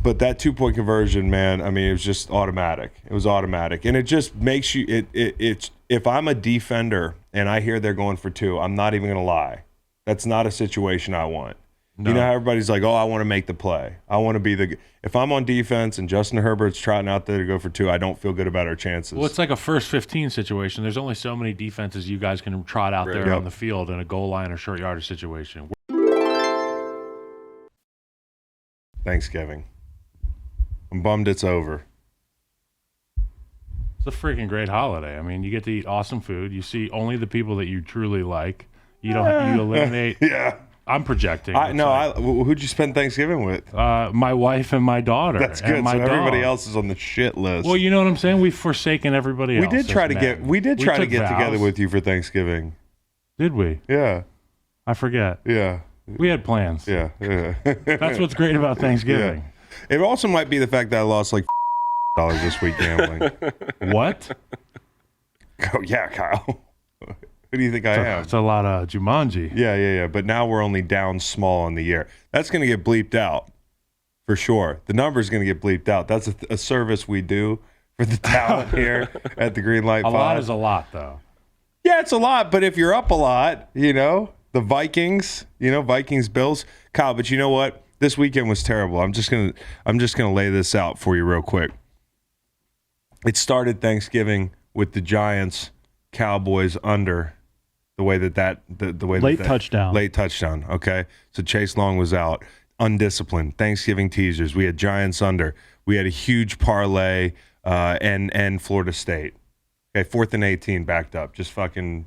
But that 2-point conversion, man, I mean, it was just automatic. It was automatic. And it just makes you it's if I'm a defender and I hear they're going for 2, I'm not even going to lie. That's not a situation I want. No. You know how everybody's like, oh, I want to make the play. I want to be if I'm on defense and Justin Herbert's trotting out there to go for 2, I don't feel good about our chances. Well, it's like a first 15 situation. There's only so many defenses you guys can trot out there on the field in a goal line or short yardage situation. Thanksgiving. I'm bummed it's over. It's a freaking great holiday. I mean, you get to eat awesome food. You see only the people that you truly like. You don't. You eliminate. Yeah. I'm projecting. Who'd you spend Thanksgiving with? My wife and my daughter. That's good. And my so dog. Everybody else is on the shit list. Well, you know what I'm saying. We've forsaken everybody else. We did try to get together with you for Thanksgiving. Did we? Yeah. I forget. Yeah. We had plans. Yeah. That's what's great about Thanksgiving. Yeah. It also might be the fact that I lost like $dollars this week gambling. What? Oh, yeah, Kyle. Who do you think I am? It's a lot of Jumanji. Yeah. But now we're only down small on the year. That's going to get bleeped out for sure. The number's going to get bleeped out. That's a service we do for the talent here at the Green Light Pod. A lot is a lot, though. Yeah, it's a lot. But if you're up a lot, the Vikings, Vikings, Bills, Kyle. But you know what? This weekend was terrible. I'm just gonna lay this out for you real quick. It started Thanksgiving with the Giants Cowboys under the way late touchdown. Okay, so Chase Long was out, undisciplined. Thanksgiving teasers. We had Giants under. We had a huge parlay and Florida State. Okay, 4th and 18 backed up. Just fucking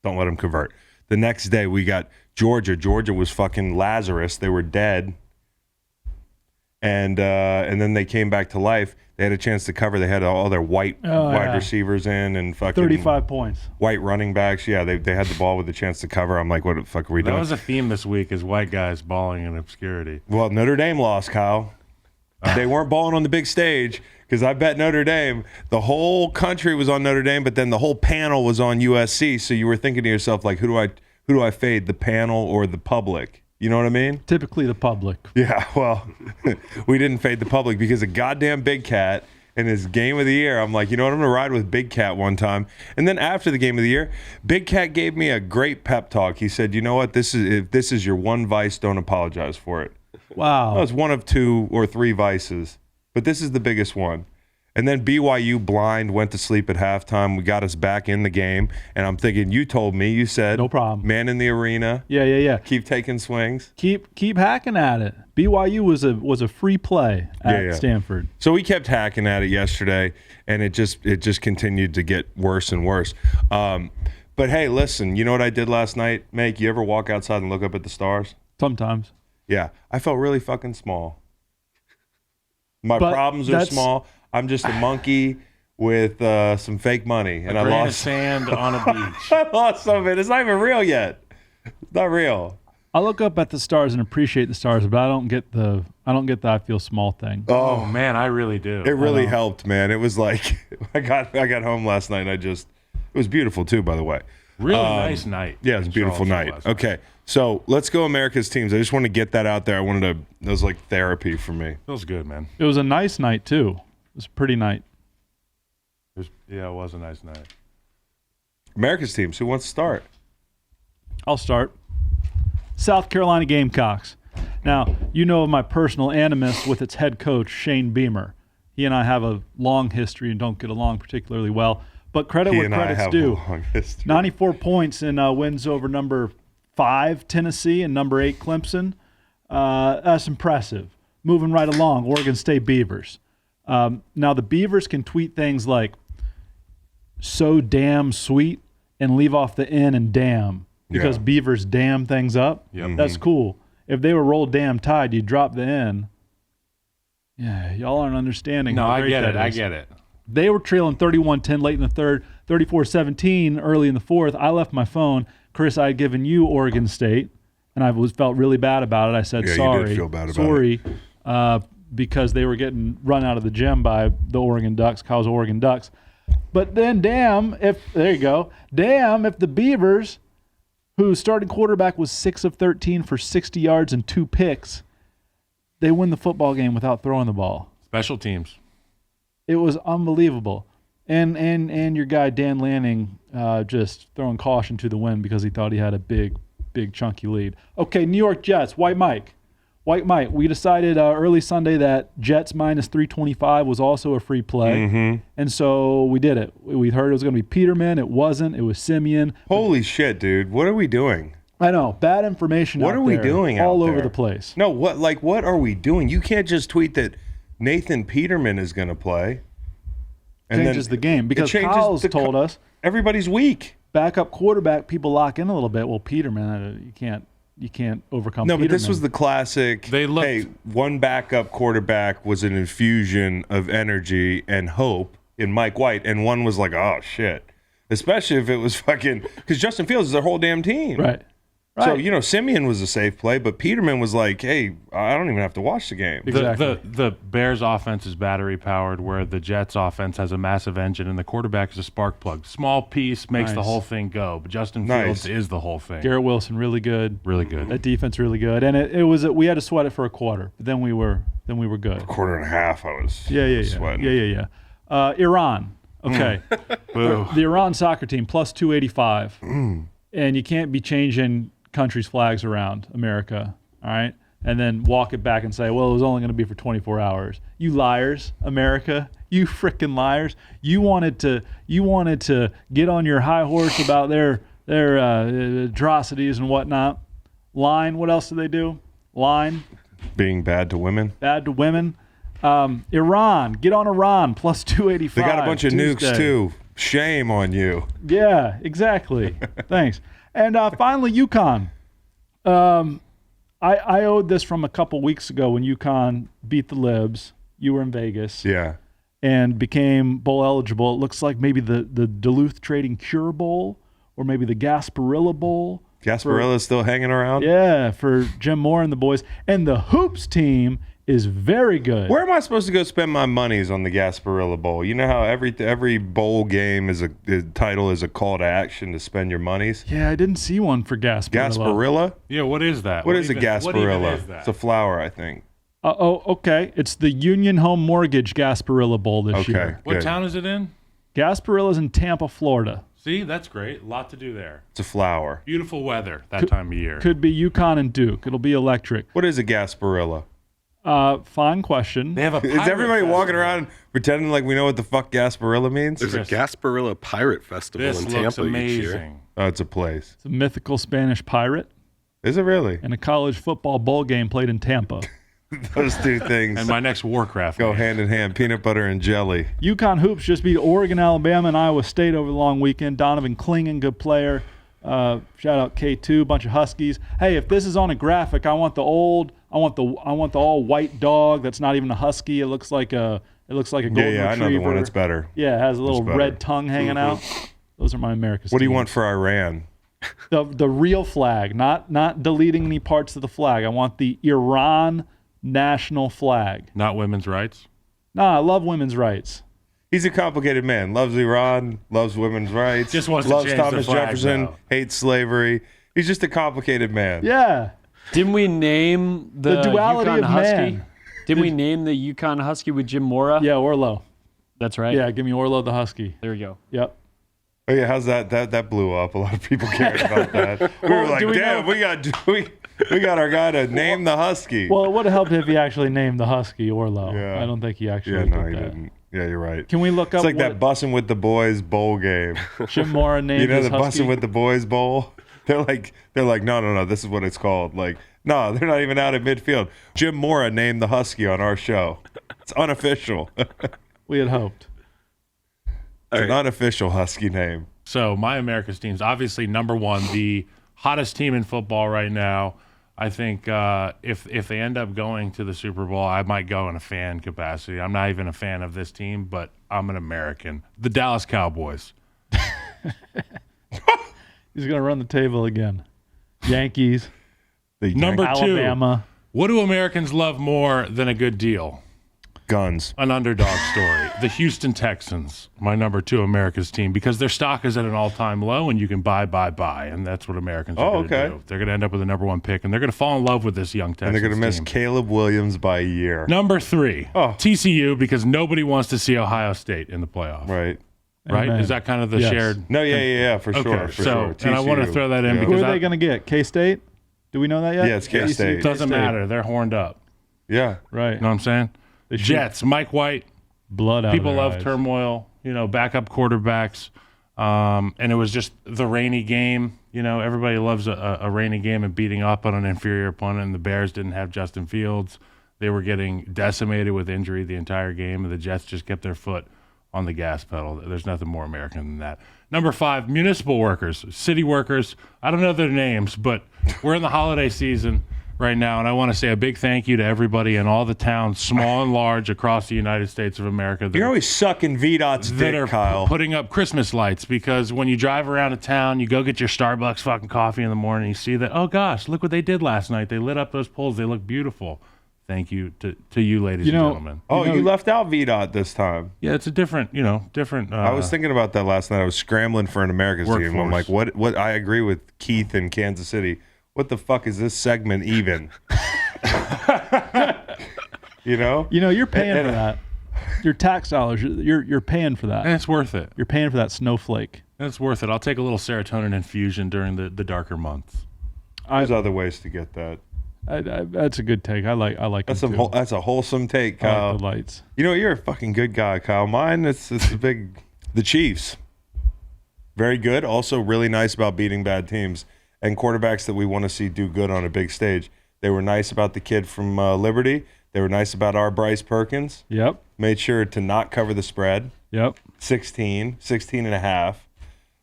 don't let them convert. The next day we got Georgia. Georgia was fucking Lazarus. They were dead. And then they came back to life. They had a chance to cover. They had all their wide receivers in and fucking 35 points. White running backs. Yeah, they had the ball with a chance to cover. I'm like, what the fuck are we doing? That was a theme this week, is white guys balling in obscurity. Well, Notre Dame lost, Kyle. They weren't balling on the big stage because I bet Notre Dame, the whole country was on Notre Dame, but then the whole panel was on USC. So you were thinking to yourself, like, who do I fade, the panel or the public? You know what I mean? Typically the public. Yeah, well, we didn't fade the public because of goddamn Big Cat and his game of the year. I'm like, you know what? I'm going to ride with Big Cat one time. And then after the game of the year, Big Cat gave me a great pep talk. He said, you know what? If this is your one vice, don't apologize for it. Wow. Well, it's one of 2 or 3 vices, but this is the biggest one. And then BYU blind went to sleep at halftime. We got us back in the game. And I'm thinking, you said, no problem. Man in the arena. Yeah. Keep taking swings. Keep hacking at it. BYU was a free play at Stanford. So we kept hacking at it yesterday, and it just continued to get worse and worse. But hey, listen, you know what I did last night, Make? You ever walk outside and look up at the stars? Sometimes. Yeah, I felt really fucking small. My problems are small. I'm just a monkey with some fake money, and I lost sand on a beach. I lost some of it. It's not even real yet. It's not real. I look up at the stars and appreciate the stars, but I don't get the I feel small thing. Oh man, I really do. It really helped, man. It was like I got home last night and it was beautiful too, by the way. Really nice night. Yeah, it was a beautiful night. Okay. So let's go America's teams. I just want to get that out there. It was like therapy for me. Feels good, man. It was a nice night too. It was a pretty night. It was a nice night. America's teams. Who wants to start? I'll start. South Carolina Gamecocks. Now, you know of my personal animus with its head coach, Shane Beamer. He and I have a long history and don't get along particularly well. But credit where credit's due. 94 points in wins over number 5, Tennessee, and number 8, Clemson. That's impressive. Moving right along, Oregon State Beavers. Now, the Beavers can tweet things like, so damn sweet, and leave off the N and damn, because Beavers dam things up. Yep. That's cool. If they were rolled damn tide, you drop the N. Yeah, y'all aren't understanding. No, I get it. They were trailing 31-10 late in the third, 34-17 early in the fourth. I left my phone. Chris, I had given you Oregon State, and I felt really bad about it. I said, sorry. You did feel bad about it. Because they were getting run out of the gym by the Oregon Ducks, Kyle's Oregon Ducks. But then damn if the Beavers, whose starting quarterback was 6 of 13 for 60 yards and 2 picks, they win the football game without throwing the ball. Special teams. It was unbelievable. And your guy Dan Lanning just throwing caution to the wind because he thought he had a big chunky lead. Okay, New York Jets, White Mike. We decided early Sunday that Jets minus 325 was also a free play. And so we did it. We heard it was going to be Peterman. It wasn't. It was Simeon. Holy shit, dude. What are we doing? I know. Bad information What out are we there, doing all out over there? the place. No, what are we doing? You can't just tweet that Nathan Peterman is going to play. And Changes the game. Because changes Kyle's the told us everybody's weak. backup quarterback, people lock in a little bit. Well, Peterman, you can't overcome No, Peterman. but this was the classic. Hey, one backup quarterback was an infusion of energy and hope in Mike White, and one was like, oh shit. Especially if it was fucking because Justin Fields is their whole damn team. Right. So, Simeon was a safe play, but Peterman was like, hey, I don't even have to watch the game. Exactly. The Bears' offense is battery powered, where the Jets' offense has a massive engine, and the quarterback is a spark plug. Small piece makes the whole thing go, but Justin Fields is the whole thing. Garrett Wilson, really good. Really good. That defense, really good. And it was we had to sweat it for a quarter, but then we were good. A quarter and a half, I was sweating. Yeah. Iran. Okay. The Iran soccer team plus 285, and you can't be changing countries' flags around America, all right? And then walk it back and say, well, it was only going to be for 24 hours. You liars, America. You freaking liars. You wanted to get on your high horse about their atrocities and whatnot. Line, what else do they do? Line. Being bad to women. Bad to women. Iran, get on Iran, plus 285. They got a bunch of Tuesday. nukes, too. Shame on you. Yeah, exactly. Thanks. And finally, UConn. I owed this from a couple weeks ago when UConn beat the Libs. You were in Vegas. Yeah. And became bowl eligible. It looks like maybe the Duluth Trading Cure Bowl or maybe the Gasparilla Bowl. Gasparilla's still hanging around? Yeah, for Jim Moore and the boys. And the Hoops team is very good. Where am I supposed to go spend my monies on the Gasparilla Bowl? You know how every bowl game the title is a call to action to spend your monies? Yeah, I didn't see one for Gasparilla. Gasparilla? Yeah, what is that? What is a Gasparilla? What even is that? It's a flower, I think. Okay. It's the Union Home Mortgage Gasparilla Bowl this year. What town is it in? Gasparilla's in Tampa, Florida. See, that's great. A lot to do there. It's a flower. Beautiful weather that time of year. Could be UConn and Duke. It'll be electric. What is a Gasparilla? Fine question. They have a Is everybody pirate walking festival. around pretending like we know what the fuck Gasparilla means? There's a Gasparilla Pirate Festival This in looks Tampa each year. amazing. Oh, it's a place. It's a mythical Spanish pirate Is it really? and a college football bowl game played in Tampa. Those two things And my next Warcraft go game. hand in hand. Peanut butter and jelly. UConn Hoops just beat Oregon, Alabama, and Iowa State over the long weekend. Donovan Klingen, good player. Shout out K2, bunch of Huskies. Hey, if this is on a graphic, I want the all white dog. That's not even a husky. It looks like a golden retriever. Yeah, I know the one. It's better. Yeah, it has a little better. red tongue hanging out. Those are my America's. What do you teams. want for Iran? The real flag, not deleting any parts of the flag. I want the Iran national flag. Not women's rights. Nah, I love women's rights. He's a complicated man. Loves Iran, loves women's rights, Just wants to loves change the Thomas flag, Jefferson, though. hates slavery. He's just a complicated man. Yeah. Didn't we name the duality Yukon of Husky? man. Didn't we name the Yukon Husky with Jim Mora? Yeah, Orlo. That's right. Yeah, give me Orlo the Husky. There we go. Yep. Oh yeah, how's that? That blew up. A lot of people cared about that. We were like, do we damn, know- we got our guy to name the Husky. Well, it would have helped if he actually named the Husky Orlo. Yeah. I don't think he actually yeah, did no, he that. didn't. Yeah, you're right. Can we look It's up like that Bussin' with the Boys bowl game. Jim Mora named You know his the Husky? Bussin' with the Boys bowl? They're like, no, this is what it's called. Like, no, they're not even out at midfield. Jim Mora named the Husky on our show. It's unofficial. It's We had hoped. an unofficial Husky name. So my America's team's obviously number one, the hottest team in football right now. I think if they end up going to the Super Bowl, I might go in a fan capacity. I'm not even a fan of this team, but I'm an American. The Dallas Cowboys. He's going to run the table again. Yankees, Number two, Alabama. what do Americans love more than a good deal? Guns. an underdog story. The Houston Texans, my number 2 America's team, because their stock is at an all-time low, and you can buy, and that's what Americans are going to do. They're going to end up with the number 1 pick, and they're going to fall in love with this young Texans And they're going to miss team. Caleb Williams by a year. Number 3, TCU, because nobody wants to see Ohio State in the playoff. Right. Right? Amen. Is that kind of the Yes. shared? No, yeah, for Okay, sure. For so, sure. and I want to TCU. throw that in Yeah. Who because are they going to get? K-State? Do we know that yet? Yeah, it's K-State. it doesn't matter. They're horned up. Yeah. Right. You know what I'm saying? They should- Jets, Mike White. Blood out People of their love eyes. turmoil, backup quarterbacks. And it was just the rainy game. Everybody loves a rainy game and beating up on an inferior opponent. And the Bears didn't have Justin Fields. They were getting decimated with injury the entire game. And the Jets just kept their foot on the gas pedal. There's nothing more American than that. Number 5, municipal workers, city workers. I don't know their names, but we're in the holiday season right now, and I want to say a big thank you to everybody in all the towns, small and large, across the United States of America. You're always sucking VDOT's that dick, are Kyle. putting up Christmas lights, because when you drive around a town, you go get your Starbucks fucking coffee in the morning, you see that, oh gosh, look what they did last night. They lit up those poles. They look beautiful. Thank you to you, ladies and gentlemen. Oh, you left out VDOT this time. Yeah, it's a different. I was thinking about that last night. I was scrambling for an America's team. I'm like, Workforce. what? I agree with Keith in Kansas City. What the fuck is this segment even? You're paying for that. Your tax dollars, you're paying for that. And it's worth it. You're paying for that snowflake. And it's worth it. I'll take a little serotonin infusion during the darker months. There's other ways to get that. That's a good take. I like That's it too. that's a wholesome take, I Kyle. like the lights. You're a fucking good guy, Kyle. Mine, it's a big. The Chiefs, very good. Also, really nice about beating bad teams and quarterbacks that we want to see do good on a big stage. They were nice about the kid from Liberty. They were nice about our Bryce Perkins. Yep. Made sure to not cover the spread. Yep. 16 and a half.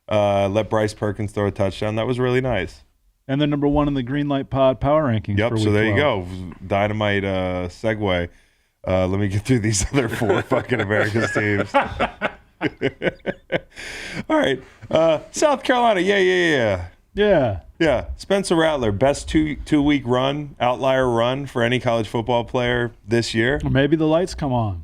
Let Bryce Perkins throw a touchdown. That was really nice. And they're number 1 in the Greenlight Pod power rankings. Yep, for so week there 12. you go. Dynamite segue. Let me get through these other 4 fucking America's teams. All right. South Carolina. Yeah. Spencer Rattler, best two-week run, outlier run for any college football player this year. Or maybe the lights come on.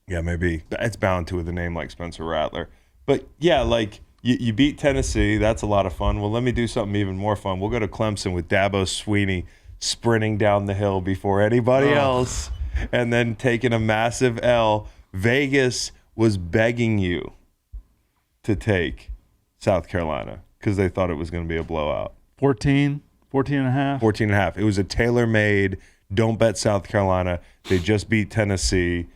Yeah, maybe. It's bound to with a name like Spencer Rattler. But, yeah, like, you beat Tennessee. That's a lot of fun. Well, let me do something even more fun. We'll go to Clemson with Dabo Swinney sprinting down the hill before anybody else and then taking a massive L. Vegas was begging you to take South Carolina because they thought it was going to be a blowout. 14 and a half. 14 and a half. It was a tailor-made, don't bet South Carolina. They just beat Tennessee.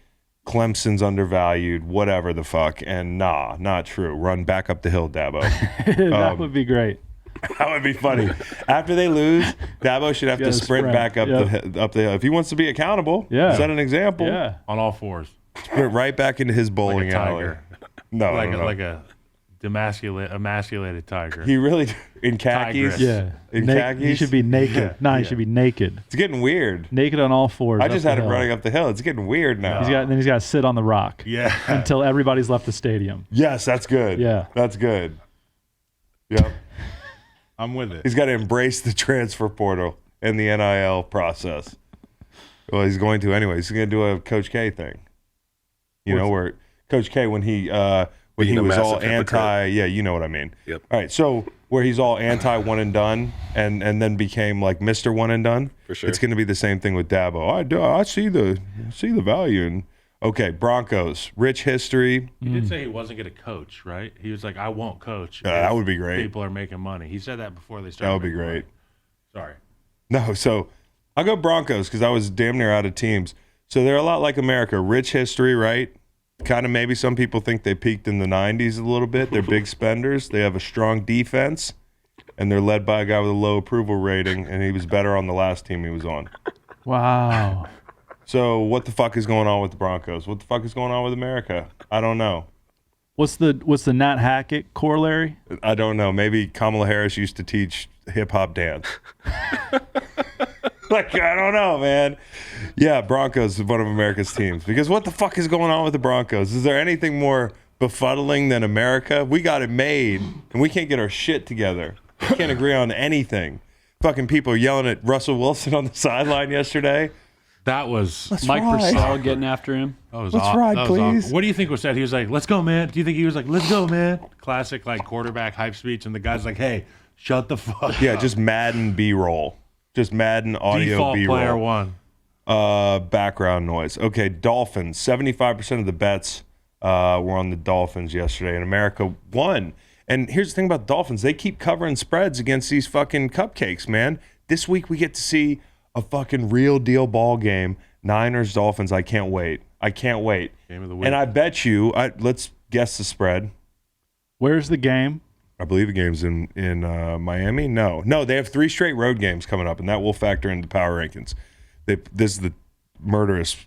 Clemson's undervalued, whatever the fuck. And nah, not true. Run back up the hill, Dabo. That would be great. That would be funny. After they lose, Dabo should have to Gotta sprint back up the hill. If he wants to be accountable, set an example. Yeah. On all fours. Sprint right back into his bowling Like a alley. tiger. No, Like a emasculated tiger. He really in khakis. Tigress. Yeah. In khakis. He should be naked. He should be naked. It's getting weird. Naked on all fours. I up just the had him hill. running up the hill. It's getting weird now. Then he's got to sit on the rock. Yeah. Until everybody's left the stadium. Yes, that's good. Yeah. That's good. Yep. I'm with it. He's got to embrace the transfer portal and the NIL process. Well, he's going to anyway. He's going to do a Coach K thing. Where Coach K, when he was all anti, you know what I mean. Yep. All right, so where he's all anti one and done, and then became like Mr. One and Done. For sure. It's going to be the same thing with Dabo. I see the value in. Okay, Broncos, rich history. He did say he wasn't going to coach, right? He was like, I won't coach. That if would be great. People are making money. He said that before they started. That would be making money. great. Sorry. No, so I'll go Broncos because I was damn near out of teams. So they're a lot like America. Rich history, right? Kind of maybe some people think they peaked in the 90s a little bit. They're big spenders. They have a strong defense, and they're led by a guy with a low approval rating, and he was better on the last team he was on. Wow. So what the fuck is going on with the Broncos? What the fuck is going on with America? I don't know. What's the Nat Hackett corollary? I don't know. Maybe Kamala Harris used to teach hip-hop dance. Like, I don't know, man. Yeah, Broncos is one of America's teams. Because what the fuck is going on with the Broncos? Is there anything more befuddling than America? We got it made, and we can't get our shit together. We can't agree on anything. Fucking people yelling at Russell Wilson on the sideline yesterday. That was Mike Purcell getting after him. Let's ride, please. What do you think was said? He was like, "Let's go, man." Do you think he was like, "Let's go, man"? Classic like quarterback hype speech, and the guy's like, "Hey, shut the fuck Yeah, up." just Madden B-roll. Just Madden audio Default B-roll. player one. Background noise. Okay, Dolphins. 75% of the bets were on the Dolphins yesterday, and America won. And here's the thing about the Dolphins. They keep covering spreads against these fucking cupcakes, man. This week we get to see a fucking real deal ball game. Niners, Dolphins. I can't wait. Game of the week. And I bet you, let's guess the spread. Where's the game? I believe the game's in Miami. No, they have 3 straight road games coming up, and that will factor into power rankings. This is the murderous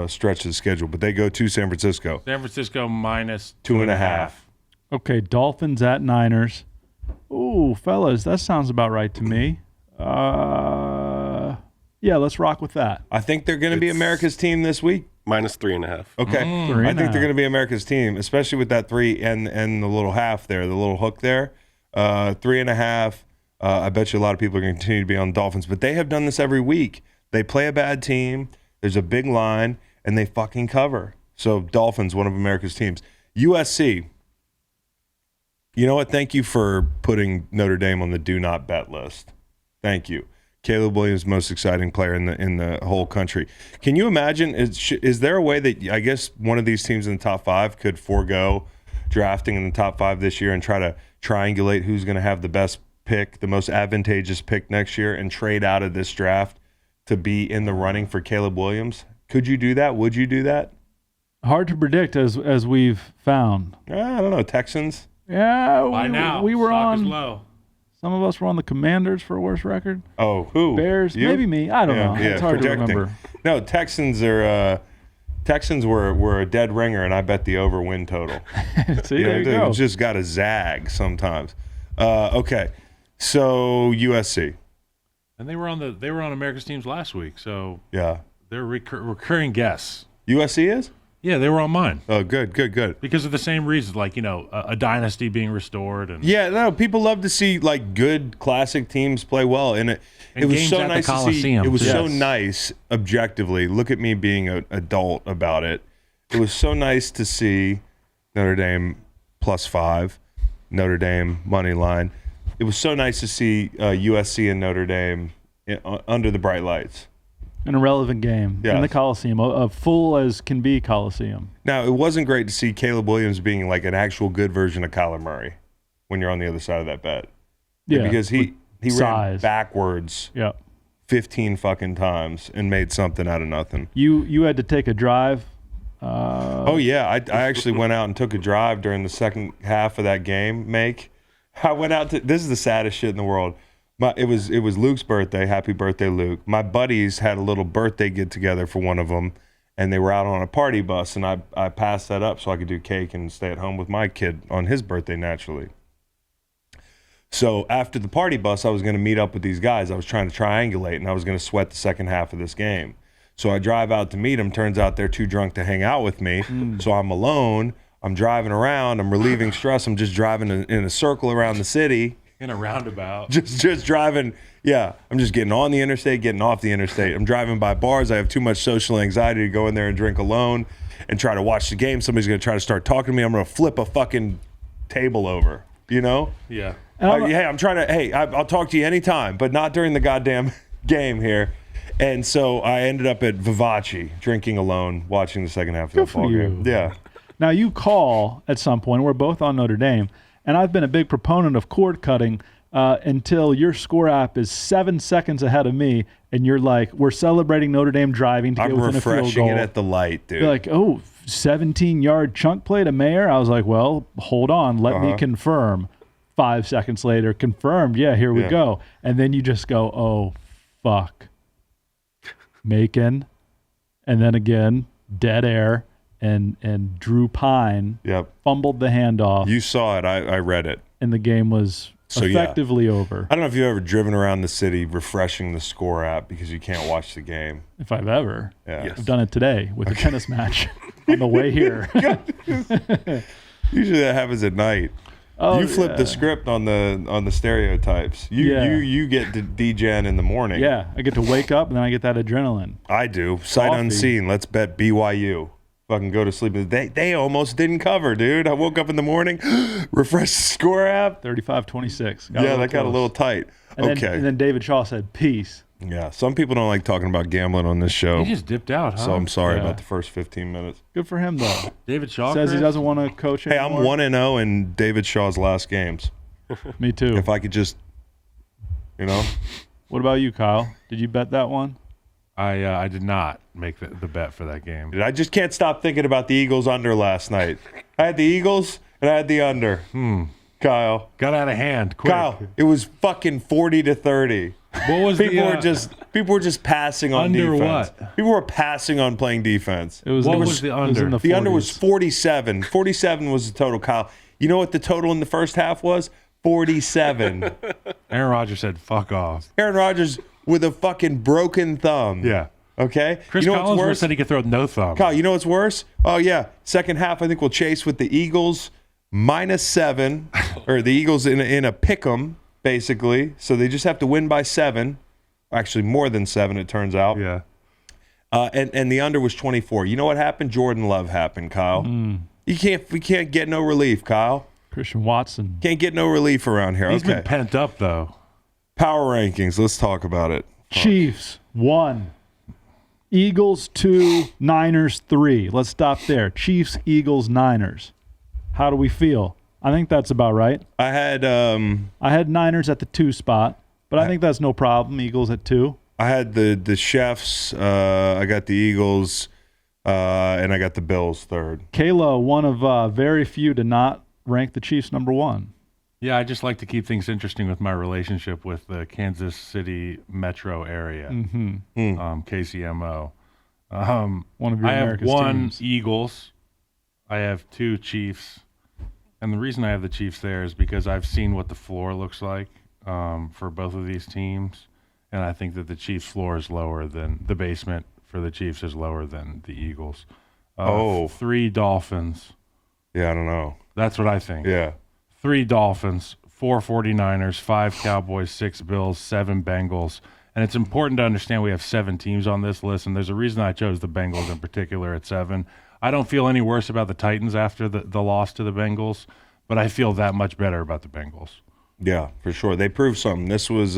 stretch of the schedule, but they go to San Francisco. San Francisco minus 2.5. Okay, Dolphins at Niners. Ooh, fellas, that sounds about right to me. Yeah, let's rock with that. I think they're going to be America's team this week. Minus 3.5. Okay, I think they're going to be America's team, especially with that 3 and the little half there, the little hook there. 3.5. I bet you a lot of people are going to continue to be on the Dolphins, but they have done this every week. They play a bad team. There's a big line, and they fucking cover. So Dolphins, one of America's teams. USC. You know what? Thank you for putting Notre Dame on the do not bet list. Thank you. Caleb Williams, most exciting player in the whole country. Can you imagine? Is there a way that I guess one of these teams in the top 5 could forego drafting in the top 5 this year and try to triangulate who's going to have the best pick, the most advantageous pick next year, and trade out of this draft to be in the running for Caleb Williams? Could you do that? Would you do that? Hard to predict, as we've found. I don't know. Texans. Yeah, By now, we were stock is on. low. Some of us were on the Commanders for a worse record. Oh, who? Bears, You? maybe me. I don't know. Yeah, It's hard projecting. to remember. No, Texans were a dead ringer, and I bet the over win total. See, there you go. It's just got to zag sometimes. Okay, so USC. And they were on America's teams last week, so Yeah, they're recurring guests. USC is. Yeah, they were on mine Oh, good. because of the same reasons, like a dynasty being restored and Yeah, no, people love to see like good classic teams play well, and it was games so at the nice to see. Coliseum, It was too. so Yes. nice objectively. Look at me being an adult about it. It was so nice to see Notre Dame +5, Notre Dame money line. It was so nice to see USC and Notre Dame under the bright lights. An irrelevant game in Yes. the Coliseum, a full as can be Coliseum. Now, it wasn't great to see Caleb Williams being like an actual good version of Kyler Murray when you're on the other side of that bet. Yeah, Because he ran size. backwards Yeah. 15 fucking times and made something out of nothing. You had to take a drive. Oh, yeah. I actually went out and took a drive during the second half of that game, I went out to – this is the saddest shit in the world. It was Luke's birthday. Happy birthday, Luke. My buddies had a little birthday get-together for one of them, and they were out on a party bus, and I passed that up so I could do cake and stay at home with my kid on his birthday naturally. So after the party bus, I was going to meet up with these guys. I was trying to triangulate, and I was going to sweat the second half of this game. So I drive out to meet them. Turns out they're too drunk to hang out with me, so I'm alone. I'm driving around. I'm relieving stress. I'm just driving in a circle around the city. in a roundabout. Just driving. Yeah, I'm just getting on the interstate, getting off the interstate. I'm driving by bars. I have too much social anxiety to go in there and drink alone and try to watch the game. Somebody's going to try to start talking to me. I'm going to flip a fucking table over, you know? Yeah. I'll talk to you anytime, but not during the goddamn game here. And so I ended up at Vivace, drinking alone, watching the second half of the ball game. Yeah. Now you call at some point. We're both on Notre Dame, and I've been a big proponent of cord cutting until your score app is 7 seconds ahead of me, and you're like, we're celebrating Notre Dame driving to get I'm within a field refreshing goal. it at the light, dude. You're like, 17-yard chunk play to Mayer? I was like, well, hold on. Let me confirm. 5 seconds later, confirmed. Yeah, here we go. And then you just go, oh, fuck. Macon. And then again, dead air. And Drew Pine fumbled the handoff. You saw it. I read it. And the game was effectively over. I don't know if you've ever driven around the city refreshing the score app because you can't watch the game. If I've ever. Yeah. I've done it today with a tennis match on the way here. Usually that happens at night. Oh, you flip the script on the stereotypes. You get to D-Gen in the morning. Yeah, I get to wake up and then I get that adrenaline. I do. Sight Coffee. unseen. Let's bet BYU. Fucking go to sleep. They almost didn't cover, dude. I woke up in the morning, refreshed the score app. 35-26. Yeah, that got a little tight. And then David Shaw said, peace. Yeah, some people don't like talking about gambling on this show. He just dipped out, huh? So I'm sorry Yeah. about the first 15 minutes. Good for him, though. David Shaw Says he Chris? doesn't want to coach Hey, anymore. I'm 1-0 in David Shaw's last games. Me too. If I could just, What about you, Kyle? Did you bet that one? I did not make the bet for that game. I just can't stop thinking about the Eagles under last night. I had the Eagles and I had the under. Kyle. Got out of hand. Quick. Kyle, it was fucking 40-30. What was People were just passing on Under defense. what? People were passing on playing defense. It was. What it was the It was under? in the The under 40s. was 47. 47 was the total, Kyle. You know what the total in the first half was? 47. Aaron Rodgers said, "Fuck off." Aaron Rodgers with a fucking broken thumb. Yeah. Okay? Chris you know what's Collinsworth worse? said he could throw no thumb. Kyle, you know what's worse? Oh, yeah. Second half, I think we'll chase with the Eagles -7, or the Eagles in a pick 'em, basically. So they just have to win by 7. Actually, more than 7, it turns out. Yeah. And the under was 24. You know what happened? Jordan Love happened, Kyle. We can't get no relief, Kyle. Christian Watson. Can't get no relief around here. He's Okay. been pent up though. Power rankings. Let's talk about it. Chiefs 1. Eagles 2. Niners 3. Let's stop there. Chiefs, Eagles, Niners. How do we feel? I think that's about right. I had I had Niners at the 2 spot, but I think that's no problem. Eagles at 2. I had the Chefs. I got the Eagles, and I got the Bills 3rd. Kayla, one of very few to not rank the Chiefs number 1. Yeah, I just like to keep things interesting with my relationship with the Kansas City metro area, KCMO. One of your I have America's 1 teams. Eagles. I have 2 Chiefs. And the reason I have the Chiefs there is because I've seen what the floor looks like for both of these teams. And I think that the Chiefs' floor is lower than the basement for the Chiefs is lower than the Eagles. 3 Dolphins. Yeah, I don't know. That's what I think. Yeah. 3 Dolphins, 4 49ers, 5 Cowboys, 6 Bills, 7 Bengals. And it's important to understand we have 7 teams on this list, and there's a reason I chose the Bengals in particular at 7. I don't feel any worse about the Titans after the loss to the Bengals, but I feel that much better about the Bengals. Yeah, for sure. They proved something. This was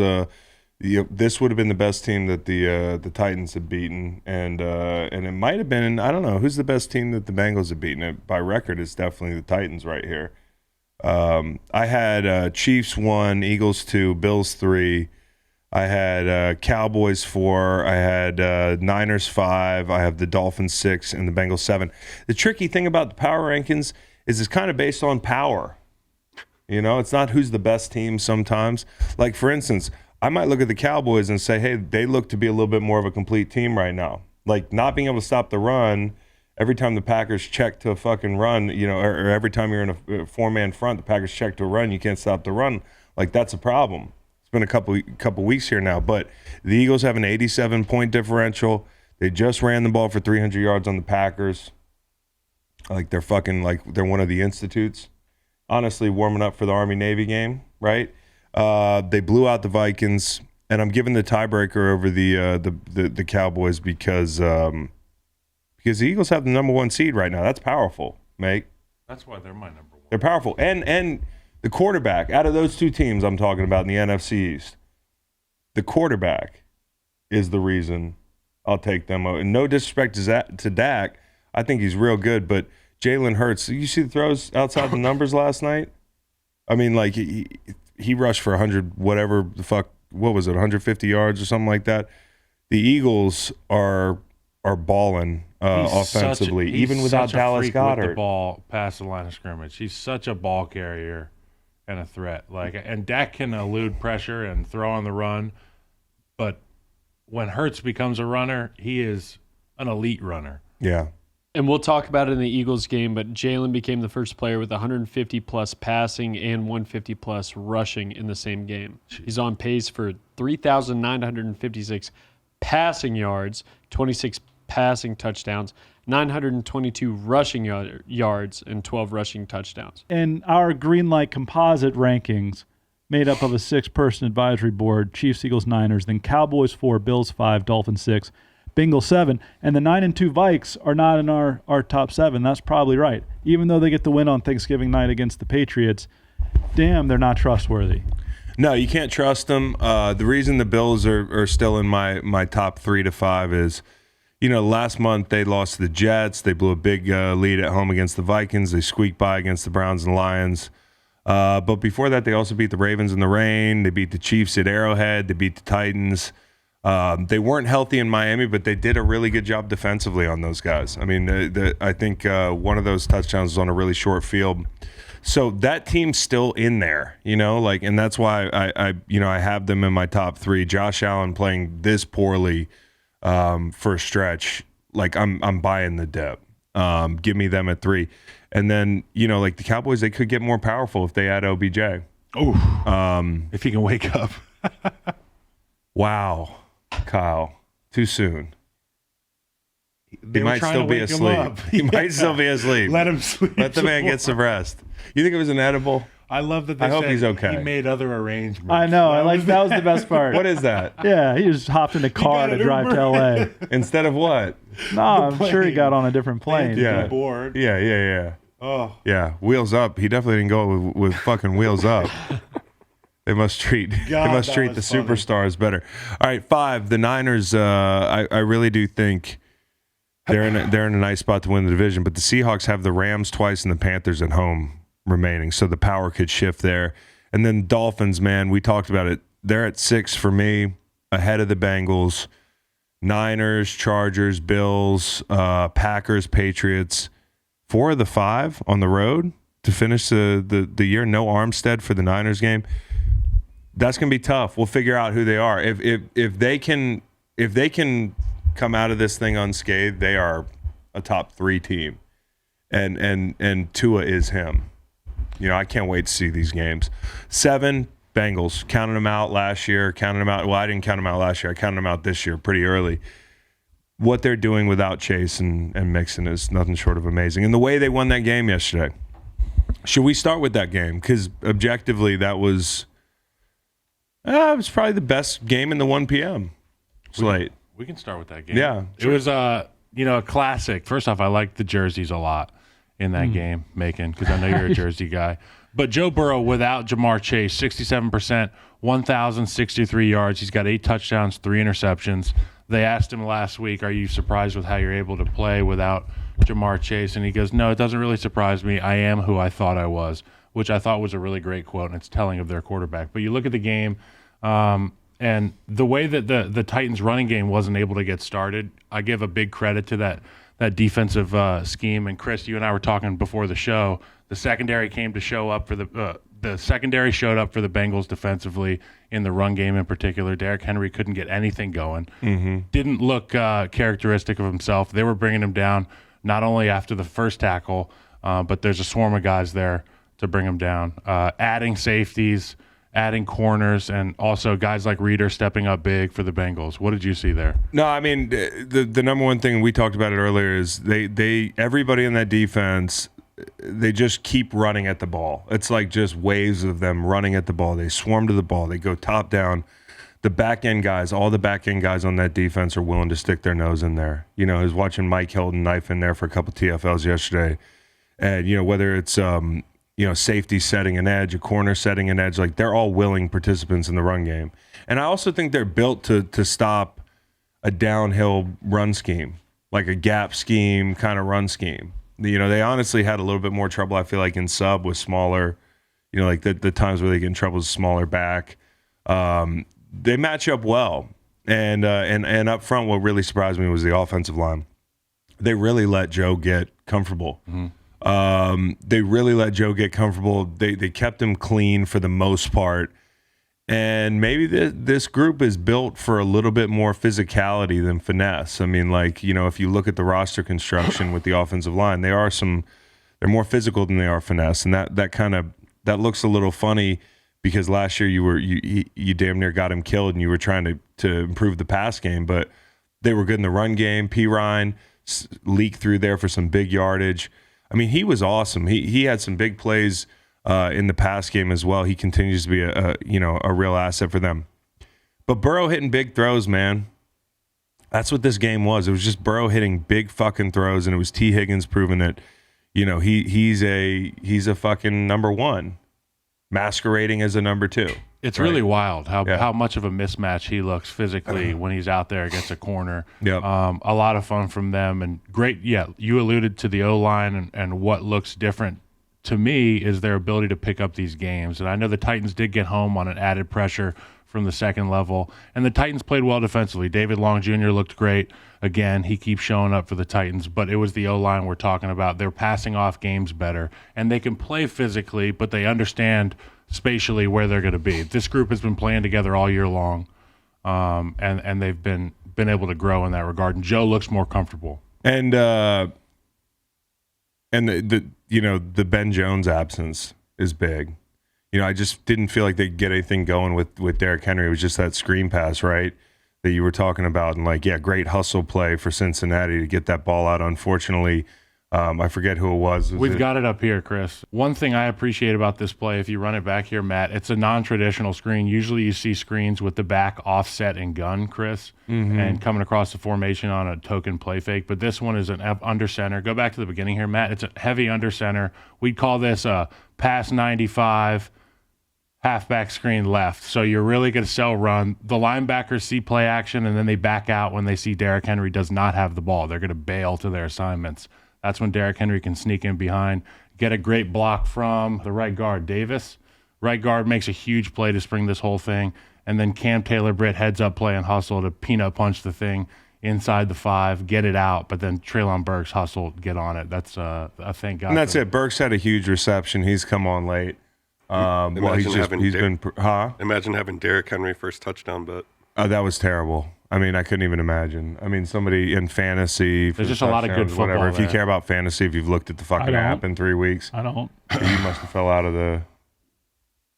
this would have been the best team that the Titans had beaten, and it might have been, I don't know, who's the best team that the Bengals have beaten? By record, it's definitely the Titans right here. I had Chiefs 1, Eagles 2, Bills 3. I had Cowboys 4. I had Niners 5. I have the Dolphins 6 and the Bengals 7. The tricky thing about the power rankings is it's kind of based on power. You know, it's not who's the best team sometimes. Like, for instance, I might look at the Cowboys and say, hey, they look to be a little bit more of a complete team right now. Like, not being able to stop the run, every time the Packers check to a fucking run, you know, or every time you're in a 4-man front, the Packers check to a run, you can't stop the run. Like, that's a problem. It's been a couple weeks here now, but the Eagles have an 87-point differential. They just ran the ball for 300 yards on the Packers. Like, they're one of the institutes. Honestly, warming up for the Army-Navy game, right? They blew out the Vikings, and I'm giving the tiebreaker over the Cowboys because the Eagles have the number 1 seed right now. That's powerful, mate. That's why they're my number 1. They're powerful. And the quarterback, out of those 2 teams I'm talking about in the NFC East, the quarterback is the reason I'll take them. And no disrespect to Dak. I think he's real good, but Jalen Hurts, you see the throws outside the numbers last night? I mean, like, he rushed for 100, whatever the fuck, what was it, 150 yards or something like that. The Eagles are balling offensively, even without Dallas Goedert. With the ball past the line of scrimmage. He's such a ball carrier and a threat. And Dak can elude pressure and throw on the run, but when Hurts becomes a runner, he is an elite runner. Yeah. And we'll talk about it in the Eagles game, but Jalen became the first player with 150-plus passing and 150-plus rushing in the same game. He's on pace for 3,956 passing yards, 26 passing touchdowns, 922 rushing yards, and 12 rushing touchdowns. And our green light composite rankings, made up of a 6-person advisory board: Chiefs, Eagles, Niners, then Cowboys 4, Bills 5, Dolphins 6, Bengals 7, and the 9-2 Vikes are not in our top 7. That's probably right. Even though they get the win on Thanksgiving night against the Patriots, damn, they're not trustworthy. No, you can't trust them. The reason the Bills are still in my top 3 to 5 is, last month they lost to the Jets. They blew a big lead at home against the Vikings. They squeaked by against the Browns and Lions. But before that, they also beat the Ravens in the rain. They beat the Chiefs at Arrowhead. They beat the Titans. They weren't healthy in Miami, but they did a really good job defensively on those guys. I mean, I think one of those touchdowns was on a really short field. So that team's still in there, and that's why I have them in my top 3. Josh Allen playing this poorly for a stretch, I'm buying the dip. Give me them at 3. And then, the Cowboys, they could get more powerful if they add OBJ. Oh, if he can wake up. Wow, Kyle, too soon. They he were might trying still to be wake him asleep. up. He might still be asleep. Let him sleep. Let the man get some rest. You think it was an edible? I love that they I hope said he's okay. he made other arrangements. I know. That was the best part. What is that? Yeah, he just hopped in a car to drive to L.A. Instead of what? No, I'm sure he got on a different plane. Yeah. Bored. Yeah. Oh. Yeah, Wheels Up. He definitely didn't go with fucking Wheels Up. They must treat the funny. superstars better. All right, 5. The Niners. I really do think they're in a nice spot to win the division, but the Seahawks have the Rams twice and the Panthers at home remaining, so the power could shift there. And then Dolphins, man, we talked about it. They're at 6 for me, ahead of the Bengals. Niners, Chargers, Bills, Packers, Patriots. 4 of the 5 on the road to finish the year. No Armstead for the Niners game. That's going to be tough. We'll figure out who they are. If they can come out of this thing unscathed, they are a top 3 team. And Tua is him. I can't wait to see these games. 7, Bengals. Counted them out last year. Well, I didn't count them out last year. I counted them out this year pretty early. What they're doing without Chase and Mixon is nothing short of amazing. And the way they won that game yesterday. Should we start with that game? Because objectively, that was it was probably the best game in the 1 p.m. slate. We can start with that game. Yeah. It was a classic. First off, I like the jerseys a lot in that game, Macon, because I know you're a jersey guy. But Joe Burrow without Jamar Chase, 67%, 1,063 yards. He's got 8 touchdowns, 3 interceptions. They asked him last week, are you surprised with how you're able to play without Jamar Chase? And he goes, no, it doesn't really surprise me. I am who I thought I was, which I thought was a really great quote, and it's telling of their quarterback. But you look at the game, and the way that the Titans running game wasn't able to get started, I give a big credit to that defensive scheme. And Chris, you and I were talking before the show. The secondary came to show up for the secondary showed up for the Bengals defensively in the run game in particular. Derrick Henry couldn't get anything going. Mm-hmm. Didn't look characteristic of himself. They were bringing him down not only after the first tackle, but there's a swarm of guys there to bring him down. Adding safeties, adding corners, and also guys like Reeder stepping up big for the Bengals. What did you see there? No, I mean, the number one thing, we talked about it earlier, is they everybody in that defense, they just keep running at the ball. It's like just waves of them running at the ball. They swarm to the ball. They go top down. The back-end guys, all the back-end guys on that defense are willing to stick their nose in there. I was watching Mike Hilton knife in there for a couple TFLs yesterday. And, whether it's, safety setting an edge, a corner setting an edge, like they're all willing participants in the run game. And I also think they're built to stop a downhill run scheme, like a gap scheme kind of run scheme. They honestly had a little bit more trouble, I feel like, in sub with smaller, like the times where they get in trouble with smaller back. They match up well. And up front, what really surprised me was the offensive line. They really let Joe get comfortable. Mm-hmm. They really let Joe get comfortable. They kept him clean for the most part. And maybe this group is built for a little bit more physicality than finesse. I mean, if you look at the roster construction with the offensive line, they're more physical than they are finesse. And that looks a little funny because last year you damn near got him killed and you were trying to improve the pass game. But They were good in the run game. P. Ryan leaked through there for some big yardage. I mean, he was awesome. He had some big plays in the pass game as well. He continues to be a real asset for them. But Burrow hitting big throws, man. That's what this game was. It was just Burrow hitting big fucking throws, and it was T. Higgins proving that, he's a fucking number one, masquerading as a number two. It's really wild how much of a mismatch he looks physically when he's out there against a corner. Yep. A lot of fun from them, and great. Yeah, you alluded to the O-line and what looks different to me is their ability to pick up these games. And I know the Titans did get home on an added pressure from the second level, and the Titans played well defensively. David Long Jr. looked great. Again, he keeps showing up for the Titans, but it was the O-line we're talking about. They're passing off games better, and they can play physically, but they understand spatially where they're going to be. This group has been playing together all year long, and they've been able to grow in that regard. And Joe looks more comfortable. And the Ben Jones absence is big. I just didn't feel like they could get anything going with Derrick Henry. It was just that screen pass, right, that you were talking about. And, great hustle play for Cincinnati to get that ball out. Unfortunately, I forget who it was. We've got it up here, Chris. One thing I appreciate about this play, if you run it back here, Matt, it's a non-traditional screen. Usually you see screens with the back offset and gun, Chris, and coming across the formation on a token play fake. But this one is an under center. Go back to the beginning here, Matt. It's a heavy under center. We'd call this a pass 95 halfback screen left. So you're really going to sell run. The linebackers see play action, and then they back out when they see Derrick Henry does not have the ball. They're going to bail to their assignments. That's when Derrick Henry can sneak in behind, get a great block from the right guard, Davis. Right guard makes a huge play to spring this whole thing, and then Cam Taylor-Britt heads up play and hustle to peanut punch the thing inside the 5, get it out, but then Treylon Burks hustle, get on it. That's a thank God. And that's it. Burks had a huge reception. He's come on late. Imagine having Derrick Henry first touchdown bet. That was terrible. I mean, I couldn't even imagine. I mean, somebody in fantasy. There's just a lot of good football. Whatever. If there. you care about fantasy, if you've looked at the fucking app in 3 weeks, I don't. You must have fell out of the.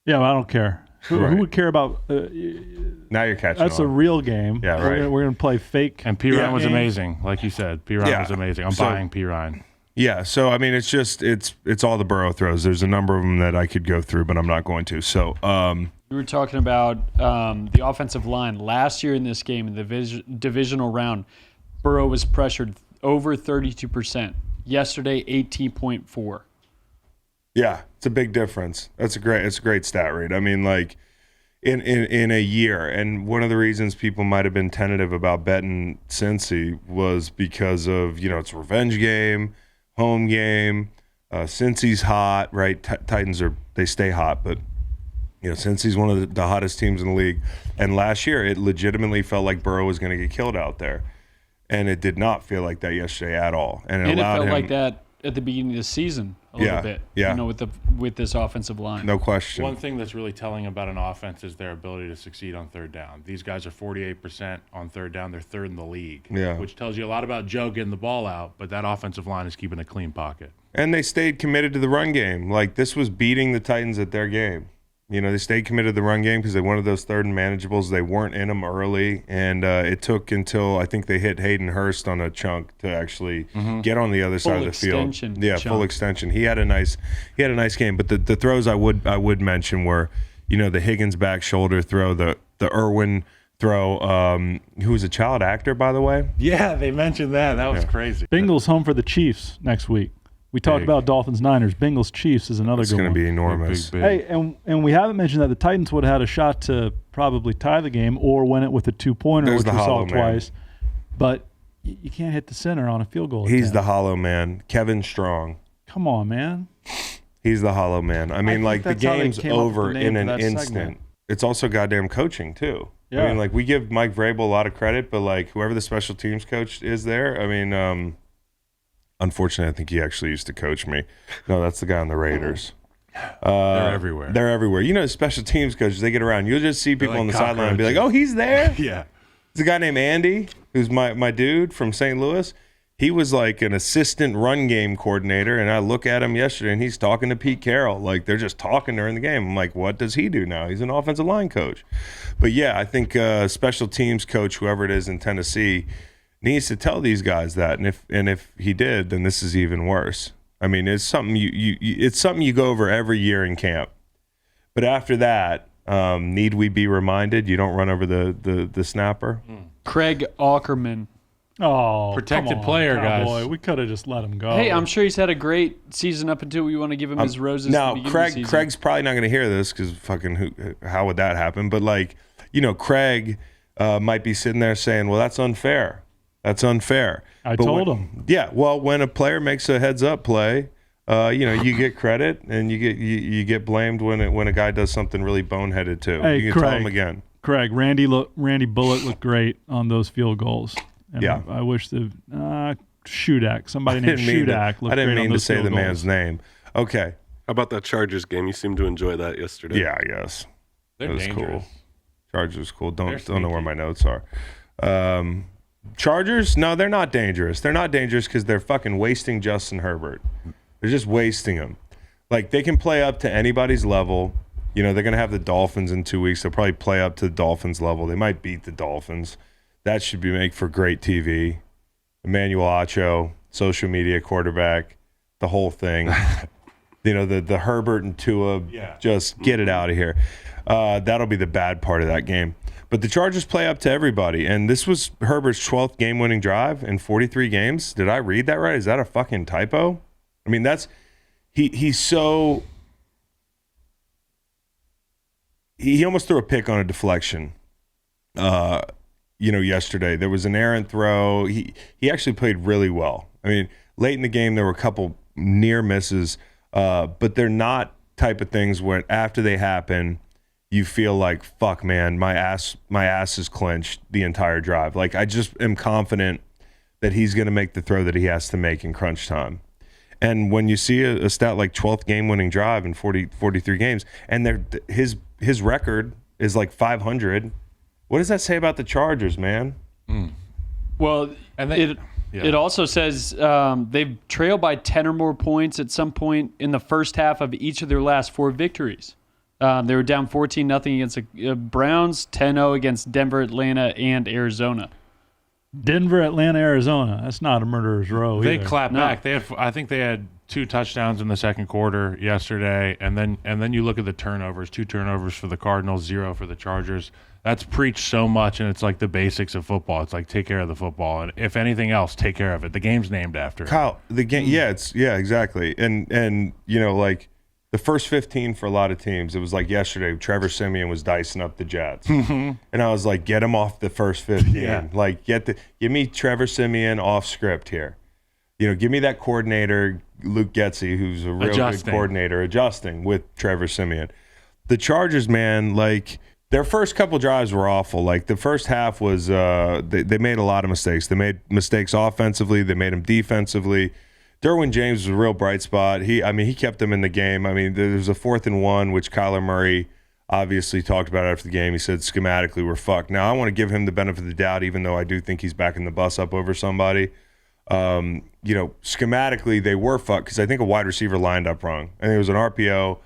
Yeah, well, I don't care. Who would care about? Now you're catching. That's on. a real game. Yeah, right. We're gonna play fake. And P. Ryan was amazing, like you said. P. Ryan was amazing. I'm buying P. Ryan. Yeah, so I mean, it's just it's all the Burrow throws. There's a number of them that I could go through, but I'm not going to. So we were talking about the offensive line last year in this game in the divisional round. Burrow was pressured over 32%. Yesterday, 18.4. Yeah, it's a big difference. It's a great stat rate. I mean, like in a year, and one of the reasons people might have been tentative about betting Cincy was because of it's a revenge game. Home game, Cincy's hot, right? Titans they stay hot, but Cincy's one of the hottest teams in the league. And last year, it legitimately felt like Burrow was going to get killed out there, and it did not feel like that yesterday at all. And it allowed felt him, like that at the beginning of the season a little bit. Yeah. With this offensive line. No question. One thing that's really telling about an offense is their ability to succeed on third down. These guys are 48% on third down. They're third in the league, which tells you a lot about Joe getting the ball out, but that offensive line is keeping a clean pocket. And they stayed committed to the run game. Like, this was beating the Titans at their game. They stayed committed to the run game because they wanted those third and manageables. They weren't in them early, and it took until I think they hit Hayden Hurst on a chunk to actually get on the other side of the field. Yeah, chunk. Full extension. He had a nice game. But the throws I would mention were, the Higgins back shoulder throw, the Irwin throw, who was a child actor, by the way. Yeah, they mentioned that. That was crazy. Bengals home for the Chiefs next week. We talked about Dolphins Niners. Bengals Chiefs is another good one. It's going to be enormous. Big. Hey, and we haven't mentioned that the Titans would have had a shot to probably tie the game or win it with a 2-pointer, which we saw twice. But you can't hit the center on a field goal. He's the hollow man. Kevin Strong. Come on, man. He's the hollow man. I mean, the game's over in an instant. Segment. It's also goddamn coaching, too. Yeah. I mean, we give Mike Vrabel a lot of credit, but, whoever the special teams coach is there, I mean, unfortunately, I think he actually used to coach me. No, that's the guy on the Raiders. They're everywhere. They're everywhere. Special teams coaches, they get around. You'll just see people on the sideline and be like, oh, he's there? Yeah. There's a guy named Andy, who's my dude from St. Louis. He was like an assistant run game coordinator, and I look at him yesterday, and he's talking to Pete Carroll. They're just talking during the game. I'm like, what does he do now? He's an offensive line coach. But, yeah, I think special teams coach, whoever it is in Tennessee, needs to tell these guys that. And if he did, then this is even worse. I mean, it's something it's something you go over every year in camp. But after that, need we be reminded you don't run over the snapper? Craig Aukerman. Oh, Protected come on, player, guys. Boy, we could have just let him go. Hey, I'm sure he's had a great season up until we want to give him his roses. at the Now, beginning of the season. Craig's probably not going to hear this because fucking how would that happen? But like, Craig might be sitting there saying, "Well, that's unfair. That's unfair." I told him. Yeah. Well, when a player makes a heads up play, you get credit and you get blamed when a guy does something really boneheaded too. Hey, you can tell Craig. him again. Craig, Randy Bullock looked great on those field goals. And Yeah. I wish the Shudak, somebody named Shudak, looked I didn't great on mean to those say field the goals. man's name. Okay. How about that Chargers game? You seemed to enjoy that yesterday. Yeah, I guess. They're That was dangerous. cool. Chargers cool. They're Don't know where sneaky. my notes are. Chargers? No, they're not dangerous. They're not dangerous because they're fucking wasting Justin Herbert. They're just wasting him. Like, they can play up to anybody's level. They're going to have the Dolphins in 2 weeks. They'll probably play up to the Dolphins level. They might beat the Dolphins. That should be make for great TV. Emmanuel Acho, social media quarterback, the whole thing. The Herbert and Tua, just get it out of here. That'll be the bad part of that game. But the Chargers play up to everybody. And this was Herbert's 12th game-winning drive in 43 games. Did I read that right? Is that a fucking typo? I mean, he's so... He almost threw a pick on a deflection. Yesterday there was an errant throw. He actually played really well. I mean, late in the game there were a couple near misses, but they're not type of things where after they happen, you feel like, fuck, man, my ass is clenched the entire drive. Like, I just am confident that he's going to make the throw that he has to make in crunch time. And when you see a stat like 12th game-winning drive in 43 games, and his record is like 500, what does that say about the Chargers, man? Well, And it also says they've trailed by 10 or more points at some point in the first half of each of their last 4 victories. They were down 14-0 against the Browns, 10-0 against Denver, Atlanta, and Arizona. Denver, Atlanta, Arizona. That's not a murderer's row They either. clapped back. I think they had 2 touchdowns in the second quarter yesterday, and then you look at the turnovers. 2 turnovers for the Cardinals, 0 for the Chargers. That's preached so much, and it's like the basics of football. It's like, take care of the football, and if anything else, take care of it. The game's named after it. Kyle, the game, exactly. And like the first 15 for a lot of teams, it was like yesterday, Trevor Siemian was dicing up the Jets. And I was like, get him off the first 15. Yeah. Like, give me Trevor Siemian off script here. Give me that coordinator, Luke Getsy, who's a real good coordinator, adjusting with Trevor Siemian. The Chargers, man, like, their first couple drives were awful. Like, the first half was they made a lot of mistakes. They made mistakes offensively. They made them defensively. Derwin James was a real bright spot. He kept them in the game. I mean, there was a 4th and 1, which Kyler Murray obviously talked about after the game. He said, schematically, we're fucked. Now, I want to give him the benefit of the doubt, even though I do think he's backing the bus up over somebody. Schematically, they were fucked because I think a wide receiver lined up wrong. I think it was an RPO.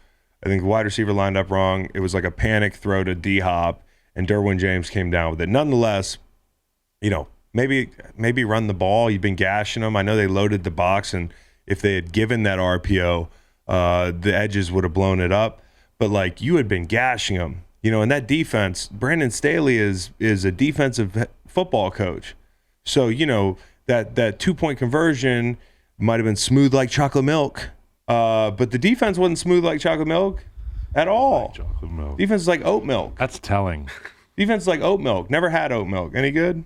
I think the wide receiver lined up wrong. It was like a panic throw to D-Hop, and Derwin James came down with it. Nonetheless, maybe run the ball. You've been gashing them. I know they loaded the box, and if they had given that RPO, the edges would have blown it up. But, like, you had been gashing them. And that defense, Brandon Staley is a defensive football coach. So, that 2-point conversion might have been smooth like chocolate milk. But the defense wasn't smooth like chocolate milk at all. Chocolate milk. Defense is like oat milk. That's telling. Defense is like oat milk. Never had oat milk. Any good?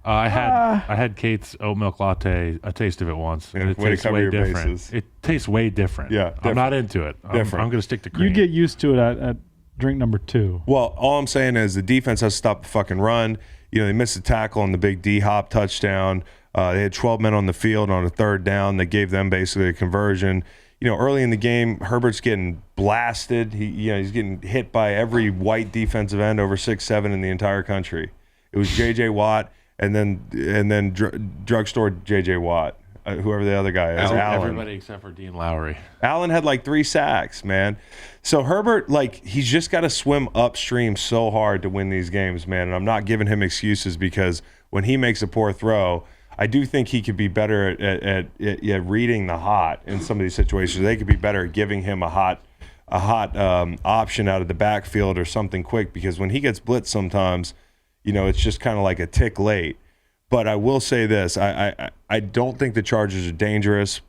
I had Kate's oat milk latte, a taste of it once. And it way to tastes cover way your different. bases. It tastes way different. Yeah, I'm not into it. I'm Different. going to stick to cream. You get used to it at drink number 2. Well, all I'm saying is the defense has to stop the fucking run. They missed a tackle on the big D-Hop touchdown. They had 12 men on the field on a 3rd down. They gave them basically a conversion. Early in the game, Herbert's getting blasted. He's getting hit by every white defensive end over 6'7" in the entire country. It was J.J. Watt and then drugstore J.J. Watt. whoever the other guy is, Allen. Everybody except for Dean Lowry. Allen had like 3 sacks, man. So Herbert, like, he's just got to swim upstream so hard to win these games, man. And I'm not giving him excuses because when he makes a poor throw, I do think he could be better at reading the hot in some of these situations. They could be better at giving him a hot option out of the backfield or something quick, because when he gets blitzed sometimes, it's just kind of like a tick late. But I will say this, I don't think the Chargers are dangerous.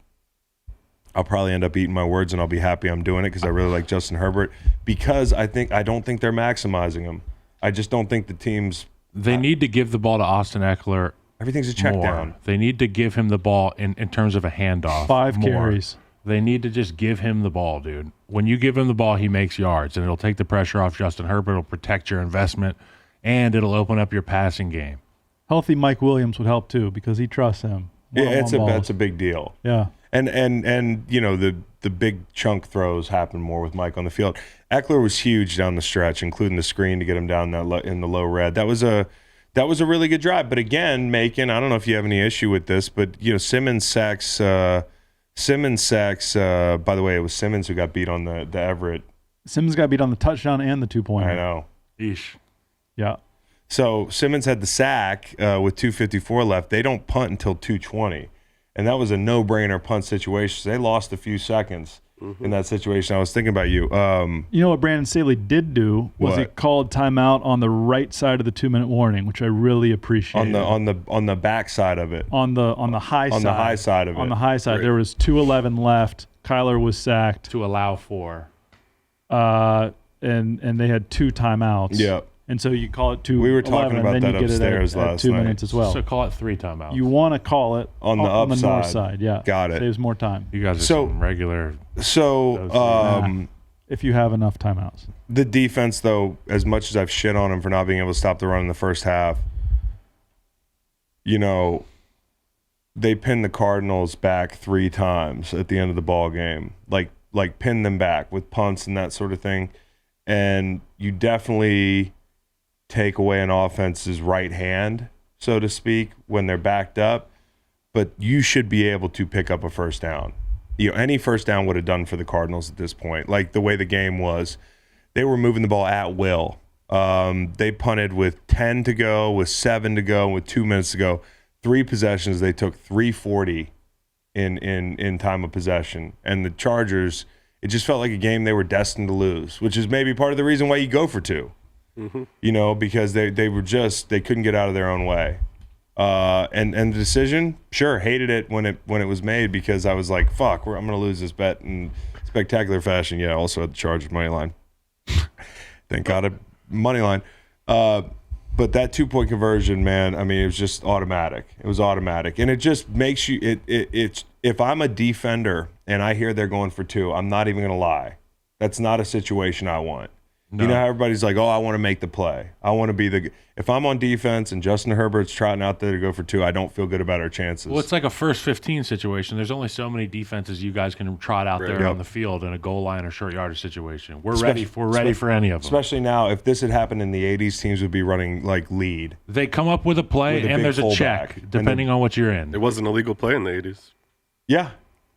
I'll probably end up eating my words, and I'll be happy I'm doing it because I really like Justin Herbert, because I don't think they're maximizing him. I just don't think the teams. They need to give the ball to Austin Eckler. Everything's a check down. They need to give him the ball in terms of a handoff. 5 carries. They need to just give him the ball, dude. When you give him the ball, he makes yards, and it'll take the pressure off Justin Herbert. It'll protect your investment, and it'll open up your passing game. Healthy Mike Williams would help too, because he trusts him. Yeah, that's a big deal. Yeah. And the big chunk throws happen more with Mike on the field. Eckler was huge down the stretch, including the screen to get him down in the low red. That was a really good drive. But again, Macon, I don't know if you have any issue with this, but Simmons sacks. By the way, it was Simmons who got beat on the Everett. Simmons got beat on the touchdown and the 2-pointer. I know. Eesh. Yeah. So Simmons had the sack with 2:54 left. They don't punt until 2:20. And that was a no-brainer punt situation. So they lost a few seconds in that situation. I was thinking about you. You know what Brandon Staley did do was he called timeout on the right side of the 2-minute warning, which I really appreciated. On the back side of it. On the high side. On the high side of it. On the high side. Great. There was 2:11 left. Kyler was sacked. To allow for. And they had 2 timeouts. Yeah. And so you call it 2. We were talking about and then that you get upstairs it at last 2 night. minutes as well. So call it 3 timeouts. You want to call it on the north upside. side. Yeah. Got it. Saves more time. You guys are some regular. So if you have enough timeouts. the defense, though, as much as I've shit on them for not being able to stop the run in the first half, they pinned the Cardinals back 3 times at the end of the ball game. Like pinned them back with punts and that sort of thing. And you definitely take away an offense's right hand, so to speak, when they're backed up. But you should be able to pick up a first down. Any first down would have done for the Cardinals at this point. Like the way the game was, they were moving the ball at will. They punted with 10 to go, with 7 to go, with 2 minutes to go. 3 possessions, they took 340 in time of possession. And the Chargers, it just felt like a game they were destined to lose, which is maybe part of the reason why you go for 2. Because they couldn't get out of their own way. And the decision, sure, hated it when it was made, because I was like, fuck, I'm going to lose this bet in spectacular fashion. Yeah, also had the Chargers money line. Thank God, a money line. But that 2-point conversion, man, I mean, it was just automatic. It was automatic. And it just makes you, it's if I'm a defender and I hear they're going for 2, I'm not even going to lie. That's not a situation I want. No. You know how everybody's like, oh, I want to make the play. I want to be if I'm on defense and Justin Herbert's trotting out there to go for 2, I don't feel good about our chances. Well, it's like a first 15 situation. There's only so many defenses you guys can trot out there on the field in a goal line or short yardage situation. We're ready for any of them. Especially now, if this had happened in the 80s, teams would be running like lead. They come up with a play and there's a check, depending on what you're in. It was an illegal play in the 80s. Yeah.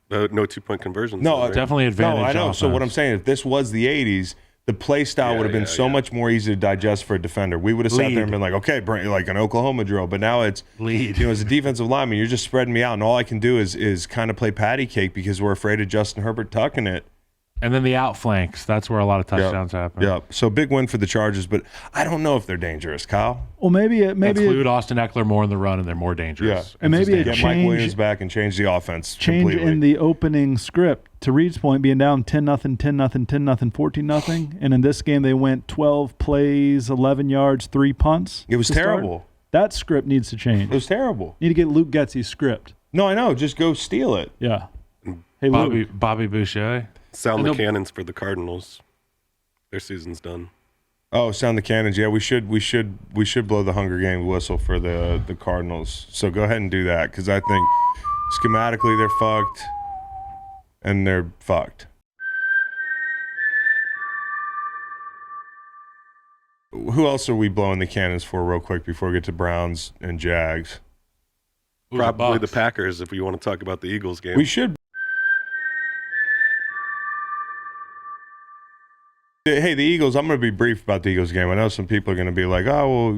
No 2-point conversions. No, right? Definitely advantage. No, I know. Offense. So what I'm saying, if this was the 80s, the play style would have been so much more easy to digest for a defender. We would have sat there and been like, okay, like an Oklahoma drill. But now it's lead. As a defensive lineman, you're just spreading me out, and all I can do is kind of play patty cake because we're afraid of Justin Herbert tucking it. And then the outflanks. That's where a lot of touchdowns happen. Yeah. So big win for the Chargers, but I don't know if they're dangerous, Kyle. Well, maybe include Austin Eckler more in the run, and they're more dangerous. Yeah. And maybe get Mike Williams back and change the offense. Change completely. in the opening script to Reed's point, being down 10-0, 10-0, 10-0, 14-0, and in this game they went 12 plays, 11 yards, 3 punts. It was terrible. That script needs to change. It was terrible. Need to get Luke Getsy's script. No, I know. Just go steal it. Yeah. Hey, Luke. Bobby Boucher. Sound the cannons for the Cardinals. Their season's done. Oh, sound the cannons. Yeah, we should blow the Hunger Games whistle for the Cardinals. So go ahead and do that, because I think schematically they're fucked, and they're fucked. Who else are we blowing the cannons for real quick before we get to Browns and Jags? Ooh, Probably the Bucks. Packers if we want to talk about the Eagles game. We should. Hey, the Eagles, I'm going to be brief about the Eagles game. I know some people are going to be like, oh,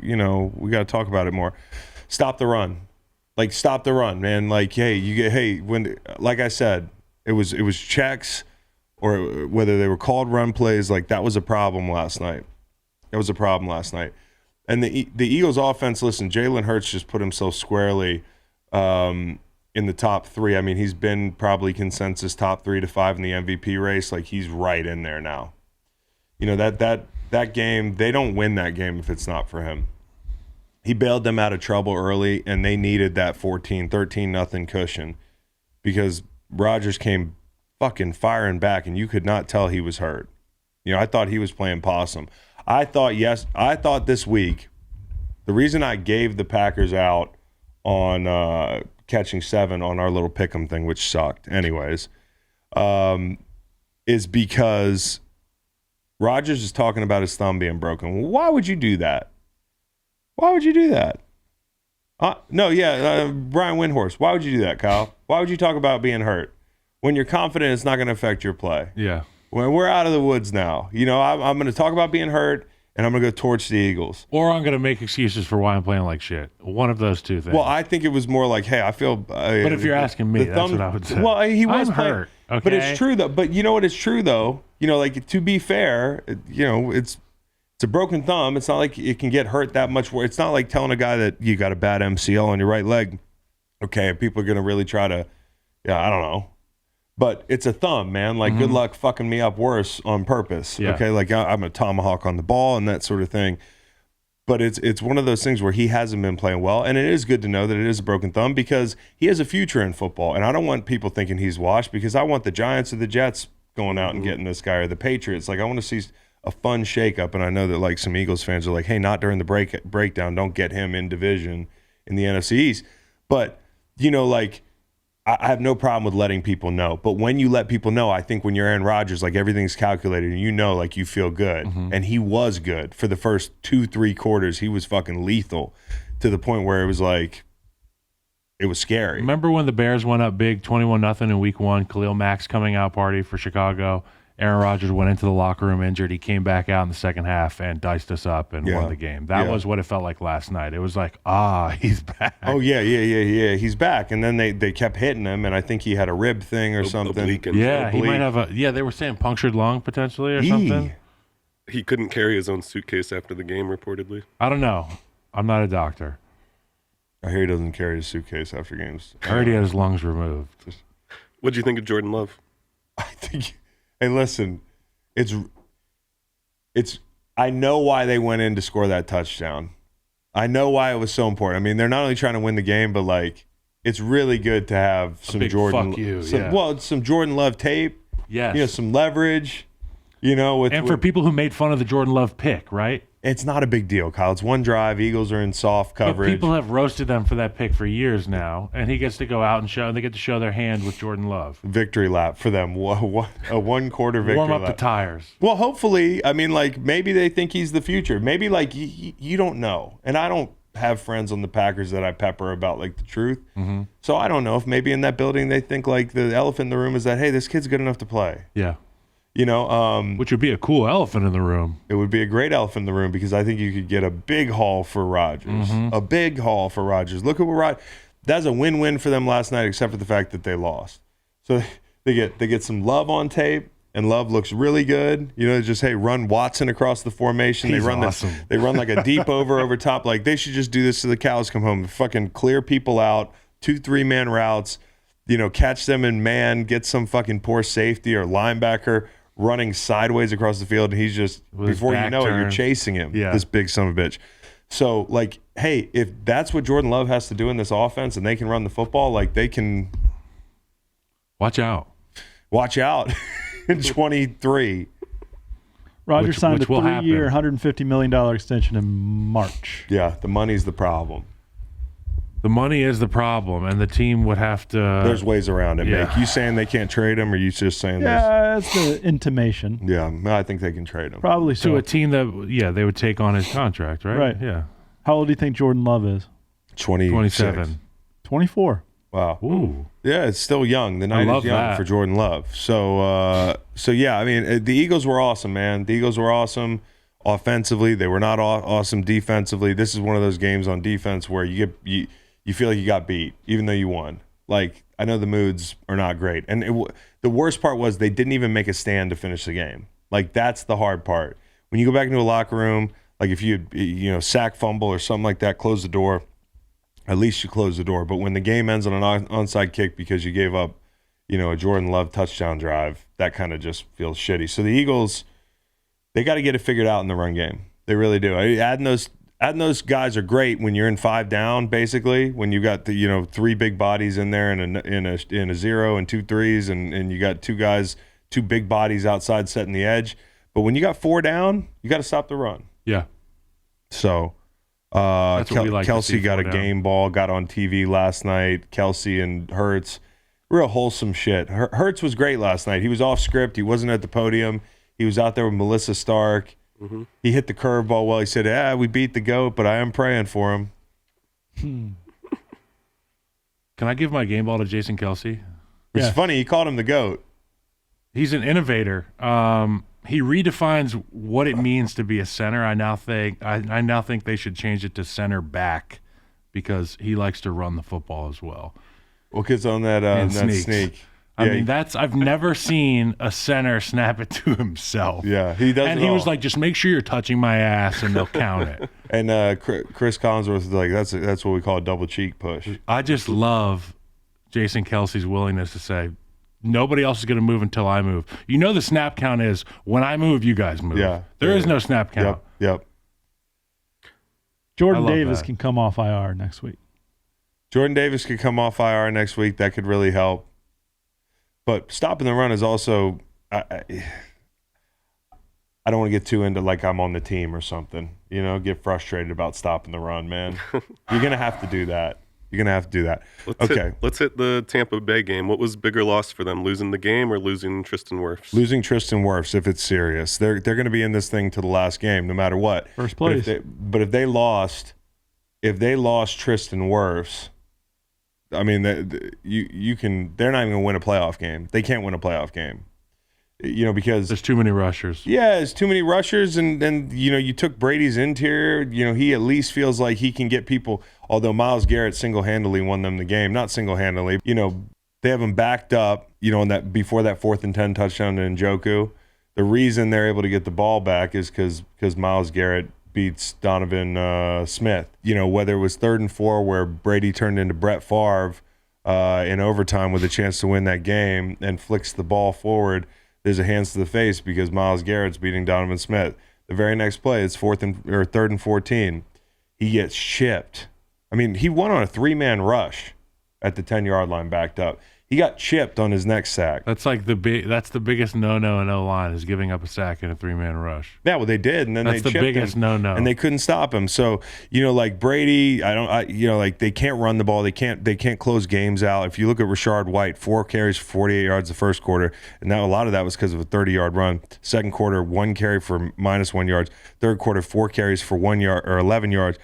well, we got to talk about it more. Stop the run. Like, stop the run, man. Like, like I said, it was checks or whether they were called run plays, like that was a problem last night. And the Eagles offense, listen, Jalen Hurts just put himself squarely in the top 3. I mean, he's been probably consensus top 3 to 5 in the MVP race. Like, he's right in there now. That game, they don't win that game if it's not for him. He bailed them out of trouble early, and they needed that 13-0 cushion because Rodgers came fucking firing back, and you could not tell he was hurt. I thought he was playing possum. I thought this week, the reason I gave the Packers out on catching 7 on our little pick'em thing, which sucked anyways, is because Rodgers is talking about his thumb being broken. Why would you do that? Brian Windhorse. Why would you do that, Kyle? Why would you talk about being hurt when you're confident it's not going to affect your play? Yeah. When we're out of the woods now, I'm going to talk about being hurt, and I'm going to go torch the Eagles. Or I'm going to make excuses for why I'm playing like shit. One of those two things. Well, I think it was more like, hey, I feel. But if you're asking me, that's what I would say. Well, he was I'm hurt. Okay? But it's true though. But you know what? It's true though. To be fair, it's a broken thumb. It's not like it can get hurt that much. It's not like telling a guy that you got a bad MCL on your right leg. Okay, and people are gonna really try to. Yeah, I don't know. But it's a thumb, man. Like, good luck fucking me up worse on purpose. Yeah. Okay, like I'm a tomahawk on the ball and that sort of thing. But it's one of those things where he hasn't been playing well, and it is good to know that it is a broken thumb because he has a future in football. And I don't want people thinking he's washed because I want the Giants or the Jets going out and getting this guy, or the Patriots. Like, I want to see a fun shakeup, and I know that like some Eagles fans are like, hey, not during the breakdown. Don't get him in division in the NFC East. But I have no problem with letting people know. But when you let people know, I think when you're Aaron Rodgers, like everything's calculated and like you feel good. And he was good for the first 2-3 quarters. He was fucking lethal to the point where it was like, it was scary. Remember when the Bears went up big 21-0 in week 1, Khalil Mack's coming out party for Chicago? Aaron Rodgers went into the locker room injured. He came back out in the second half and diced us up and won the game. That was what it felt like last night. It was like, he's back. Oh, yeah. He's back. And then they kept hitting him, and I think he had a rib thing or something. Yeah, he might have they were saying punctured lung potentially or something. He couldn't carry his own suitcase after the game, reportedly. I don't know. I'm not a doctor. I hear he doesn't carry his suitcase after games. I heard he had his lungs removed. What'd you think of Jordan Love? I think... Hey, listen, it's. I know why they went in to score that touchdown. I know why it was so important. I mean, they're not only trying to win the game, but like, it's really good to have some big Jordan. fuck you, some Jordan Love tape. Yes. Some leverage. For people who made fun of the Jordan Love pick, right? It's not a big deal, Kyle. It's one drive. Eagles are in soft coverage. But people have roasted them for that pick for years now, and he gets to go out and show. And they get to show their hand with Jordan Love. Victory lap for them. A 1 quarter victory lap. Warm up the tires. Well, hopefully, I mean, like maybe they think he's the future. Maybe like you don't know, and I don't have friends on the Packers that I pepper about like the truth. So I don't know if maybe in that building they think like the elephant in the room is that, hey, this kid's good enough to play. Yeah. Which would be a cool elephant in the room. It would be a great elephant in the room because I think you could get a big haul for Rodgers. A big haul for Rodgers. Look at what that's a win-win for them last night, except for the fact that they lost. So they get some Love on tape, and Love looks really good. Just run Watson across the formation. He's they run awesome. They run like a deep over top. Like they should just do this till the cows come home. Fucking clear people out, 2-3 man routes. Catch them in man, get some fucking poor safety or linebacker running sideways across the field, and he's just, before you know it, you're chasing him, this big son of a bitch. So, like, hey, if that's what Jordan Love has to do in this offense and they can run the football, like, they can... Watch out in 23. Rodgers signed a will 3-year, happen. $150 million extension in March. Yeah, the money's the problem. The money is the problem, and the team would have to... There's ways around it, Yeah. Mike. You saying they can't trade him, or you just saying this? Yeah, that's the intimation. Yeah, I think they can trade him. Probably so. To a team that, they would take on his contract, right? Right. Yeah. How old do you think Jordan Love is? 26. 27. 24. Wow. Ooh. Yeah, it's still young. The night love is young that. for Jordan Love. So yeah, I mean, the Eagles were awesome, man. The Eagles were awesome offensively. They were not awesome defensively. This is one of those games on defense where you feel like you got beat, even though you won. Like, I know the moods are not great. And the worst part was they didn't even make a stand to finish the game. Like, that's the hard part. When you go back into a locker room, like if you sack, fumble, or something like that, close the door. At least you close the door. But when the game ends on an onside kick because you gave up, a Jordan Love touchdown drive, that kind of just feels shitty. So the Eagles, they got to get it figured out in the run game. They really do. Adding those guys are great when you're in 5 down, basically, when you got the 3 big bodies in there and in a 0 and 2 threes, and you got 2 big bodies outside setting the edge. But when you got 4 down, you got to stop the run. Yeah. So That's what we like to Kelsey see, got a 4 down. game ball, got on TV last night. Kelsey and Hurts, real wholesome shit. Hurts was great last night. He was off script. He wasn't at the podium. He was out there with Melissa Stark. Mm-hmm. He hit the curveball well. He said, we beat the GOAT, but I am praying for him. Can I give my game ball to Jason Kelsey? It's Yeah. funny. He called him the GOAT. He's an innovator. He redefines what it means to be a center. I now think they should change it to center back because he likes to run the football as well. Well, because on that And that sneaks. sneak. I Yeah, mean, I've never seen a center snap it to himself. yeah, he does. And it he was all. like, just make sure you're touching my ass and they'll count it. And Chris Collinsworth was like, that's what we call a double cheek push. I just love Jason Kelsey's willingness to say, nobody else is going to move until I move. The snap count is when I move, you guys move. Yeah. There is no snap count. Yep. Jordan I love Davis that. can come off IR next week. Jordan Davis could come off IR next week. That could really help. But stopping the run is also, I don't want to get too into like I'm on the team or something, get frustrated about stopping the run, man. You're going to have to do that. Let's hit the Tampa Bay game. What was bigger loss for them, losing the game or losing Tristan Wirfs? Losing Tristan Wirfs, if it's serious. They're going to be in this thing to the last game, no matter what. First place. But if they lost Tristan Wirfs, I mean, they're not even going to win a playoff game. They can't win a playoff game, because There's too many rushers. yeah, it's too many rushers, and you took Brady's interior. He at least feels like he can get people. Although Myles Garrett single-handedly won them the game, not single-handedly. They have him backed up. On that before that 4th and 10 touchdown to Njoku. The reason they're able to get the ball back is because Myles Garrett beats Donovan Smith. Whether it was 3rd and 4 where Brady turned into Brett Favre in overtime with a chance to win that game and flicks the ball forward. There's a hands to the face because Myles Garrett's beating Donovan Smith. The very next play, it's 3rd and 14. He gets chipped. I mean, he won on a 3-man rush at the 10-yard line backed up. He got chipped on his next sack. That's like that's the biggest no-no in O-line is giving up a sack in a 3-man rush. Yeah, well, they did, and then That's they the chipped biggest him, no-no. and they couldn't stop him. So, like Brady, they can't run the ball. They can't close games out. If you look at Rashard White, 4 carries for 48 yards the first quarter, and now a lot of that was because of a 30-yard run. Second quarter, 1 carry for -1 yards. Third quarter, 4 carries for 1 yard or 11 yards.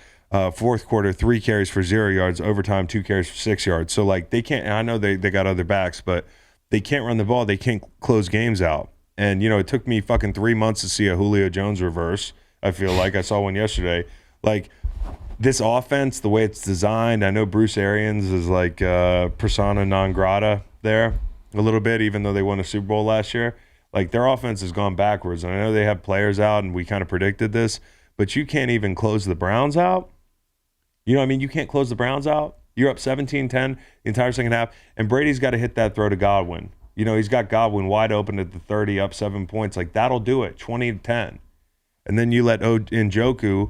Fourth quarter, 3 carries for 0 yards. Overtime, 2 carries for 6 yards. So, like, they can't – I know they got other backs, but they can't run the ball. They can't close games out. And, it took me fucking 3 months to see a Julio Jones reverse. I feel like I saw one yesterday. Like, this offense, the way it's designed, I know Bruce Arians is like persona non grata there a little bit, even though they won a Super Bowl last year. Like, their offense has gone backwards. And I know they have players out, and we kind of predicted this, but you can't even close the Browns out. You can't close the Browns out. You're up 17-10 the entire second half, and Brady's got to hit that throw to Godwin. He's got Godwin wide open at the 30, up 7 points. Like, that'll do it, 20-10. And then you let Njoku,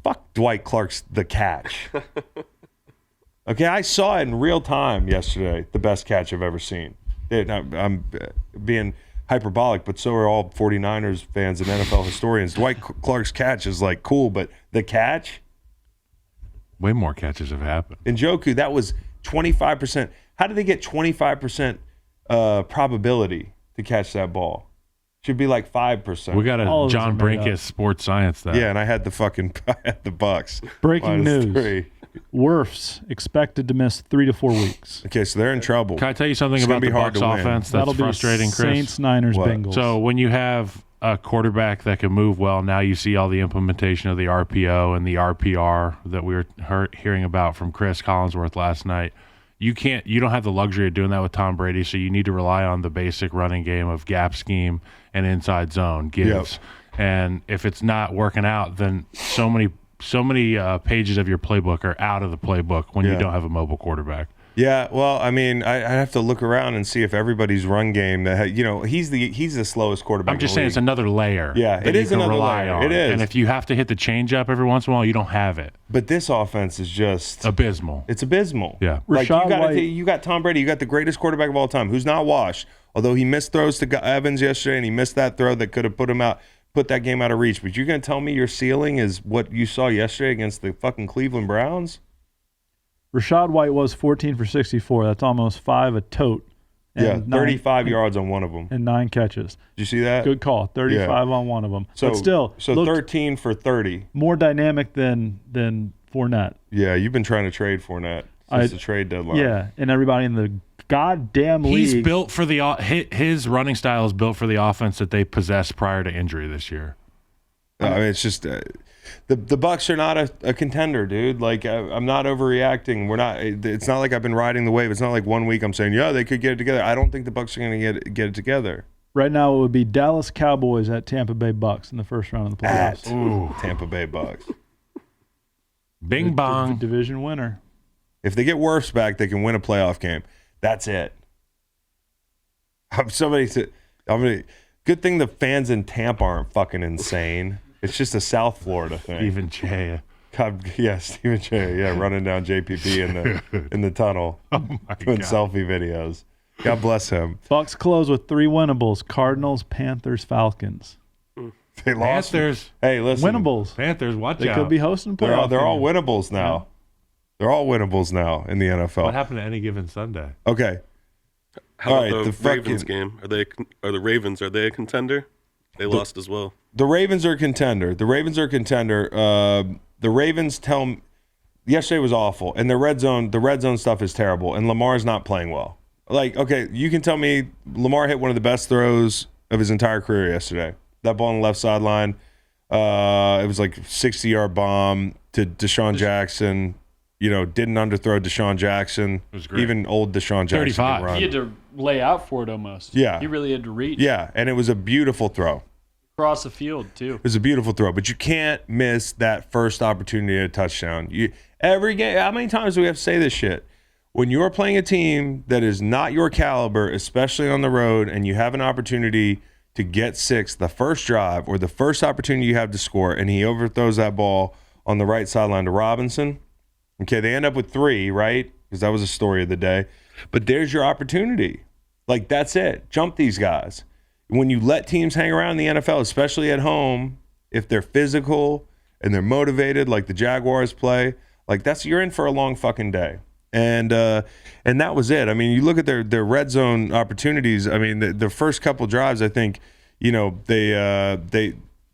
fuck Dwight Clark's the catch. Okay, I saw it in real time yesterday, the best catch I've ever seen. I'm being hyperbolic, but so are all 49ers fans and NFL historians. Dwight Clark's catch is, like, cool, but the catch? Way more catches have happened. Njoku, that was 25%. How did they get 25% probability to catch that ball? Should be like 5%. We got All a of John those are made Brinkus up. sports science that. Yeah, and I had the Bucks. Breaking -3. news. Wirfs expected to miss 3 to 4 weeks. Okay, so they're in trouble. Can I tell you something It's about gonna the be hard Bucs to win. offense That'll that's frustrating, be Chris? Saints, Niners, What? Bengals. So when you have a quarterback that can move well, now you see all the implementation of the RPO and the RPR that we were hearing about from Chris Collinsworth last night. You don't have the luxury of doing that with Tom Brady, so you need to rely on the basic running game of gap scheme and inside zone gives. Yep. And if it's not working out, then so many pages of your playbook are out of the playbook when you don't have a mobile quarterback. Yeah, well, I mean, I have to look around and see if everybody's run game he's the slowest quarterback. I'm just in the saying league. it's another layer. Yeah, that it you is can another rely layer. on. It is. And if you have to hit the changeup every once in a while, you don't have it. But this offense is just Abysmal. It's abysmal. Yeah. Like Rashad White- you got Tom Brady, you got the greatest quarterback of all time, who's not washed. Although he missed throws to Evans yesterday, and he missed that throw that could have put that game out of reach. But you're gonna tell me your ceiling is what you saw yesterday against the fucking Cleveland Browns? Rashad White was 14 for 64. That's almost 5 a tote. And 35 yards on one of them. and 9 catches. Did you see that? Good call. 35 on one of them. So but still, looked 13 for 30. more dynamic than Fournette. Yeah, you've been trying to trade Fournette since the trade deadline. Yeah, and everybody in the goddamn league. He's built for his running style is built for the offense that they possessed prior to injury this year. I mean, it's just the Bucs are not a contender, dude. Like I'm not overreacting. We're not. It's not like I've been riding the wave. It's not like 1 week I'm saying they could get it together. I don't think the Bucs are going to get it together. Right now, it would be Dallas Cowboys at Tampa Bay Bucks in the first round of the playoffs. Tampa Bay Bucs. Bing bong. Division winner. If they get Wirfs back, they can win a playoff game. That's it. Good thing the fans in Tampa aren't fucking insane. It's just a South Florida thing. Even Jay. Stephen Jay, running down JPP in the tunnel, doing selfie videos. God bless him. Bucks close with 3 winnables: Cardinals, Panthers, Falcons. They lost. Panthers. Hey, listen. Winnables. Panthers, watch They out. could be hosting playoffs. They're all winnables now. Yeah. They're all winnables now in the NFL. What happened to any given Sunday? Okay. How All about right, the Ravens game? Are the Ravens? Are they a contender? They lost as well. The Ravens are a contender. The Ravens yesterday was awful, and the red zone stuff is terrible, and Lamar's not playing well. Like, okay, you can tell me Lamar hit one of the best throws of his entire career yesterday. That ball on the left sideline, it was like a 60-yard bomb to Deshaun Jackson. Didn't underthrow Deshaun Jackson. It was great. Even old Deshaun Jackson 35. could run. He had to lay out for it almost. Yeah. He really had to reach. Yeah, and it was a beautiful throw. Across the field, too. It was a beautiful throw, but you can't miss that first opportunity at a touchdown. Every game, how many times do we have to say this shit? When you're playing a team that is not your caliber, especially on the road, and you have an opportunity to get 6 the first drive or the first opportunity you have to score, and he overthrows that ball on the right sideline to Robinson, okay, they end up with 3, right? Because that was the story of the day. But there's your opportunity. Like, that's it. Jump these guys. When you let teams hang around in the NFL, especially at home, if they're physical and they're motivated like the Jaguars play, like you're in for a long fucking day. And that was it. I mean, you look at their red zone opportunities. I mean, the first couple drives, I think, they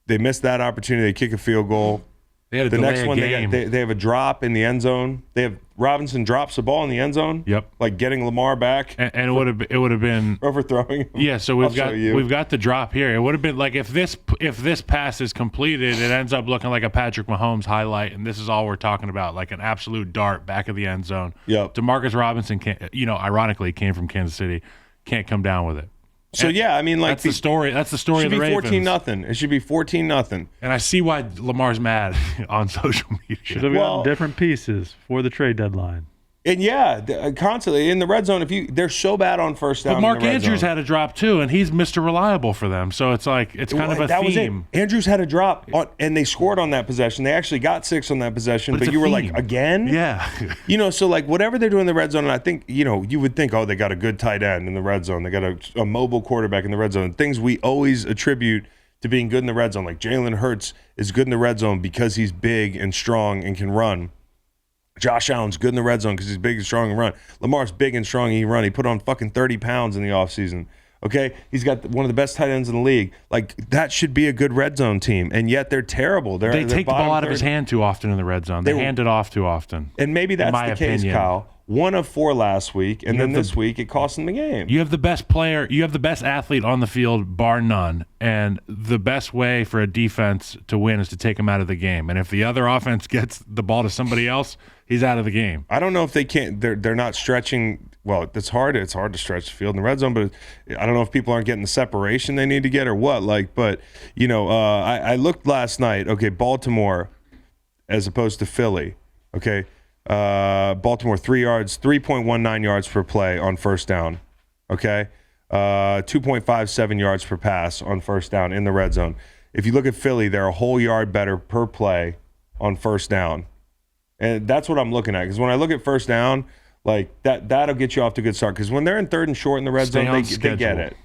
missed that opportunity. They kick a field goal. They had a The delay next a one, game. they have a drop in the end zone. They have Robinson drops the ball in the end zone. Yep. Like getting Lamar back, and it would have been overthrowing him. Yeah, so I'll show you. we've got the drop here. It would have been like if this pass is completed, it ends up looking like a Patrick Mahomes highlight, and this is all we're talking about, like an absolute dart back of the end zone. Yep. Demarcus Robinson ironically came from Kansas City, can't come down with it. So yeah, I mean, like That's the story. That's the story It of should the be Ravens. 14-0. It should be 14-0. And I see why Lamar's mad on social media. Should have Well- gotten different pieces for the trade deadline. And constantly in the red zone, they're so bad on first down. But Mark in the red Andrews zone. had a drop too, and he's Mr. Reliable for them. So it's like it's kind of a that theme. was it. Andrews had a drop, and they scored on that possession. They actually got 6 on that possession, But it's but a you were theme. like, again? Yeah. So like whatever they're doing in the red zone, and I think, you would think, they got a good tight end in the red zone. They got a mobile quarterback in the red zone. Things we always attribute to being good in the red zone. Like Jalen Hurts is good in the red zone because he's big and strong and can run. Josh Allen's good in the red zone because he's big and strong and run. Lamar's big and strong and he can run. He put on fucking 30 pounds in the offseason. Okay, he's got one of the best tight ends in the league. Like, that should be a good red zone team, and yet they're terrible. They take the ball out of his hand too often in the red zone. They hand it off too often. And maybe that's the case, opinion. Kyle. 1 of 4 last week, and then this week it cost them the game. You have the best player, you have the best athlete on the field, bar none. And the best way for a defense to win is to take him out of the game. And if the other offense gets the ball to somebody else, he's out of the game. I don't know if they can't. They're not stretching. Well, it's hard. It's hard to stretch the field in the red zone, but I don't know if people aren't getting the separation they need to get or what. Like, but I looked last night. Okay, Baltimore, as opposed to Philly. Okay. Baltimore 3.19 yards per play on first down. Okay. 2.57 yards per pass on first down in the red zone. If you look at Philly, they're a whole yard better per play on first down. And that's what I'm looking at. Because when I look at first down, like that'll get you off to a good start. Because when they're in 3rd and short in the red zone, they get it.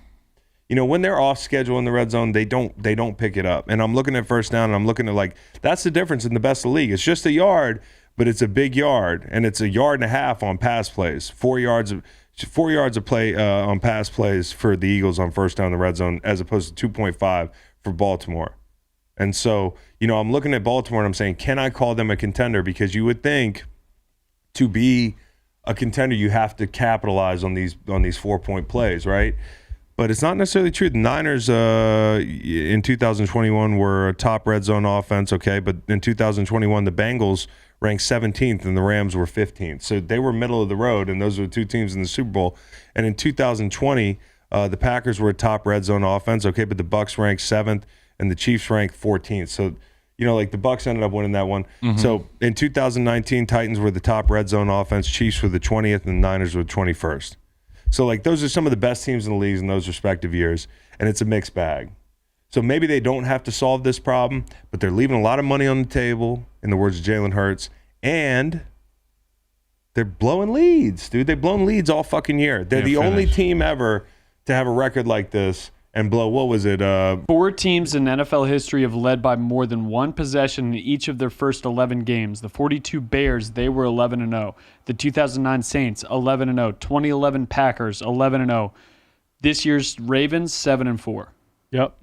When they're off schedule in the red zone, they don't pick it up. And I'm looking at first down, and I'm looking at that's the difference in the best of the league. It's just a yard, but it's a big yard, and it's a yard and a half on pass plays. 4 yards of play on pass plays for the Eagles on first down in the red zone, as opposed to 2.5 for Baltimore. And so, I'm looking at Baltimore and I'm saying, can I call them a contender? Because you would think to be a contender, you have to capitalize on these 4-point plays, right? But it's not necessarily true. The Niners in 2021 were a top red zone offense, okay? But in 2021, the Bengals ranked 17th and the Rams were 15th. So they were middle of the road, and those were the 2 teams in the Super Bowl. And in 2020, the Packers were a top red zone offense, okay? But the Bucs ranked 7th and the Chiefs ranked 14th. So, the Bucs ended up winning that one. Mm-hmm. So in 2019, Titans were the top red zone offense, Chiefs were the 20th, and the Niners were 21st. So, those are some of the best teams in the leagues in those respective years, and it's a mixed bag. So maybe they don't have to solve this problem, but they're leaving a lot of money on the table, in the words of Jalen Hurts, and they're blowing leads, dude. They've blown leads all fucking year. They're the only team ever to have a record like this and blow, what was it? 4 teams in NFL history have led by more than 1 possession in each of their first 11 games. The 42 Bears, they were 11-0. The 2009 Saints, 11-0. 2011 Packers, 11-0. This year's Ravens, 7-4. Yep.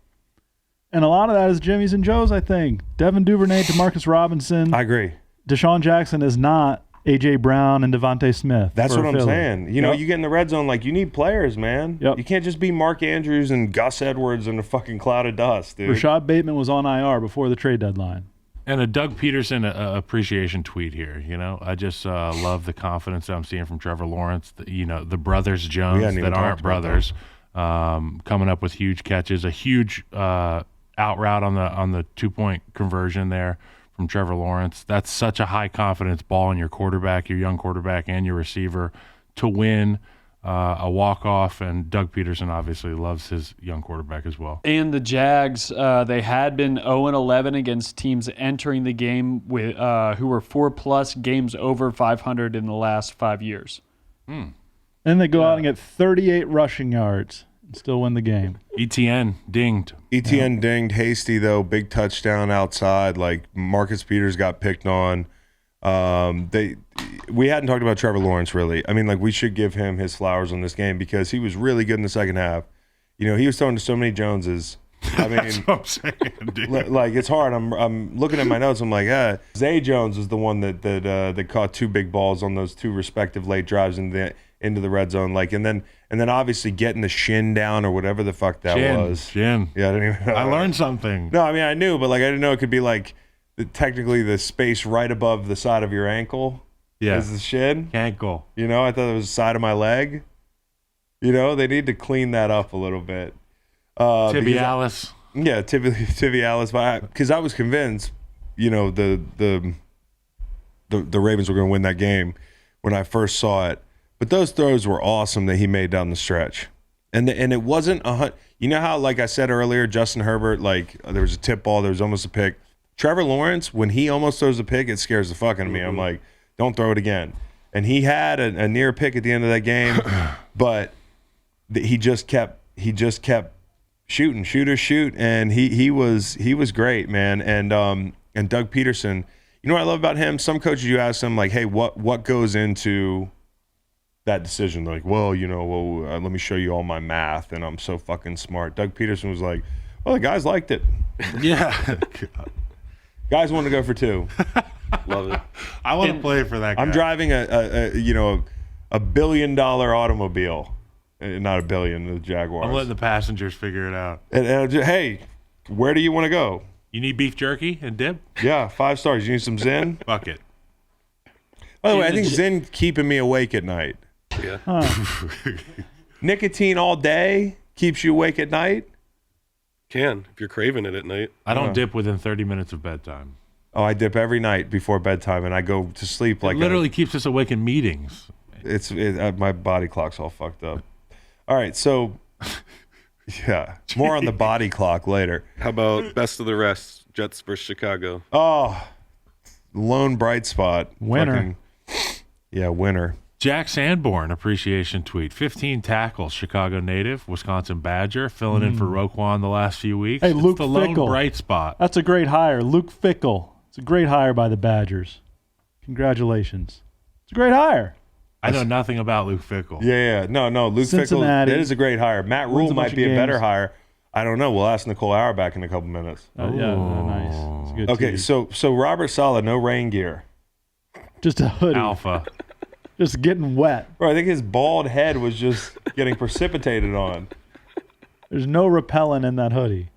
And a lot of that is Jimmy's and Joe's, I think. Devin Duvernay, Demarcus Robinson. I agree. Deshaun Jackson is not A.J. Brown and Devontae Smith. That's what I'm saying. You get in the red zone, you need players, man. Yep. You can't just be Mark Andrews and Gus Edwards in a fucking cloud of dust, dude. Rashad Bateman was on IR before the trade deadline. And a Doug Peterson appreciation tweet here. I just love the confidence that I'm seeing from Trevor Lawrence. The brothers Jones that aren't brothers, coming up with huge catches, a huge out route on the 2-point conversion there from Trevor Lawrence. That's such a high confidence ball in your quarterback, your young quarterback, and your receiver to win a walk-off. And Doug Peterson obviously loves his young quarterback as well. And the Jags, they had been 0-11 against teams entering the game with who were 4+ games over 500 in the last 5 years. And they go out and get 38 rushing yards and still win the game. ETN dinged. Dinged. Hasty, though, big touchdown outside. Marcus Peters got picked on. We hadn't talked about Trevor Lawrence, really. I mean, we should give him his flowers on this game because he was really good in the second half. He was throwing to so many Joneses. I mean, that's what I'm saying, dude. It's hard. I'm looking at my notes. I'm like, Zay Jones was the one that caught 2 big balls on those 2 respective late drives into the red zone. And then obviously getting the shin down or whatever the fuck that was. Shin. Yeah, I didn't even know. I learned something. No, I mean, I knew, but I didn't know it could be technically the space right above the side of your ankle. Yeah. Is the shin. Ankle. I thought it was the side of my leg. They need to clean that up a little bit. Tibialis. Tibialis. Because I was convinced, the Ravens were going to win that game when I first saw it. But those throws were awesome that he made down the stretch. And it wasn't how, like I said earlier, Justin Herbert, there was a tip ball, there was almost a pick. Trevor Lawrence, when he almost throws a pick, it scares the fuck out of me. I'm like, don't throw it again. And he had a near pick at the end of that game, but he just kept shooting, shoot, and he was great, man. And Doug Peterson, what I love about him? Some coaches, you ask them hey, what goes into that decision. Like, well, let me show you all my math, and I'm so fucking smart. Doug Peterson was like, well, the guys liked it. Yeah. Guys wanted to go for 2. Love it. I want to play for that guy. I'm driving a $1 billion automobile. Not $1 billion, the Jaguars. I'm letting the passengers figure it out. And hey, where do you want to go? You need beef jerky and dip? Yeah, 5 stars. You need some Zen? Fuck it. By the way, I think Zen keeping me awake at night. Yeah. Nicotine all day keeps you awake at night? Can, if you're craving it at night. I don't dip within 30 minutes of bedtime. Oh, I dip every night before bedtime, and I go to sleep like It literally keeps us awake in meetings. my body clock's all fucked up. All right, so yeah, more on the body clock later. How about best of the rest? Jets versus Chicago. Oh, lone bright spot. Winner. Winner. Jack Sanborn appreciation tweet. 15 tackles, Chicago native, Wisconsin Badger, filling in for Roquan the last few weeks. Hey, It's Luke the lone Fickle. bright spot. That's a great hire. Luke Fickle. It's a great hire by the Badgers. Congratulations. It's a great hire. I know nothing about Luke Fickle. Yeah. No, Luke Fickle. Cincinnati. That is a great hire. Matt Wins Rule a bunch might of be a better games. hire. I don't know. We'll ask Nicole Auerbach in a couple minutes. Nice. It's a good Okay, team. so Robert Saleh, no rain gear. Just a hoodie. Alpha. Just getting wet. Bro, I think his bald head was just getting precipitated on. There's no repellent in that hoodie.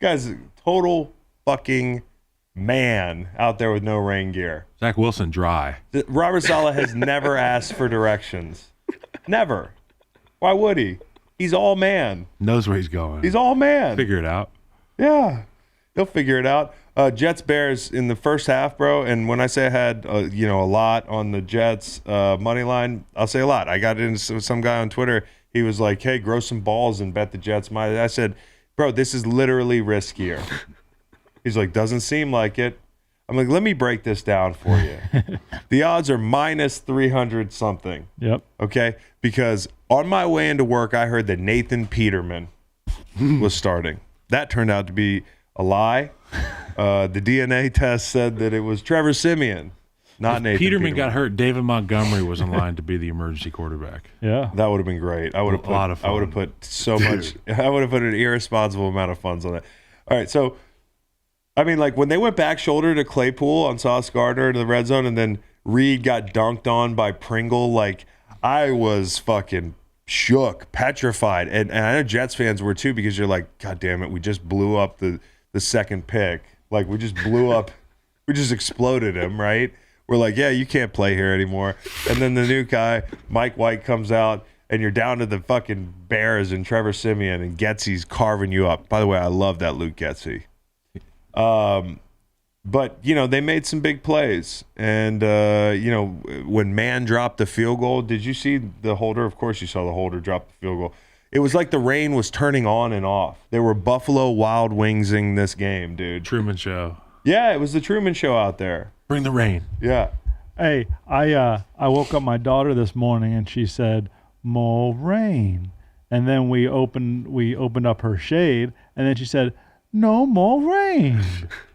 Guy's a total fucking man out there with no rain gear. Zach Wilson dry. Robert Saleh has never asked for directions. Never. Why would he? He's all man. Knows where he's going. He's all man. Figure it out. Yeah. He'll figure it out. Jets Bears in the first half, bro. And when I say I had a lot on the Jets money line, I'll say a lot. I got into some guy on Twitter. He was like, "Hey, grow some balls and bet the Jets money." I said, "Bro, this is literally riskier." He's like, "Doesn't seem like it." I'm like, "Let me break this down for you." The odds are minus 300 something. Yep. Okay, because on my way into work, I heard that Nathan Peterman was starting. That turned out to be a lie. The DNA test said that it was Trevor Siemian, not Nathan Peterman got hurt. David Montgomery was in line to be the emergency quarterback. Yeah. That would have been great. I would have A lot of fun. I would have put so much. I would have put an irresponsible amount of funds on that. All right, so I mean, like when they went back shoulder to Claypool on Sauce Gardner to the red zone, and then Reed got dunked on by Pringle, like I was fucking shook, petrified, and I know Jets fans were too, because you're like, God damn it, we just blew up the second pick. Like we just blew up, we just exploded him, right? We're like, yeah, you can't play here anymore. And then the new guy, Mike White, comes out, and you're down to the fucking Bears and Trevor Siemian, and Getsy's carving you up. By the way, I love that Luke Getsy. But, they made some big plays. And, when Man dropped the field goal, did you see the holder? Of course you saw the holder drop the field goal. It was like the rain was turning on and off. There were Buffalo Wild Wingsing this game, dude. Truman Show. Yeah, it was the Truman Show out there. Bring the rain. Yeah. Hey, I woke up my daughter this morning and she said, "More rain." And then we opened up her shade, and then she said, "No more rain."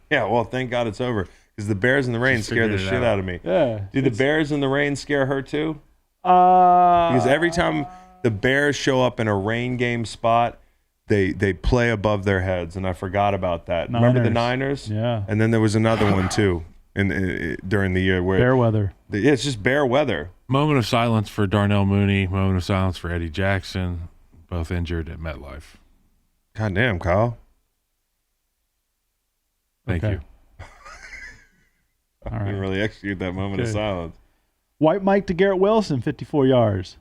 Yeah, well, thank God it's over, because the Bears in the rain scared the figured it shit out. out of me. Yeah. Did the Bears in the rain scare her too? Because every time the Bears show up in a rain game spot, they play above their heads, and I forgot about that. Remember the Niners? Yeah. And then there was another one too during the year where Fair weather. it's just bare weather. Moment of silence for Darnell Mooney. Moment of silence for Eddie Jackson. Both injured at MetLife. God damn, Kyle. Thank Okay. you. I didn't really execute that moment of Okay. silence. White Mike to Garrett Wilson, 54 yards.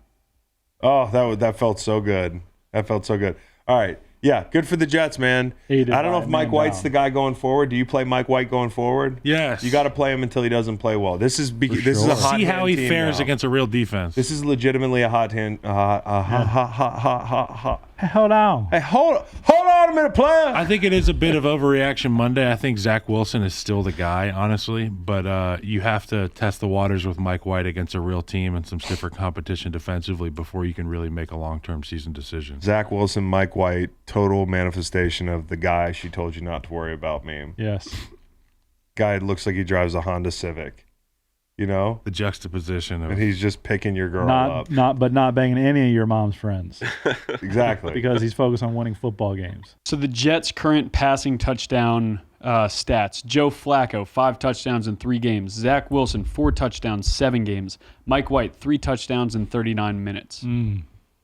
Oh, that felt so good. That felt so good. All right. Yeah, good for the Jets, man. Aided I don't know by if a Mike man White's down. the guy going forward. Do you play Mike White going forward? Yes. You got to play him until he doesn't play well. This is a sure. hot see how he team fares now. against a real defense. This is legitimately a hot hand. Hey, hold on. Hey, hold on a minute, player. I think it is a bit of overreaction Monday. I think Zach Wilson is still the guy, honestly, but you have to test the waters with Mike White against a real team and some stiffer competition defensively before you can really make a long-term season decision. Zach Wilson, Mike White, total manifestation of the guy she told you not to worry about meme. Yes. Guy looks like he drives a Honda Civic. You know, The juxtaposition of and he's just picking your girl up. Not banging any of your mom's friends Exactly. because he's focused on winning football games. So the Jets' current passing touchdown stats: Joe Flacco, 5 touchdowns in 3 games. Zach Wilson, 4 touchdowns, 7 games. Mike White, 3 touchdowns in 39 minutes.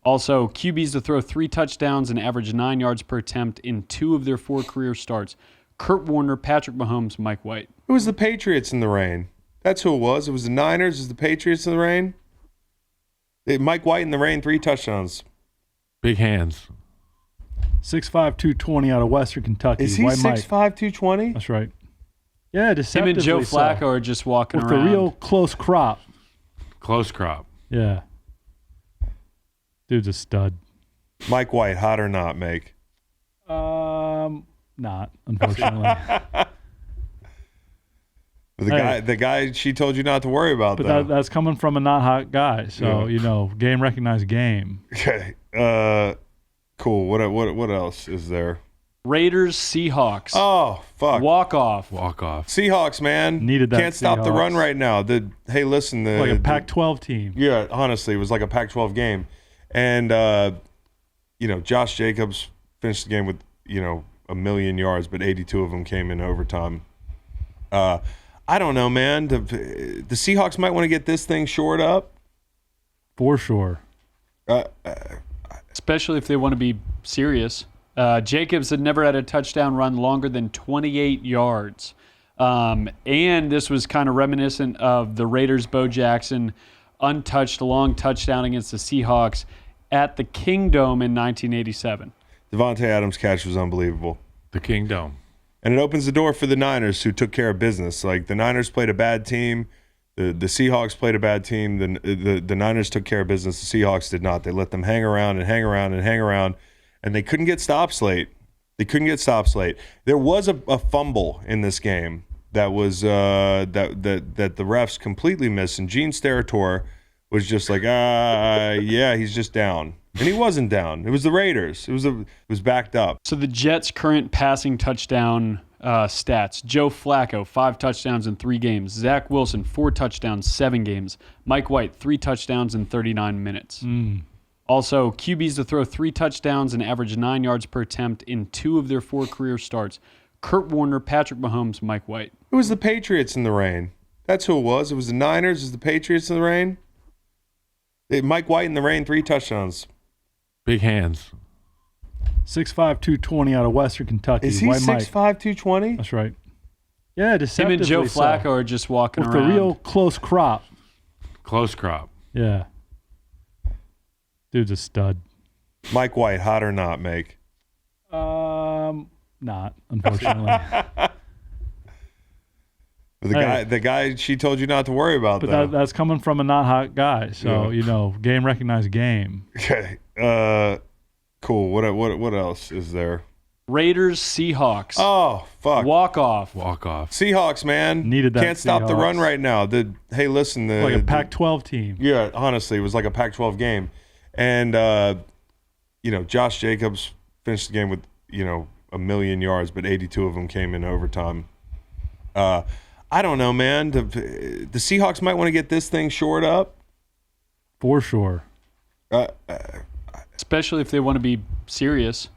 Also, QBs to throw 3 touchdowns and average 9 yards per attempt in 2 of their 4 career starts: Kurt Warner, Patrick Mahomes, Mike White. It was the Patriots in the rain. That's who it was. It was the Niners. It was the Patriots in the rain. Mike White in the rain, 3 touchdowns. big hands. 6'5", 220 out of Western Kentucky. Is he White Mike. 6'5", 220? That's right. Yeah, Him deceptively and Joe so. Flacco are just walking With around. the real close crop. Close crop. Yeah. Dude's a stud. Mike White, hot or not, Make? Not, unfortunately. The guy she told you not to worry about, But though. that's coming from a not hot guy. So, game recognized game. Okay. Cool. What else is there? Raiders, Seahawks. Oh, fuck. Walk off. Seahawks, man. Needed that Can't stop the Seahawks. run right now. Hey, listen. Like a Pac-12 team. Yeah, honestly, it was like a Pac-12 game. And, Josh Jacobs finished the game with, 1 million yards, but 82 of them came in overtime. I don't know, man. The Seahawks might want to get this thing shored up. For sure. Especially if they want to be serious. Jacobs had never had a touchdown run longer than 28 yards. And this was kind of reminiscent of the Raiders' Bo Jackson untouched long touchdown against the Seahawks at the Kingdome in 1987. Devontae Adams' catch was unbelievable. The Kingdome. And it opens the door for the Niners, who took care of business. Like, the Niners played a bad team. The Seahawks played a bad team. The Niners took care of business. The Seahawks did not. They let them hang around and hang around and hang around, and they couldn't get stops late. There was a fumble in this game that was that the refs completely missed, and Gene Steratore was just like, yeah, he's just down. And he wasn't down. It was the Raiders. It was backed up. So the Jets' current passing touchdown stats: Joe Flacco, 5 touchdowns in 3 games. Zach Wilson, 4 touchdowns, 7 games. Mike White, 3 touchdowns in 39 minutes. Also, QBs to throw 3 touchdowns and average 9 yards per attempt in 2 of their 4 career starts: Kurt Warner, Patrick Mahomes, Mike White. It was the Patriots in the rain. That's who it was. It was the Niners. It was the Patriots in the rain. Mike White in the rain, 3 touchdowns. Big hands. 6'5", 220 out of Western Kentucky. Is he White 6'5", Mike. 220? That's right. Yeah, Him deceptively and Joe so. Flacco are just walking With around. the real close crop. Close crop. Yeah. Dude's a stud. Mike White, hot or not, Make? Not, unfortunately. The guy she told you not to worry about, But though. that's coming from a not hot guy. So, game recognized game. Okay. Cool. What else is there? Raiders, Seahawks. Oh, fuck. Walk off. Seahawks, man. Needed that Can't stop the Seahawks. run right now. Hey, listen. Like a Pac-12 team. Yeah, honestly, it was like a Pac-12 game. And, Josh Jacobs finished the game with, 1 million yards, but 82 of them came in overtime. I don't know, man. The Seahawks might want to get this thing shored up. For sure. Especially if they want to be serious.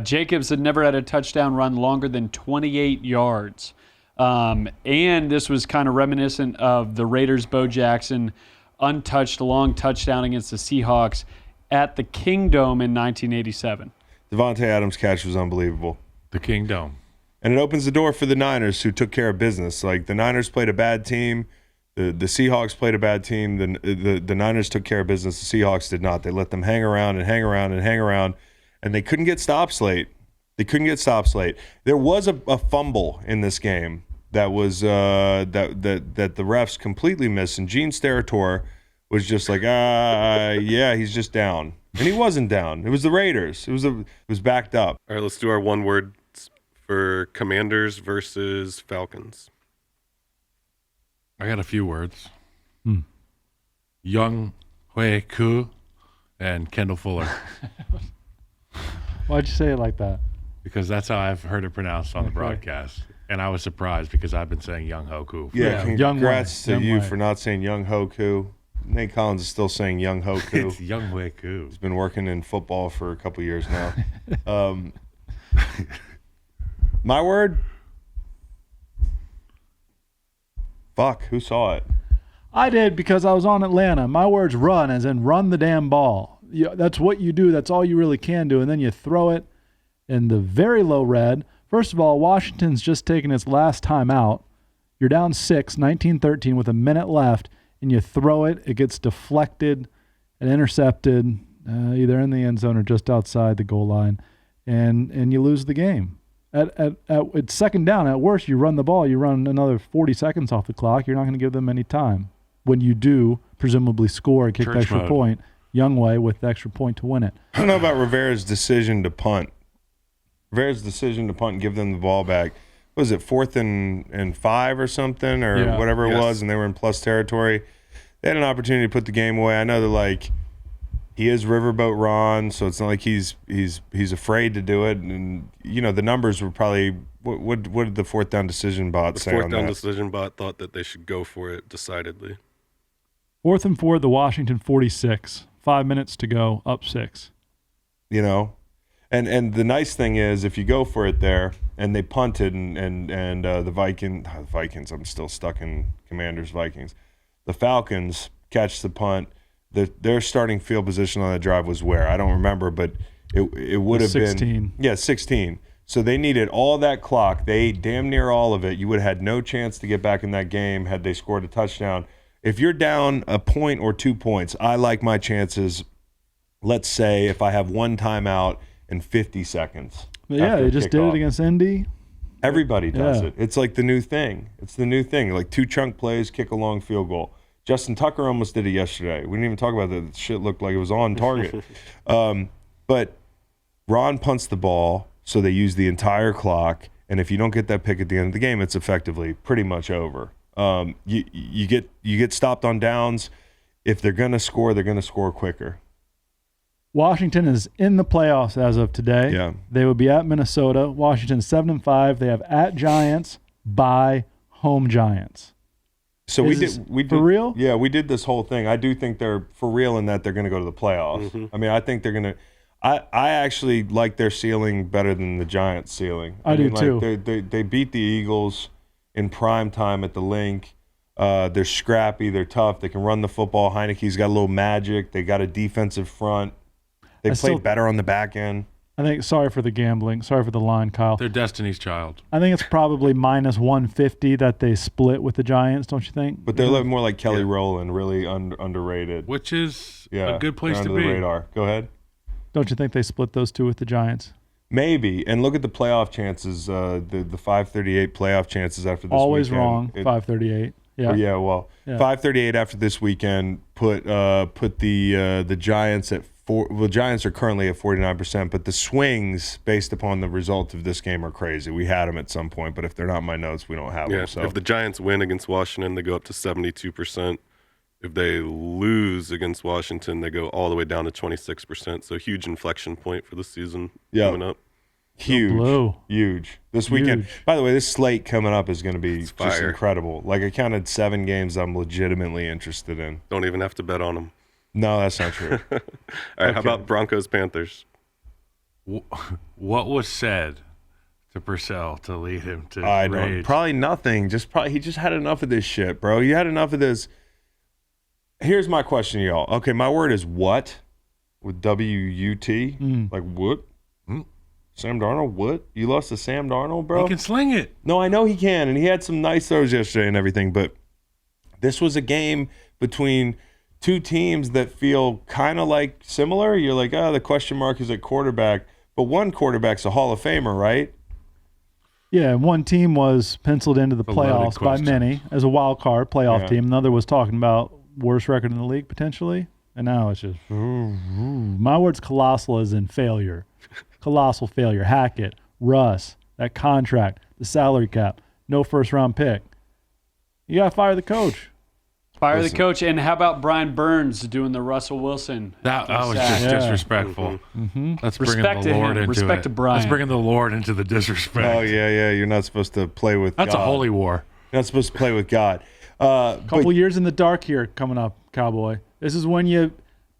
Jacobs had never had a touchdown run longer than 28 yards. And this was kind of reminiscent of the Raiders' Bo Jackson untouched long touchdown against the Seahawks at the Kingdome in 1987. Devontae Adams' catch was unbelievable. The Kingdome. And it opens the door for the Niners, who took care of business. Like, the Niners played a bad team. The Seahawks played a bad team. The Niners took care of business. The Seahawks did not. They let them hang around and hang around and hang around, and they couldn't get stops late. There was a fumble in this game that was that the refs completely missed, and Gene Steratore was just like, yeah, he's just down. And he wasn't down. It was the Raiders. It was backed up. All right, let's do our one word for Commanders versus Falcons. I got a few words. Young Hui Koo and Kendall Fuller. Why'd you say it like that? because that's how I've heard it pronounced on the broadcast. And I was surprised because I've been saying Young Hoku. Yeah, congrats to you for not saying Young Hoku. Nate Collins is still saying Young Hoku. It's Young Hoku. He's been working in football for a couple years now. My word? Fuck, who saw it? I did because I was on Atlanta. My word's run, as in run the damn ball. That's what you do. That's all you really can do. And then you throw it in the very low red. First of all, Washington's just taken its last time out. You're down 6, 19-13 with a minute left, and you throw it. It gets deflected and intercepted either in the end zone or just outside the goal line, and you lose the game. It's second down. At worst, you run the ball. You run another 40 seconds off the clock. You're not going to give them any time. When you do, presumably score and kick the extra point, Youngway with the extra point to win it. I don't know about Rivera's decision to punt. Rivera's decision to punt and give them the ball back. What was it, 4th and 5 or something, or whatever it was, and they were in plus territory? They had an opportunity to put the game away. I know that, he is Riverboat Ron, so it's not like he's afraid to do it. And, the numbers were probably what did the 4th down decision bot say on that? The 4th down decision bot thought that they should go for it decidedly. 4th and 4, the Washington 46. 5 minutes to go, up 6. And the nice thing is, if you go for it there, and they punted, and the Vikings, I'm still stuck in Commanders Vikings. The Falcons catch the punt. Their starting field position on that drive was where? I don't remember, but it would have 16. been 16. So they needed all that clock. They damn near all of it. You would have had no chance to get back in that game had they scored a touchdown. If you're down a point or 2 points, I like my chances. Let's say if I have one timeout in 50 seconds. Yeah, they just did it against Indy. Everybody does it. It's like the new thing. It's the new thing. Like 2 chunk plays, kick a long field goal. Justin Tucker almost did it yesterday. We didn't even talk about that. The shit looked like it was on target. But Ron punts the ball, so they use the entire clock. And if you don't get that pick at the end of the game, it's effectively pretty much over. You get stopped on downs. If they're going to score, they're going to score quicker. Washington is in the playoffs as of today. Yeah. They would be at Minnesota. Washington 7-5. They have at Giants, by home Giants. So we did for real? Yeah, we did this whole thing. I do think they're for real in that they're going to go to the playoffs. Mm-hmm. I mean, I think they're going to. I actually like their ceiling better than the Giants' ceiling. I do too. They beat the Eagles in prime time at the Link. They're scrappy. They're tough. They can run the football. Heineke's got a little magic. They got a defensive front. They played better on the back end. I think, sorry for the gambling. Sorry for the line, Kyle. They're Destiny's Child. I think it's probably minus 150 that they split with the Giants, don't you think? But they're a little more like Kelly Rowland, really underrated. Which is a good place to be. be. The radar. Go ahead. Don't you think they split those two with the Giants? Maybe. And look at the playoff chances, the 538 playoff chances after this Always weekend. Wrong, 538. Yeah. 538 after this weekend put the Giants at 4. Well, Giants are currently at 49%, but the swings based upon the result of this game are crazy. We had them at some point, but if they're not in my notes, we don't have them. So if the Giants win against Washington, they go up to 72%. If they lose against Washington, they go all the way down to 26%. So huge inflection point for the season coming up. Huge. This weekend. By the way, this slate coming up is going to be just incredible. Like I counted 7 games I'm legitimately interested in. Don't even have to bet on them. No, that's not true. All right, how about Broncos-Panthers? What was said to Purcell to lead him to rage? Probably nothing. He just had enough of this shit, bro. You had enough of this. Here's my question to y'all. Okay, my word is what? With W-U-T? Like what? Sam Darnold, what? You lost to Sam Darnold, bro? He can sling it. No, I know he can, and he had some nice throws yesterday and everything, but this was a game between two teams that feel kind of like similar. You're like, the question mark is at quarterback, but one quarterback's a Hall of Famer, right? Yeah, one team was penciled into the playoffs by many as a wild card playoff team. Another was talking about worst record in the league potentially, and now it's just my word's colossal as in failure. Colossal failure. Hackett, Russ, that contract, the salary cap, no first round pick. You got to fire the coach. Fire Listen. the coach. And how about Brian Burns doing the Russell Wilson? That was sack? just Yeah. disrespectful. Let's bring Respect in to the Lord him. into Respect it. to Brian. Let's bring in the Lord into the disrespect. Oh yeah. You're not supposed to play with. That's God. a holy war. You're not supposed to play with God. Couple years in the dark here coming up, Cowboy. This is when you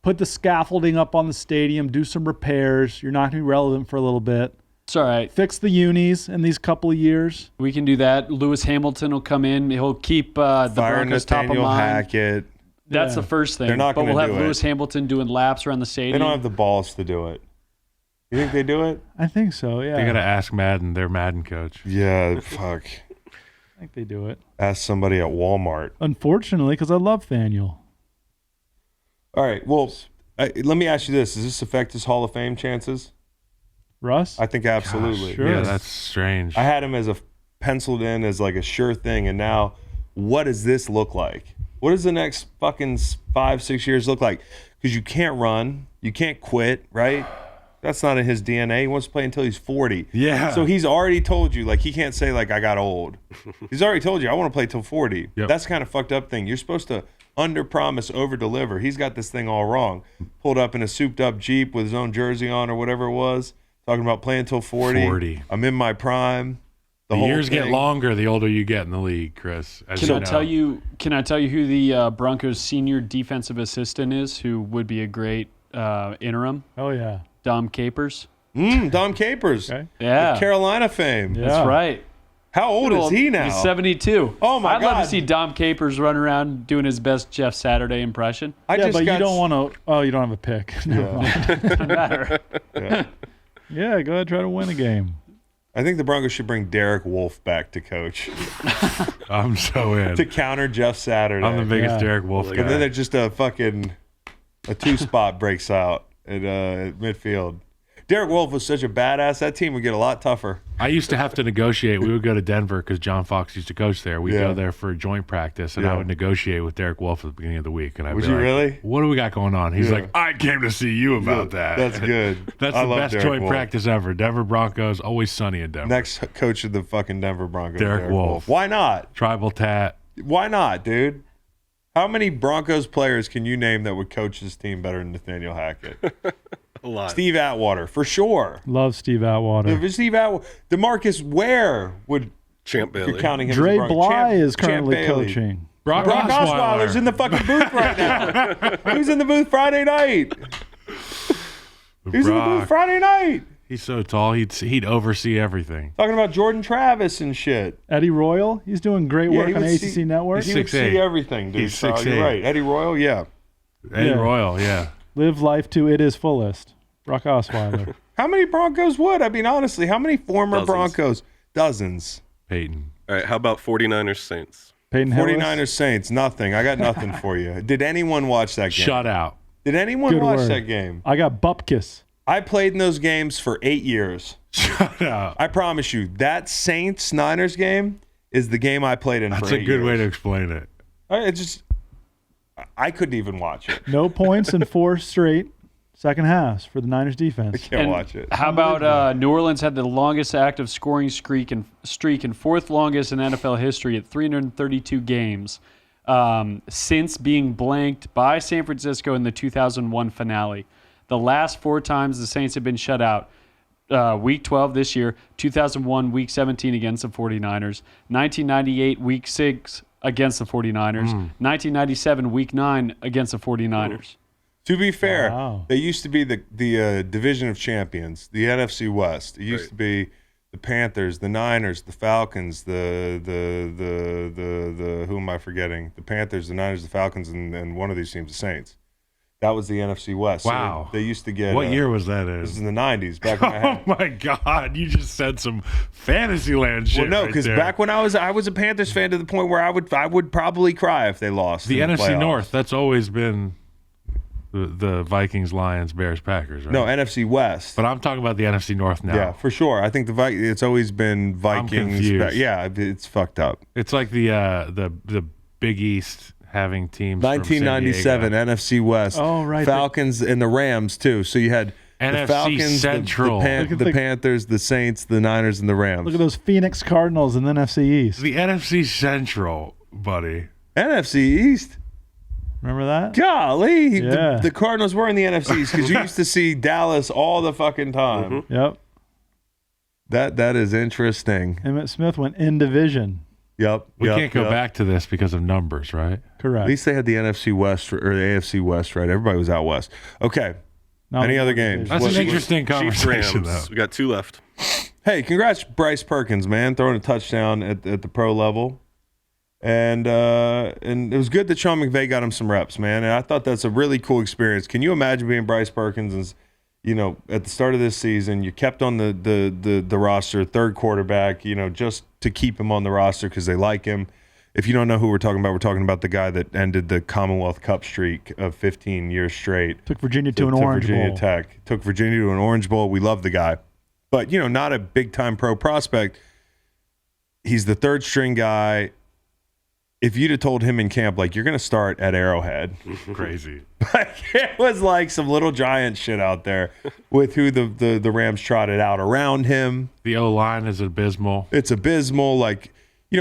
put the scaffolding up on the stadium, do some repairs. You're not going to be relevant for a little bit. It's all right. Fix the unis in these couple of years. We can do that. Lewis Hamilton will come in. He'll keep the Fire Broncos top of Nathaniel mind. Hackett. That's Yeah. the first thing. They're not but gonna we'll have do it. Lewis Hamilton doing laps around the They stadium. don't have the balls to do it. You think they do it? I think so, yeah. You got to ask Madden, their Madden coach. Yeah. Fuck. I think they do it. Ask somebody at Walmart. Unfortunately, because I love Thaniel. All right. Well, let me ask you this: does this affect his Hall of Fame chances? Russ? I think absolutely. sure. Yeah, that's strange. I had him as penciled in as like a sure thing, and now, what does this look like? What does the next fucking 5-6 years look like? Because you can't run, you can't quit, right? That's not in his DNA. He wants to play until he's 40. Yeah. So he's already told you, like, he can't say, like, I got old. He's already told you, I want to play till 40. Yep. That's kind of fucked up thing. You're supposed to under-promise, over-deliver. He's got this thing all wrong. Pulled up in a souped-up Jeep with his own jersey on or whatever it was, talking about playing till 40. 40. I'm in my prime. The whole years get thing. longer the older you get in the league, Chris. As Can you I know. tell you? Can I tell you who the Broncos' senior defensive assistant is? Who would be a great interim? Oh, yeah. Dom Capers. Dom Capers. Okay. Yeah, Carolina fame. Yeah. that's right. How old is he now? He's 72. Oh, my I'd love God. to see Dom Capers run around doing his best Jeff Saturday impression. I Yeah, just but got you don't want to. Oh, you don't have a pick. Never mind. Doesn't matter. Yeah, go ahead, try to win a game. I think the Broncos should bring Derek Wolfe back to coach I'm so in. to counter Jeff Saturday. I'm the biggest Yeah. Derek Wolf guy. And then there's just a two spot breaks out at midfield. Derek Wolfe was such a badass. That team would get a lot tougher. I used to have to negotiate. We would go to Denver because John Fox used to coach there. We'd Yeah. go there for joint practice, and Yeah. I would negotiate with Derek Wolf at the beginning of the week. And I'd Would be you like, really? What do we got going on? He's Yeah. like, I came to see you about that. That's good. That's I the love best Derek joint Wolfe. practice ever. Denver Broncos, always sunny in Denver. Next coach of the fucking Denver Broncos, Derek Wolfe. Why not? Tribal tat. Why not, dude? How many Broncos players can you name that would coach this team better than Nathaniel Hackett? A lot. Steve Atwater, for sure. Love Steve Atwater. If Steve Atwater, DeMarcus Ware would. Champ You're Bailey. counting him. Dre as a Bronco. Bly is Champ currently Bailey. coaching. Brock Brock Osweiler's Osweiler's in the fucking booth right now. He was in the booth Friday night. He was in the booth Friday night. He's so tall, he'd oversee everything. Talking about Jordan Travis and shit. Eddie Royal, he's doing great work he on would ACC see- Network. He would 6'8". see everything, dude. He's So 6'8". you're right. Eddie Royal, yeah. Eddie Yeah. Royal, yeah. Live life to its fullest. Brock Osweiler. How many Broncos would? I mean, honestly, how many former Dozens. Broncos? Dozens. Peyton. All right, how about 49ers Saints? Peyton Hillis. 49ers Saints, nothing. I got nothing for you. Did anyone watch that game? Shut out. Did anyone Good watch word. that game? I got Bupkis. I played in those games for 8 years. Shut out. I promise you, that Saints-Niners game is the game I played in That's for a 8 good way years. to explain it. I couldn't even watch it. No points in 4 straight second halves for the Niners defense. Can't And watch it. How about New Orleans had the longest active scoring streak and fourth longest in NFL history at 332 games since being blanked by San Francisco in the 2001 finale. The last 4 times the Saints have been shut out. Week 12 this year, 2001 Week 17 against the 49ers, 1998 Week 6 against the 49ers, 1997 Week 9 against the 49ers. To be fair, Wow. they used to be the division of champions, the NFC West. It used to be the Panthers, the Niners, the Falcons, the who am I forgetting? The Panthers, the Niners, the Falcons, and one of these teams, the Saints. That was the NFC West. So Wow. they used to get. What year was that in? This is in the 90s. Back when I Oh had. my God! You just said some fantasy land shit. Well, no, right because there. back when I was a Panthers fan to the point where I would probably cry if they lost. the in NFC playoffs. North, that's always been the Vikings, Lions, Bears, Packers, right? No, NFC West. But I'm talking about the NFC North now. Yeah, for sure. I think it's always been Vikings. confused. Yeah, it's fucked up. It's like the Big East having teams. from San 1997 Diego. NFC West. Oh, right. Falcons and the Rams too. So you had the NFC Falcons, Central. Look at the the- Panthers, the Saints, the Niners, and the Rams. Look at those Phoenix Cardinals in the NFC East. The NFC Central, buddy. NFC East. Remember that? Golly, Yeah. the Cardinals were in the NFCs because you used to see Dallas all the fucking time. Yep. That is interesting. Emmitt Smith went in division. Yep. We can't go back to this because of numbers, right? Correct. At least they had the NFC West or the AFC West, right? Everybody was out west. Okay. Not Any one other division. games? That's What- an interesting Chiefs, conversation, Rams. though. We got 2 left. Hey, congrats, Bryce Perkins, man, throwing a touchdown at the pro level. And it was good that Sean McVay got him some reps, man. And I thought that's a really cool experience. Can you imagine being Bryce Perkins and, at the start of this season, you kept on the roster, third quarterback, just to keep him on the roster because they like him. If you don't know who we're talking about the guy that ended the Commonwealth Cup streak of 15 years straight. Took Virginia to an Orange Virginia Bowl. Tech. Took Virginia to an Orange Bowl. We love the guy. But, not a big-time pro prospect. He's the third-string guy. If you'd have told him in camp, you're going to start at Arrowhead. Crazy. It was like some little giant shit out there with who the Rams trotted out around him. The O-line is abysmal. It's abysmal.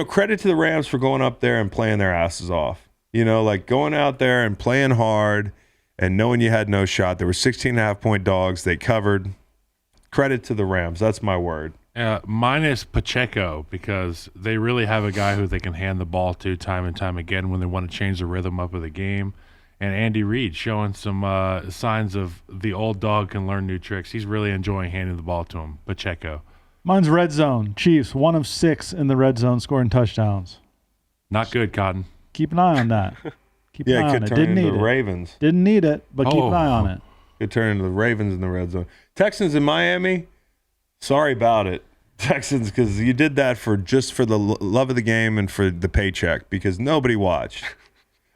Credit to the Rams for going up there and playing their asses off. Going out there and playing hard and knowing you had no shot. There were 16.5-point dogs. They covered. Credit to the Rams. That's my word. Minus Pacheco, because they really have a guy who they can hand the ball to time and time again when they want to change the rhythm up of the game. And Andy Reid showing some signs of the old dog can learn new tricks. He's really enjoying handing the ball to him, Pacheco. Mine's red zone. Chiefs, 1 of 6 in the red zone scoring touchdowns. Not good, Cotton. Keep an eye on that. Keep an eye It on could it. turn Didn't into need the it. Ravens. Didn't need it, but keep an eye on it. Could turn into the Ravens in the red zone. Texans in Miami, sorry about it. Texans, because you did that for the love of the game and for the paycheck because nobody watched.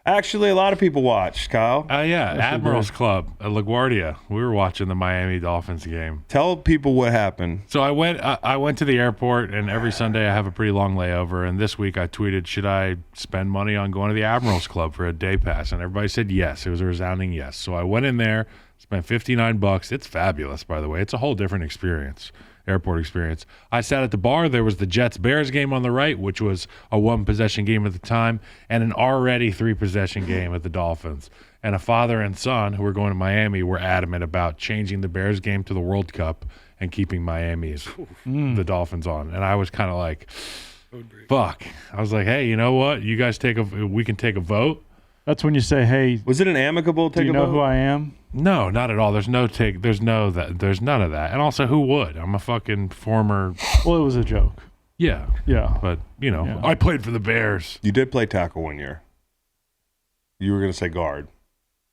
Actually, a lot of people watched, Kyle. Yeah, Admirals Club at LaGuardia. We were watching the Miami Dolphins game. Tell people what happened. So I went to the airport, and every Sunday I have a pretty long layover. And this week I tweeted, should I spend money on going to the Admirals Club for a day pass? And everybody said yes. It was a resounding yes. So I went in there, spent $59. It's fabulous, by the way. It's a whole different experience. Airport experience. I sat at the bar. There was the Jets-Bears game on the right, which was a 1-possession game at the time, and an already 3-possession game at the Dolphins. And a father and son who were going to Miami were adamant about changing the Bears game to the World Cup and keeping Miami's, the Dolphins on. And I was kind of like, fuck. I was like, hey, you know what? You guys we can take a vote. That's when you say, hey, Was it an amicable do you take a know vote? who I am? No, not at all. There's none of that. And also, who would? I'm a fucking former, Well, it was a joke. yeah. Yeah. But, Yeah. I played for the Bears. You did play tackle one year. You were going to say guard.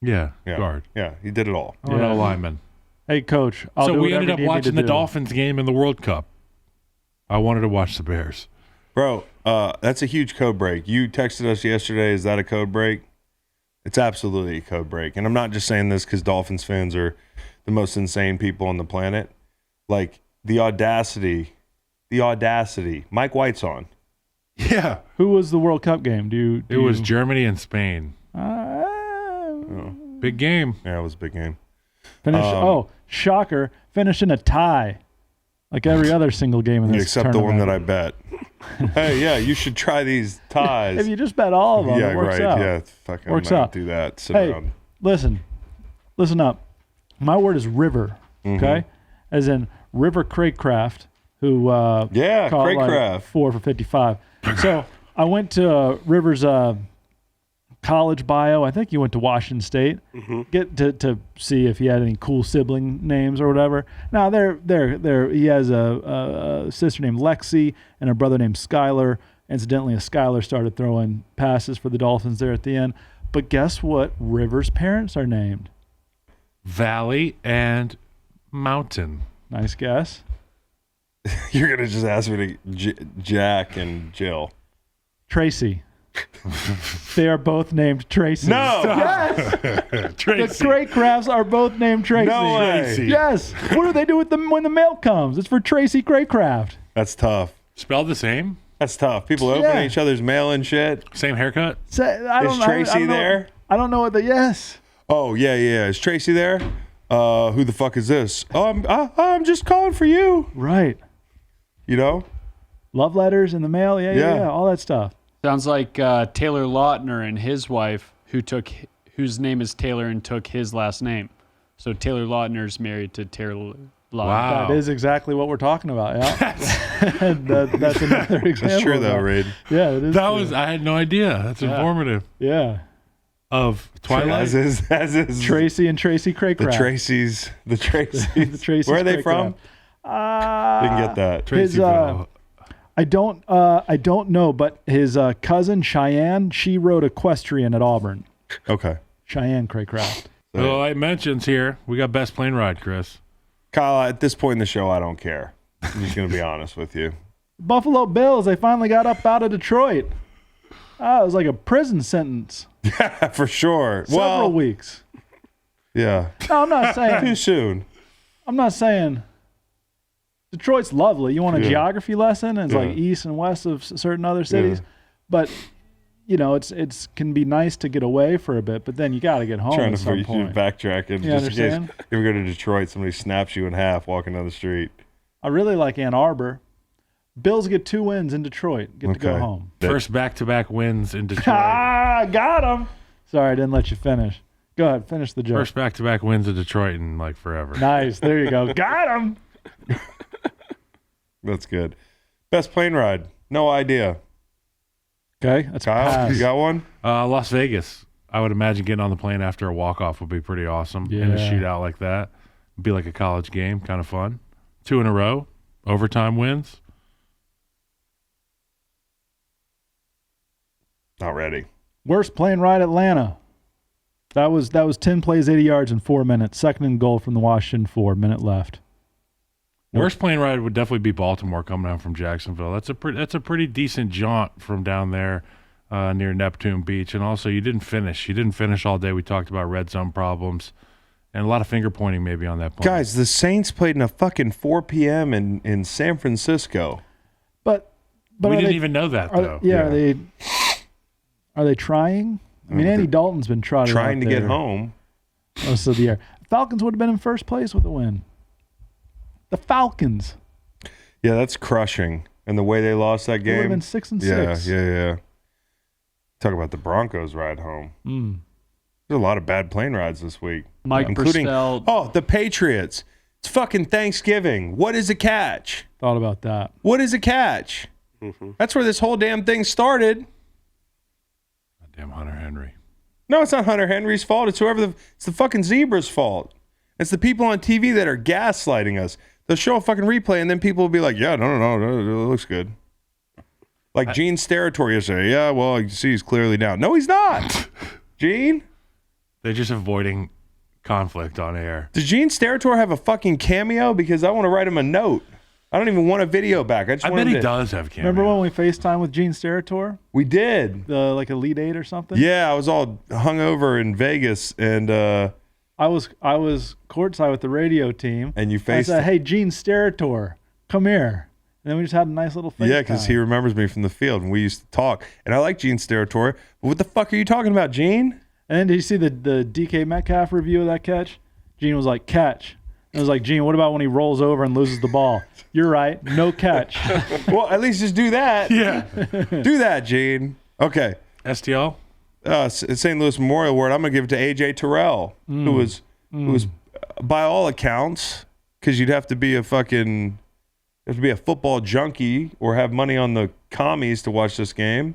Yeah, Yeah. guard. Yeah, he did it all. I'm an O-lineman. Hey, coach, I'll So do we whatever ended you up need me watching to the do. Dolphins game in the World Cup. I wanted to watch the Bears. Bro, that's a huge code break. You texted us yesterday. Is that a code break? It's absolutely a code break. And I'm not just saying this because Dolphins fans are the most insane people on the planet. The audacity. Mike White's on. Yeah. Who was the World Cup game? It was Germany and Spain. Big game. Yeah, it was a big game. Shocker. Finished in a tie. Like every other single game in this Except the one that tournament. I bet. Hey, yeah, you should try these ties. If you just bet all of them, yeah, it works right. out. Yeah, fucking Works might out. do that. Sit Hey, around. listen up. My word is river, Mm-hmm. okay? As in River Craycraft, who Yeah, caught Craycraft. 4 for 55. So I went to River's college bio. I think he went to Washington State. Get to see if he had any cool sibling names or whatever. Now he has a sister named Lexi and a brother named Skylar. Incidentally, Skylar started throwing passes for the Dolphins there at the end. But guess what? River's parents are named. Valley and Mountain. Nice guess. You're going to just ask me to Jack and Jill. Tracy. They are both named Tracy. No! Yes! Tracy. The Craycrafts are both named Tracy. No way. Tracy. Yes. What do they do with them when the mail comes? It's for Tracy Craycraft. That's tough. Spelled the same? That's tough. People opening each other's mail and shit. Same haircut? Is Tracy there? I don't know what the yes. Oh, yeah. Is Tracy there? Who the fuck is this? Oh, I'm just calling for you. Right. You know? Love letters in the mail. Yeah. All that stuff. Sounds like Taylor Lautner and his wife, who took whose name is Taylor and took his last name. So Taylor Lautner's married to Taylor Lautner. Wow. That is exactly what we're talking about. Yeah, that's another example. That's true of though, that. Reed. Yeah, it is. That true. was I had no idea. That's informative. Yeah. Of Twilight. As is Tracy and Tracy Craycraft. the Tracy's. The Tracy's Where are they from? Didn't get that. His, Tracyville. I don't know, but his cousin Cheyenne, she rode equestrian at Auburn. Okay. Cheyenne Craycraft. So it mentions here we got best plane ride, Chris. Kyle, at this point in the show, I don't care. I'm just going to be honest with you. Buffalo Bills, they finally got up out of Detroit. It was like a prison sentence. Yeah, for sure. Several weeks. Yeah. No, I'm not saying. Too soon. I'm not saying. Detroit's lovely. You want a geography lesson? It's like east and west of certain other cities, but you know, it's can be nice to get away for a bit, but then you got to get home Trying at to some point. backtrack and You just in case understand? if you go to Detroit, somebody snaps you in half walking down the street. I really like Ann Arbor. Bills get 2 wins in Detroit. Get to go home. First back-to-back wins in Detroit. Got him. Sorry, I didn't let you finish. Go ahead, finish the joke. First back-to-back wins in Detroit in like forever. Nice. There you go. Got him. That's good. Best plane ride? No idea. Okay, that's Kyle, pass. you got one? Las Vegas. I would imagine getting on the plane after a walk-off would be pretty awesome. In a Yeah. shootout like that. It'd be like a college game, kind of fun. 2 in a row, overtime wins. Not ready. Worst plane ride, Atlanta. That was 10 plays, 80 yards in 4 minutes. Second and goal from the Washington 4, minute left. Worst plane ride would definitely be Baltimore coming down from Jacksonville. That's a pretty decent jaunt from down there near Neptune Beach. And also, you didn't finish. You didn't finish all day. We talked about red zone problems and a lot of finger pointing maybe on that plane. Guys, the Saints played in a fucking 4 p.m. in San Francisco. But we are didn't they- even know that are, though. yeah, are they trying? I mean, Andy Dalton's been trotting Trying out to get there home. most of the year. Falcons would have been in first place with a win. The Falcons. Yeah, that's crushing. And the way they lost that They would have game. been 6 and Yeah, 6. yeah. Talk about the Broncos ride home. There's a lot of bad plane rides this week. Mike including Purcell. the Patriots. It's fucking Thanksgiving. What is a catch? Thought about that. What is a catch? That's where this whole damn thing started. Damn Hunter Henry. No, it's not Hunter Henry's fault. It's it's the fucking zebra's fault. It's the people on TV that are gaslighting us. They'll show a fucking replay and then people will be like, yeah, no, it looks good. Like Gene Steratore yesterday. Yeah, well, you see he's clearly down. No, he's not. Gene? They're just avoiding conflict on air. Does Gene Steratore have a fucking cameo? Because I want to write him a note. I don't even want a video back. I just I want bet him he to- does have cameo. Remember when we FaceTime with Gene Steratore? We did. The like Elite 8 or something? Yeah, I was all hungover in Vegas and I was courtside with the radio team. you I faced said, hey, Gene Steratore, come here. And then we just had a nice little FaceTime. Yeah, because he remembers me from the field and we used to talk. And I like Gene Steratore. But what the fuck are you talking about, Gene? And then did you see the DK Metcalf review of that catch? Gene was like, catch. And I was like, Gene, what about when he rolls over and loses the ball? You're right, no catch. Well, at least just do that. Yeah. Do that, Gene. Okay. STL? St. Louis Memorial Award, I'm going to give it to A.J. Terrell, who was by all accounts, because you'd have to be a football junkie or have money on the commies to watch this game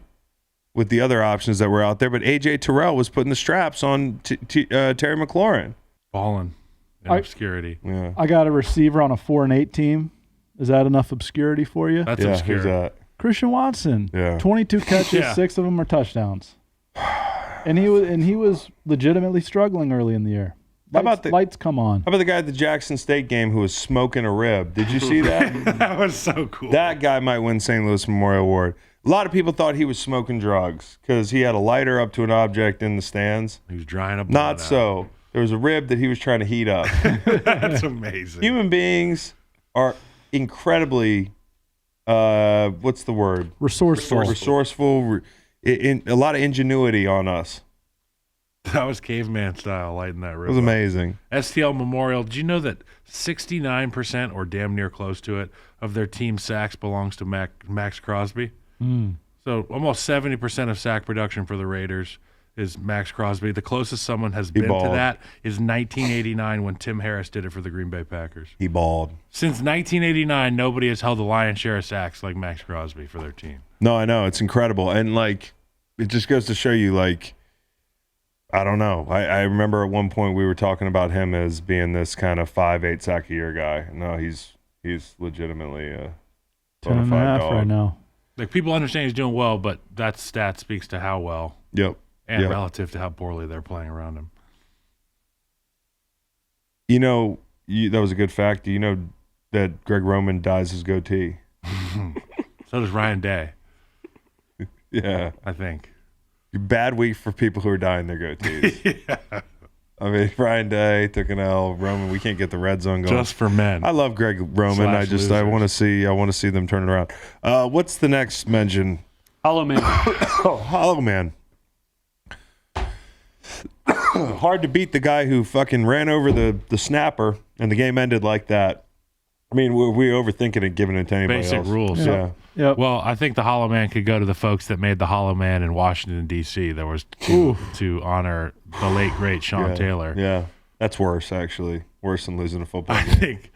with the other options that were out there. But A.J. Terrell was putting the straps on Terry McLaurin. Balling in obscurity. Yeah. I got a receiver on a 4-8 team. Is that enough obscurity for you? That's Yeah, obscure. who's that? Christian Watson. Yeah. 22 catches, Yeah. 6 of them are touchdowns. And he was legitimately struggling early in the year. How about Lights come on. How about the guy at the Jackson State game who was smoking a rib? Did you see that? That was so cool. That guy might win St. Louis Memorial Award. A lot of people thought he was smoking drugs because he had a lighter up to an object in the stands. He was drying up. Not blood out. so. There was a rib that he was trying to heat up. That's amazing. Human beings are incredibly, what's the word? Resourceful. Resourceful. A lot of ingenuity on us. That was caveman style, lighting that It rib. was up. amazing. STL Memorial. Did you know that 69% or damn near close to it of their team sacks belongs to Max Crosby? So almost 70% of sack production for the Raiders is Max Crosby. The closest someone has been balled. to that is 1989 when Tim Harris did it for the Green Bay Packers. He balled. Since 1989, nobody has held the lion's share of sacks like Max Crosby for their team. No, I know. It's incredible. And, like, it just goes to show you, like, I don't know. I remember at one point we were talking about him as being this kind of 5-8 sack a year guy. No, he's legitimately a 10 and a half right now. Like, people understand he's doing well, but that stat speaks to how well. Yep. And relative to how poorly they're playing around him. You know, that was a good fact. Do you know that Greg Roman dyes his goatee? So does Ryan Day. Yeah. I think. Bad week for people who are dyeing their goatees. Yeah. I mean, Ryan Day took an L. Roman, we can't get the red zone going. Just for men. I love Greg Roman. I want to see them turn it around. What's the next mention? Hollow Man. Oh, Hollow Man. Hard to beat the guy who fucking ran over the snapper and the game ended like that. I mean, we overthinking it, giving it to anybody Basic else. rules. Yeah. Yep. Well, I think the Hollow Man could go to the folks that made the Hollow Man in Washington, D.C. That was to honor the late, great Sean Taylor. Yeah. That's worse, actually. Worse than losing a football I game. think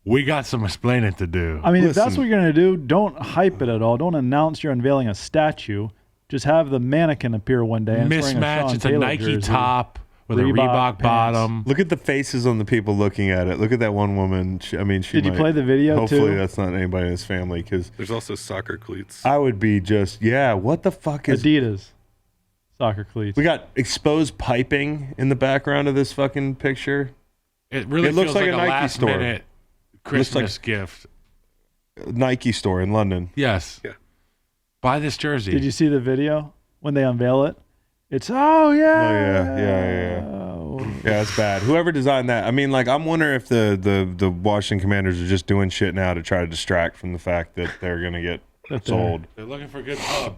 we got some explaining to do. I mean, if that's Listen. what you're going to do, don't hype it at all. Don't announce you're unveiling a statue. Just have the mannequin appear one day and it's wearing a Mismatch. Sean It's a Taylor Nike jersey. top with a Reebok Reebok pants. bottom. Look at the faces on the people looking at it. Look at that one woman. She Did you might- play the video, Hopefully too? that's not anybody in his family because There's also soccer cleats. I would be just, what the fuck is... Adidas soccer cleats. We got exposed piping in the background of this fucking picture. It really It looks feels like like a a Nike last store. minute Christmas gift. Nike store in London. Yes. Yeah. Buy this jersey. Did you see the video when they unveil it? It's, oh, yeah. Yeah, it's bad. Whoever designed that, I mean, like, I'm wondering if the Washington Commanders are just doing shit now to try to distract from the fact that they're going to get sold. They're looking for a good pub.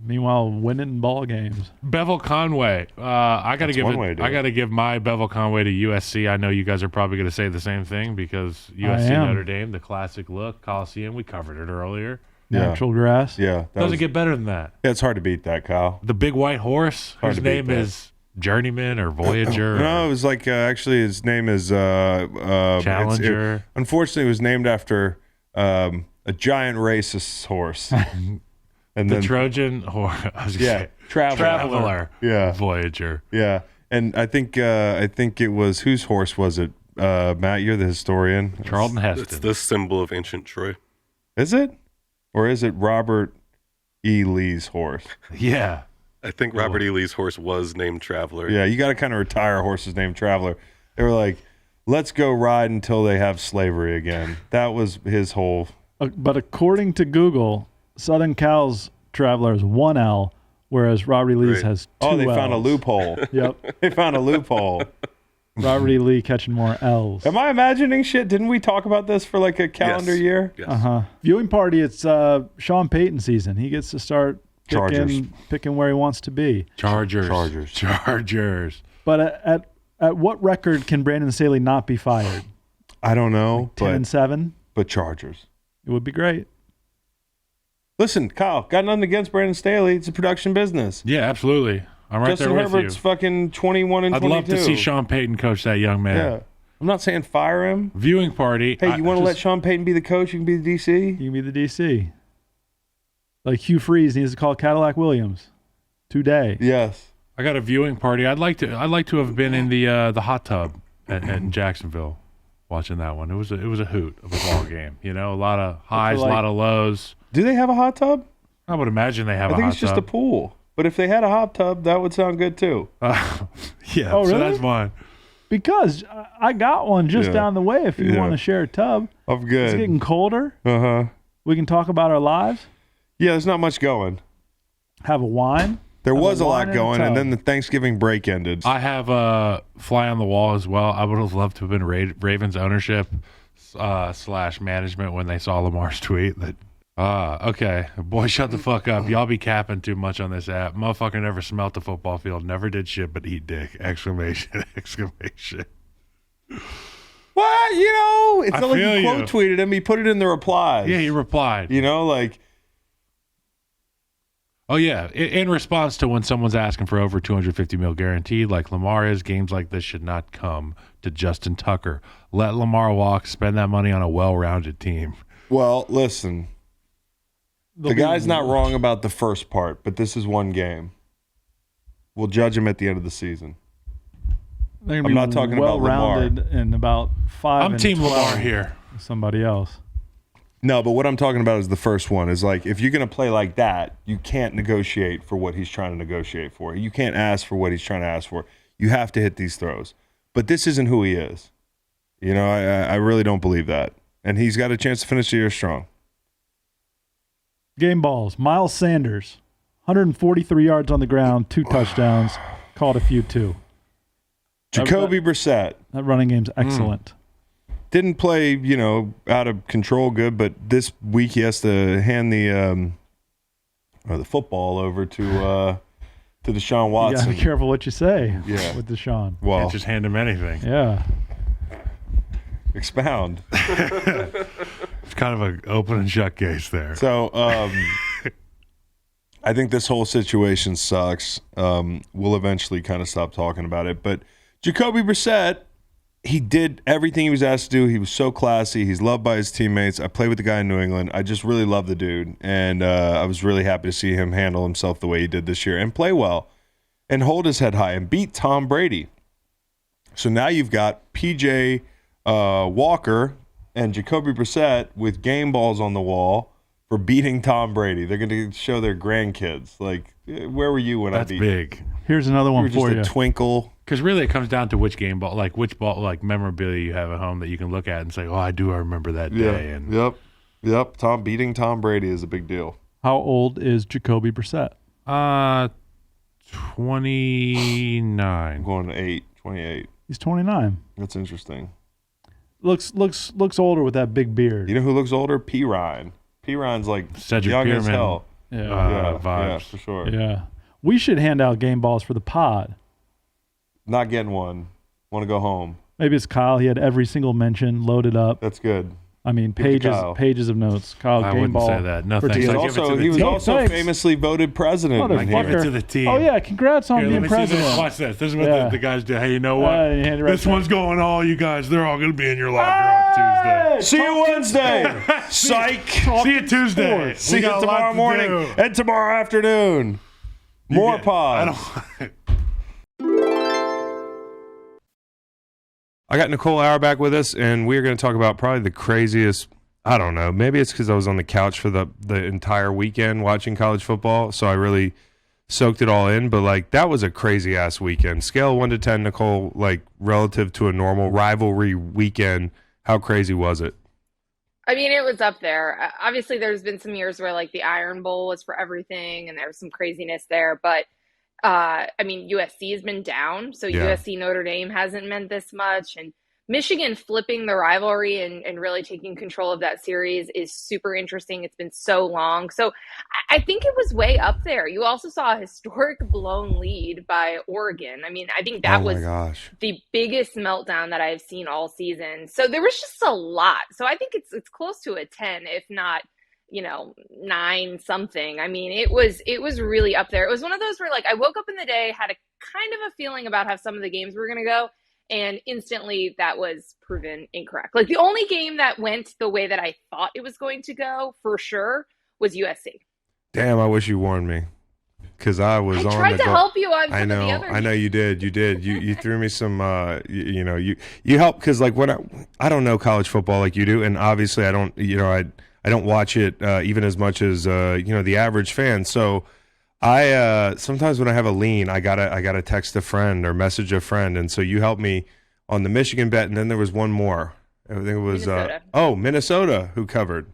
Meanwhile, winning ball games. Bevel Conway. I got to give my Bevel Conway to USC. I know you guys are probably going to say the same thing because USC am. Notre Dame, the classic look, Coliseum. We covered it earlier. Natural grass. Yeah. Doesn't get better than that. It's hard to beat that, Kyle. The big white horse, Hard whose to beat name that. is Journeyman or Voyager. No, it was like, actually, his name is... Challenger. Unfortunately, it was named after a giant racist horse. And The then, Trojan horse. Traveler. Yeah. Voyager. Yeah. And I think it was... Whose horse was it? Matt, you're the historian. Charlton It's Heston. the symbol of ancient Troy. Is it? Or is it Robert E. Lee's horse? Yeah. I think Robert E. Lee's horse was named Traveler. Yeah, you got to kind of retire a horse's named Traveler. They were like, let's go ride until they have slavery again. That was his whole... But according to Google, Southern Cal's Traveler is 1 L, whereas Robert E. Lee's Right. has 2 Oh, they found a Ls. loophole. Yep. They found a loophole. Robert E. Lee catching more L's. Am I imagining shit? Didn't we talk about this for like a calendar Yes. year? Yes. Viewing party, it's Sean Payton season. He gets to start Chargers. picking where he wants to be. Chargers. But at what record can Brandon Staley not be fired? I don't know, 10-7? but Chargers. It would be great. Listen, Kyle, got nothing against Brandon Staley. It's a production business. Yeah, absolutely. I'm right Justin there with Herbert's you. fucking 21 and I'd 22. love to see Sean Payton coach that young man. Yeah. I'm not saying fire him. Viewing party. Hey, you want to let just- Sean Payton be the coach? You can be the DC. You can be the DC. Like Hugh Freeze needs to call Cadillac Williams today. Yes. I got a viewing party. I'd like to have been in the hot tub at Jacksonville, watching that one. It was a hoot of a ball game. You know, a lot of highs, a lot of lows. Do they have a hot tub? I would imagine they have I a think hot it's just a tub. pool. But if they had a hot tub, that would sound good too. Yeah, Oh, so really? that's fine. Because I got one just Yeah. down the way if you Yeah. want to share a tub. I'm It's good. getting colder. Uh-huh. We can talk about our lives, Yeah, there's not much going. have a wine. There Have was a a wine lot and a going, and tub. then the Thanksgiving break ended. I have a fly on the wall as well. I would have loved to have been Ravens ownership / management when they saw Lamar's tweet that. Okay. Boy, shut the fuck up. Y'all be capping too much on this app. Motherfucker never smelt the football field, never did shit but eat dick. Exclamation. What? You know, it's I not like feel he you. quote tweeted him. He put it in the replies. Yeah, he replied. You know, like, Oh, yeah. In response to when someone's asking for over $250 million guaranteed, like Lamar is, games like this should not come to Justin Tucker. Let Lamar walk, spend that money on a well-rounded team. Well, listen, the guy's not wrong about the first part, but this is one game. We'll judge him at the end of the season. I'm not talking about Lamar. In about 5 I'm and Team 12 Lamar here. Somebody else. No, but what I'm talking about is the first one. Is like, if you're going to play like that, you can't negotiate for what he's trying to negotiate for. You can't ask for what he's trying to ask for. You have to hit these throws. But this isn't who he is. You know, I really don't believe that. And he's got a chance to finish the year strong. Game balls. Miles Sanders, 143 yards on the ground, 2 touchdowns, caught a few too. Jacoby Brissett. That running game's excellent. Didn't play, you know, out of control good, but this week he has to hand the football over to Deshaun You Watson. gotta be careful what you say Yeah. with Deshaun. Well, Can't just hand him anything. Yeah. expound. It's kind of an open and shut case there. So I think this whole situation sucks. We'll eventually kind of stop talking about it. But Jacoby Brissett, he did everything he was asked to do. He was so classy. He's loved by his teammates. I played with the guy in New England. I just really love the dude. And I was really happy to see him handle himself the way he did this year and play well and hold his head high and beat Tom Brady. So now you've got P.J. Walker and Jacoby Brissett with game balls on the wall for beating Tom Brady. They're going to show their grandkids. Like, where were you when That's I beat? big. Here's another You one were just for you. a twinkle. Because really, it comes down to which game ball, which ball, memorabilia you have at home that you can look at and say, "Oh, I remember that day." And Yep. Beating Tom Brady is a big deal. How old is Jacoby Brissett? 29. I'm going to 28. He's 29. That's interesting. Looks older with that big beard. You know who looks older? P. Ryan. P. Ryan's like Cedric young as Bierman. hell. Yeah. Vibes. for sure. Yeah. We should hand out game balls for the pod. Not getting one. Want to go home. Maybe it's Kyle. He had every single mention loaded up. That's good. I mean, Give it to Kyle. pages of notes. Kyle, I game wouldn't ball. say that. No for thanks. Deion. I give it to the He was team. also Thanks. famously voted president. Motherfucker. I give it to the team. Oh, yeah. Congrats on Here, being let me see president. this. Watch this. This is what Yeah. the guys do. Hey, you know what? You hand it right This back. one's going all you guys. They're all going to be in your locker on Tuesday. See you Wednesday. Psych. See you Tuesday. See We you got a lot tomorrow to morning do. and tomorrow afternoon. More pods. I got Nicole Auerbach with us, and we're going to talk about probably the craziest. I don't know. Maybe it's because I was on the couch for the entire weekend watching college football, so I really soaked it all in. But like, that was a crazy ass weekend. Scale 1 to 10, Nicole, like relative to a normal rivalry weekend, how crazy was it? I mean, it was up there. Obviously, there's been some years where like the Iron Bowl was for everything, and there was some craziness there. But I mean, USC has been down, so Yeah. USC Notre Dame hasn't meant this much, and Michigan flipping the rivalry and really taking control of that series is super interesting. It's been so long. So I think it was way up there. You also saw a historic blown lead by Oregon. I mean, I think that was gosh. the biggest meltdown that I've seen all season. So there was just a lot. So I think it's close to a 10, if not, 9 something. I mean, it was really up there. It was one of those where like I woke up in the day, had a kind of a feeling about how some of the games were going to go. And instantly that was proven incorrect. Like the only game that went the way that I thought it was going to go for sure was USC. Damn, I wish you warned me. Because I was I on tried the to help you on some I know, of the other I know you did. You did. You threw me some. You helped because like when I don't know college football like you do, and obviously I don't. I don't watch it even as much as the average fan. So I sometimes when I have a lean, I gotta text a friend or message a friend, and so you helped me on the Michigan bet, and then there was one more. I think it was Minnesota. Minnesota who covered.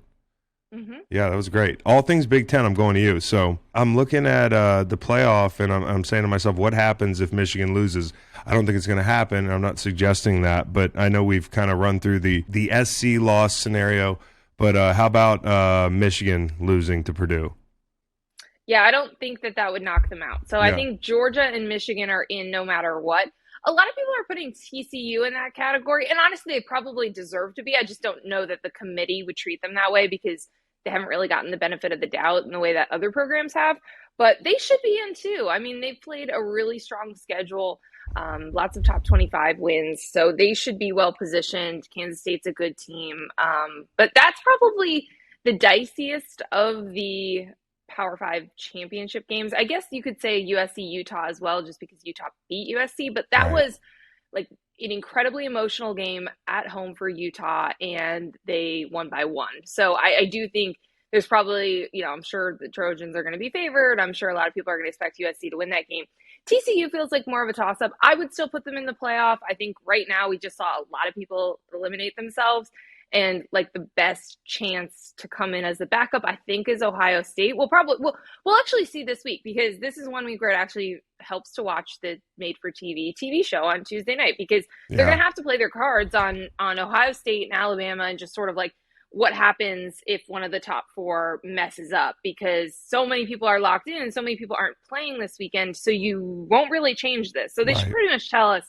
Mm-hmm. Yeah, that was great. All things Big Ten, I'm going to you. So I'm looking at the playoff, and I'm saying to myself, what happens if Michigan loses? I don't think it's going to happen. I'm not suggesting that, but I know we've kind of run through the SC loss scenario. But how about Michigan losing to Purdue? Yeah, I don't think that would knock them out. So I Yeah. think Georgia and Michigan are in no matter what. A lot of people are putting TCU in that category, and honestly, they probably deserve to be. I just don't know that the committee would treat them that way because they haven't really gotten the benefit of the doubt in the way that other programs have, but they should be in too. I mean, they've played a really strong schedule, lots of top 25 wins, so they should be well positioned. Kansas State's a good team, but that's probably the diciest of the Power 5 championship games. I guess you could say USC Utah as well, just because Utah beat USC, but that was like an incredibly emotional game at home for Utah, and they won by 1. So I do think there's probably, I'm sure the Trojans are going to be favored. I'm sure a lot of people are going to expect USC to win that game. TCU feels like more of a toss-up. I would still put them in the playoff. I think right now we just saw a lot of people eliminate themselves. And like the best chance to come in as the backup, I think, is Ohio State. We'll actually see this week, because this is one week where it actually helps to watch the made-for-TV TV show on Tuesday night, because they're going to have to play their cards on Ohio State and Alabama, and just sort of like what happens if one of the top 4 messes up, because so many people are locked in and so many people aren't playing this weekend, so you won't really change this. So they should pretty much tell us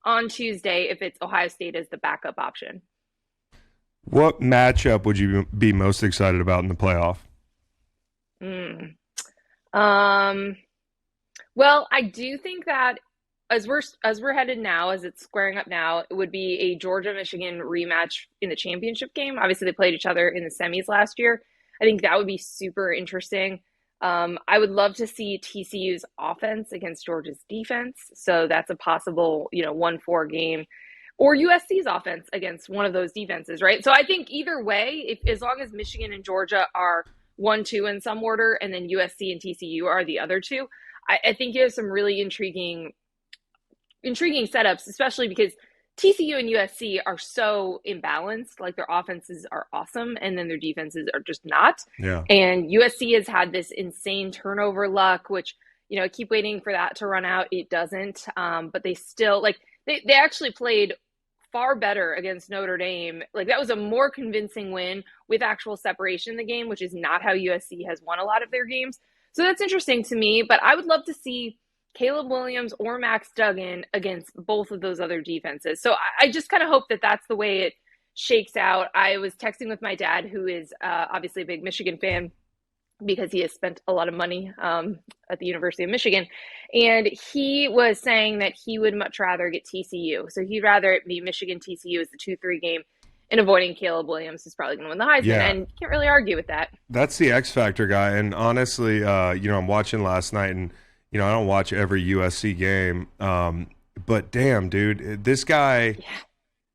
on Tuesday if it's Ohio State as the backup option. What matchup would you be most excited about in the playoff? Well, I do think that as we're headed now, as it's squaring up now, it would be a Georgia-Michigan rematch in the championship game. Obviously, they played each other in the semis last year. I think that would be super interesting. I would love to see TCU's offense against Georgia's defense. So that's a possible, 1-4 game. Or USC's offense against one of those defenses, right? So I think either way, as long as Michigan and Georgia are 1-2 in some order, and then USC and TCU are the other two, I think you have some really intriguing setups, especially because TCU and USC are so imbalanced. Like, their offenses are awesome, and then their defenses are just not. Yeah. And USC has had this insane turnover luck, which, I keep waiting for that to run out. It doesn't. But they still, they actually played far better against Notre Dame. Like, that was a more convincing win with actual separation in the game, which is not how USC has won a lot of their games. So that's interesting to me, but I would love to see Caleb Williams or Max Duggan against both of those other defenses. So I just kind of hope that that's the way it shakes out. I was texting with my dad, who is obviously a big Michigan fan, because he has spent a lot of money at the University of Michigan. And he was saying that he would much rather get TCU. So he'd rather it be Michigan TCU as the 2-3 game, and avoiding Caleb Williams, who's probably going to win the Heisman. Yeah. And can't really argue with that. That's the X Factor guy. And honestly, I'm watching last night, and, I don't watch every USC game. But damn, dude, this guy,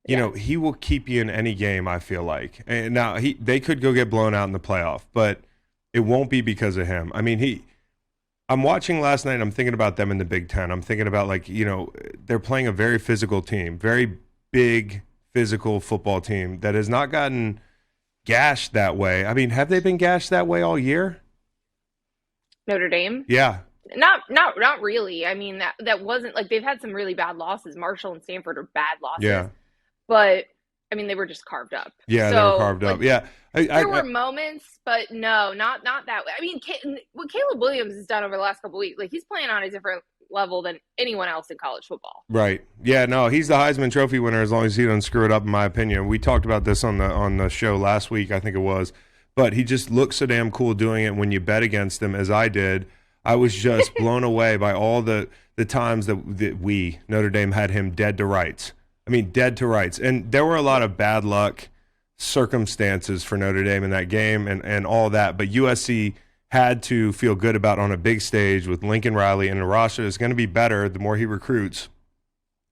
he will keep you in any game, I feel like. And now they could go get blown out in the playoff, but it won't be because of him. I mean, I'm watching last night, and I'm thinking about them in the Big Ten. I'm thinking about, they're playing a very physical team, very big physical football team that has not gotten gashed that way. I mean, have they been gashed that way all year? Notre Dame? Yeah. Not really. I mean, that wasn't, they've had some really bad losses. Marshall and Stanford are bad losses. Yeah. But I mean, they were just carved up. Yeah, so, they were carved up. Yeah. There were moments, but no, not that way. I mean, what Caleb Williams has done over the last couple of weeks, he's playing on a different level than anyone else in college football. Right. Yeah, no, he's the Heisman Trophy winner as long as he doesn't screw it up, in my opinion. We talked about this on the show last week, I think it was. But he just looks so damn cool doing it. When you bet against him, as I did, I was just blown away by all the times that we, Notre Dame, had him dead to rights. I mean, dead to rights. And there were a lot of bad luck circumstances for Notre Dame in that game and all that. But USC had to feel good about on a big stage with Lincoln Riley and a roster that's going to be better the more he recruits,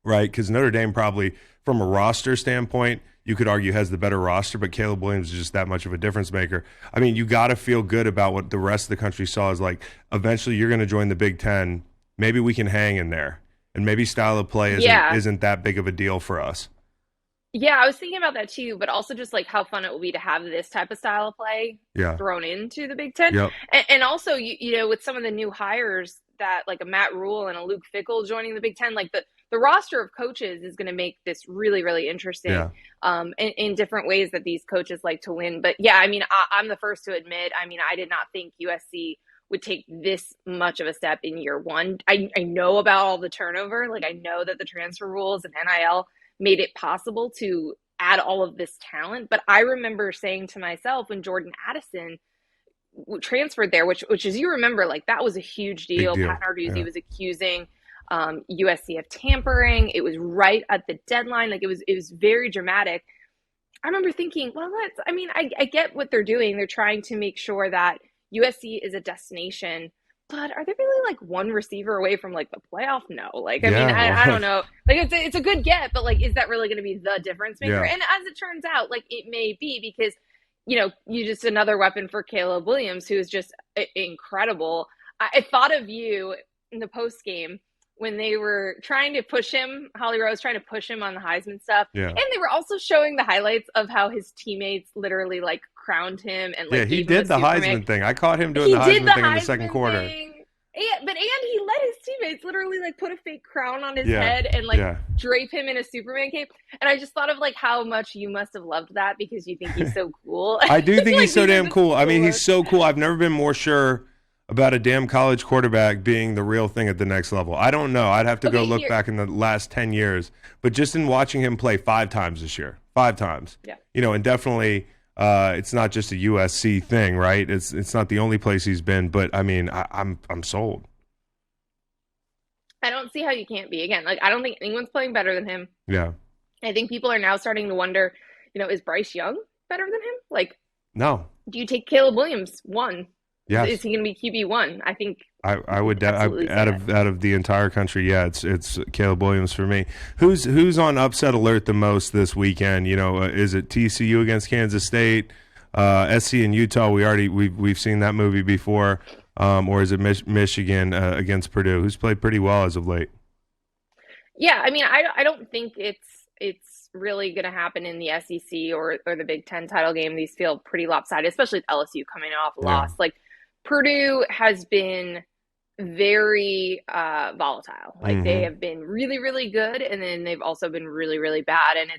right? Because Notre Dame probably, from a roster standpoint, you could argue has the better roster, but Caleb Williams is just that much of a difference maker. I mean, you got to feel good about what the rest of the country saw is eventually you're going to join the Big Ten. Maybe we can hang in there. And maybe style of play isn't that big of a deal for us. Yeah, I was thinking about that too, but also just how fun it will be to have this type of style of play thrown into the Big Ten. Yep. And also, with some of the new hires that a Matt Rule and a Luke Fickell joining the Big Ten, the roster of coaches is going to make this really, really interesting in different ways that these coaches like to win. But yeah, I mean, I'm the first to admit, I did not think USC would take this much of a step in year one. I know about all the turnover. I know that the transfer rules and NIL made it possible to add all of this talent. But I remember saying to myself when Jordan Addison transferred there, which as you remember, like that was a huge deal. Pat Narduzzi was accusing USC of tampering. It was right at the deadline. Like it was very dramatic. I remember thinking, well, I get what they're doing. They're trying to make sure that USC is a destination, but are they really like one receiver away from like the playoff? No. Like, I don't know. Like it's a good get, but like, is that really going to be the difference maker? Yeah. And as it turns out, like it may be because, you just another weapon for Caleb Williams, who is just incredible. I thought of you in the post game when they were trying to push him, Holly Rose trying to push him on the Heisman stuff. Yeah. And they were also showing the highlights of how his teammates literally like crowned him. And like, he did the Heisman thing. I caught him doing the Heisman thing in the second quarter. But he let his teammates literally like put a fake crown on his head and like drape him in a Superman cape. And I just thought of like how much you must have loved that because you think he's so cool. I do think he's so damn cool. I mean, he's so cool. I've never been more sure about a damn college quarterback being the real thing at the next level. I don't know. I'd have to go look back in the last 10 years. But just in watching him play 5 times this year, 5 times. Yeah. And definitely it's not just a USC thing, right? It's not the only place he's been. But, I mean, I'm sold. I don't see how you can't be. Again, like I don't think anyone's playing better than him. Yeah. I think people are now starting to wonder, is Bryce Young better than him? Like, no. Do you take Caleb Williams 1? Yes. Is he going to be QB1? I think I would out of the entire country. Yeah, it's Caleb Williams for me. Who's on upset alert the most this weekend? Is it TCU against Kansas State, SC and Utah? We've seen that movie before, or is it Michigan against Purdue? Who's played pretty well as of late? Yeah, I mean, I don't think it's really going to happen in the SEC or the Big Ten title game. These feel pretty lopsided, especially with LSU coming off a loss. Like Purdue has been very volatile. Like they have been really, really good, and then they've also been really, really bad. And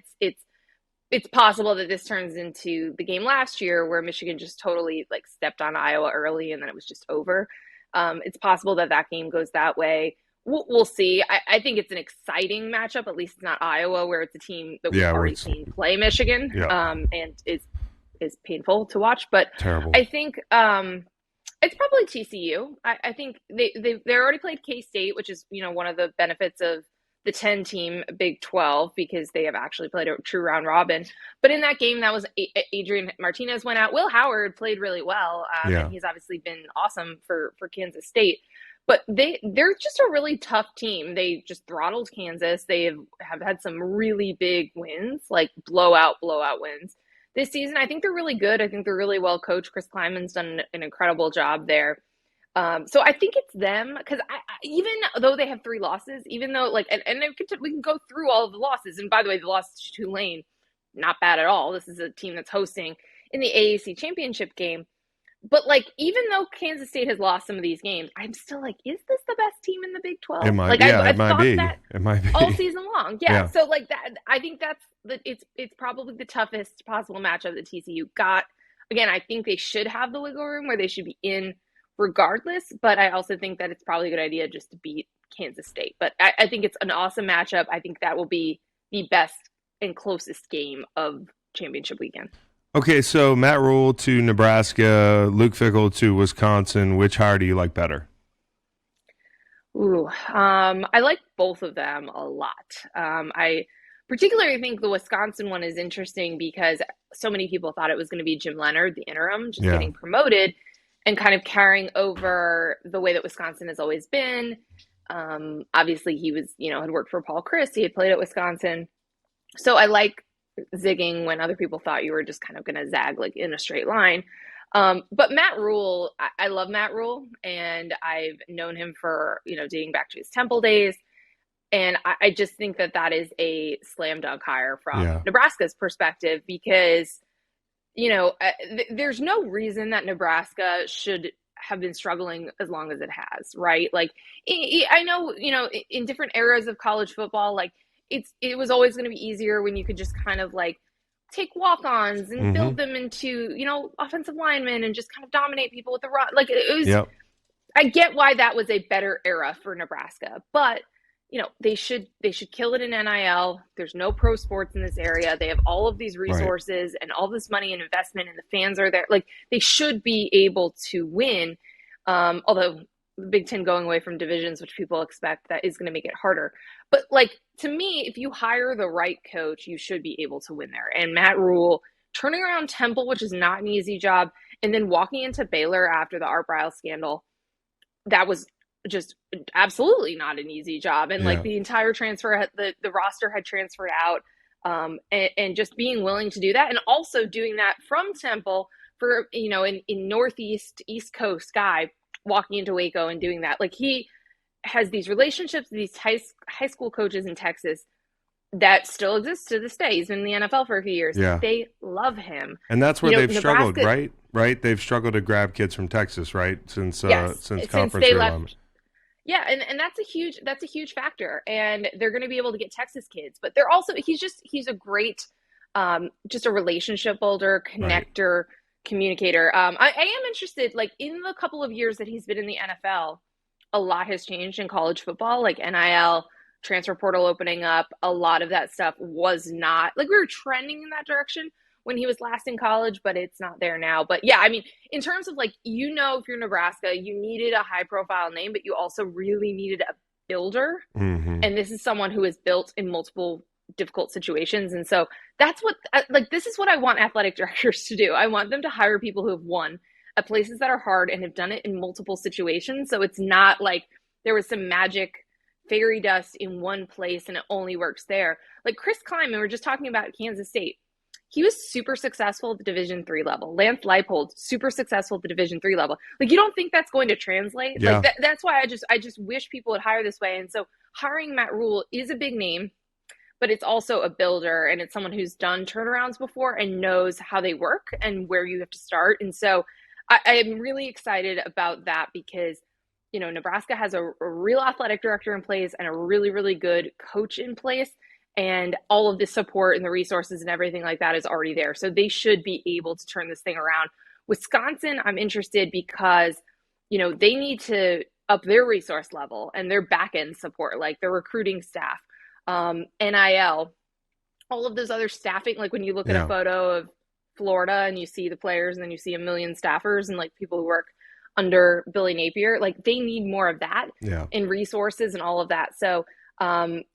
it's possible that this turns into the game last year where Michigan just totally like stepped on Iowa early, and then it was just over. It's possible that game goes that way. We'll see. I think it's an exciting matchup. At least it's not Iowa, where it's a team that we've already seen play Michigan, and is painful to watch. But terrible. I think it's probably TCU. I think they already played K-State, which is one of the benefits of the 10-team Big 12 because they have actually played a true round robin. But in that game, that was Adrian Martinez went out. Will Howard played really well. And he's obviously been awesome for Kansas State. But they're just a really tough team. They just throttled Kansas. They have had some really big wins, like blowout wins this season. I think they're really good. I think they're really well coached. Chris Kleiman's done an incredible job there. So I think it's them because even though they have 3 losses, even though we can go through all of the losses. And by the way, the loss to Tulane, not bad at all. This is a team that's hosting in the AAC championship game. But, even though Kansas State has lost some of these games, I'm still like, is this the best team in the Big 12? It might, it might be. It might be. All season long. Yeah. So, that, I think it's probably the toughest possible matchup that TCU got. Again, I think they should have the wiggle room where they should be in regardless. But I also think that it's probably a good idea just to beat Kansas State. But I think it's an awesome matchup. I think that will be the best and closest game of championship weekend. Okay, so Matt Rule to Nebraska, Luke Fickell to Wisconsin. Which hire do you like better? I like both of them a lot. I particularly think the Wisconsin one is interesting because so many people thought it was going to be Jim Leonard, the interim, just getting promoted and kind of carrying over the way that Wisconsin has always been. Obviously, he was, had worked for Paul Chryst. He had played at Wisconsin. So I like zigging when other people thought you were just kind of going to zag in a straight line. But Matt Rule, I love Matt Rule, and I've known him for, dating back to his Temple days. And I just think that is a slam dunk hire from Nebraska's perspective because, there's no reason that Nebraska should have been struggling as long as it has, right? I know, in different eras of college football, it was always going to be easier when you could just kind of take walk-ons and build them into, offensive linemen and just kind of dominate people with the run. It was, I get why that was a better era for Nebraska, but they should kill it in NIL. There's no pro sports in this area. They have all of these resources and all this money and investment, and the fans are there. Like, they should be able to win. Although the Big Ten going away from divisions, which people expect, that is going to make it harder. But like, to me, if you hire the right coach, you should be able to win there. And Matt Rule turning around Temple, which is not an easy job, and then walking into Baylor after the Art Briles scandal, that was just absolutely not an easy job. And like, the entire transfer, the roster had transferred out, and just being willing to do that, and also doing that from Temple for, in Northeast, East Coast guy walking into Waco and doing that. Like, he has these relationships with these high school coaches in Texas that still exists to this day. He's been in the NFL for a few years. Yeah. They love him. And that's where they've Nebraska, struggled, right? They've struggled to grab kids from Texas, right? Since conference they realignment. left. Yeah, and that's a huge factor. And they're going to be able to get Texas kids, but they're also he's a great just a relationship builder, connector, communicator. I am interested, like, in the couple of years that he's been in the NFL, a lot has changed in college football, like NIL, transfer portal opening up. A lot of that stuff was not, like, we were trending in that direction when he was last in college, but it's not there now. But yeah, I mean, in terms of, like, if you're Nebraska, you needed a high profile name, but you also really needed a builder. Mm-hmm. And this is someone who has built in multiple difficult situations. And so that's what, like, this is what I want athletic directors to do. I want them to hire people who have won at places that are hard and have done it in multiple situations. So it's not like there was some magic fairy dust in one place and it only works there. Like Chris Kleiman, we're just talking about Kansas State. He was super successful at the Division III level. Lance Leipold, super successful at the Division III level. Like, you don't think that's going to translate? Yeah. Like, that's why I just wish people would hire this way. And so hiring Matt Rule is a big name, but it's also a builder, and it's someone who's done turnarounds before and knows how they work and where you have to start. And so I am really excited about that because, Nebraska has a real athletic director in place and a really, really good coach in place. And all of the support and the resources and everything like that is already there. So they should be able to turn this thing around. Wisconsin, I'm interested because, they need to up their resource level and their back end support, like their recruiting staff, NIL, all of those other staffing. Like when you look at a photo of Florida and you see the players and then you see a million staffers and like people who work under Billy Napier, like they need more of that and resources and all of that. So, I'm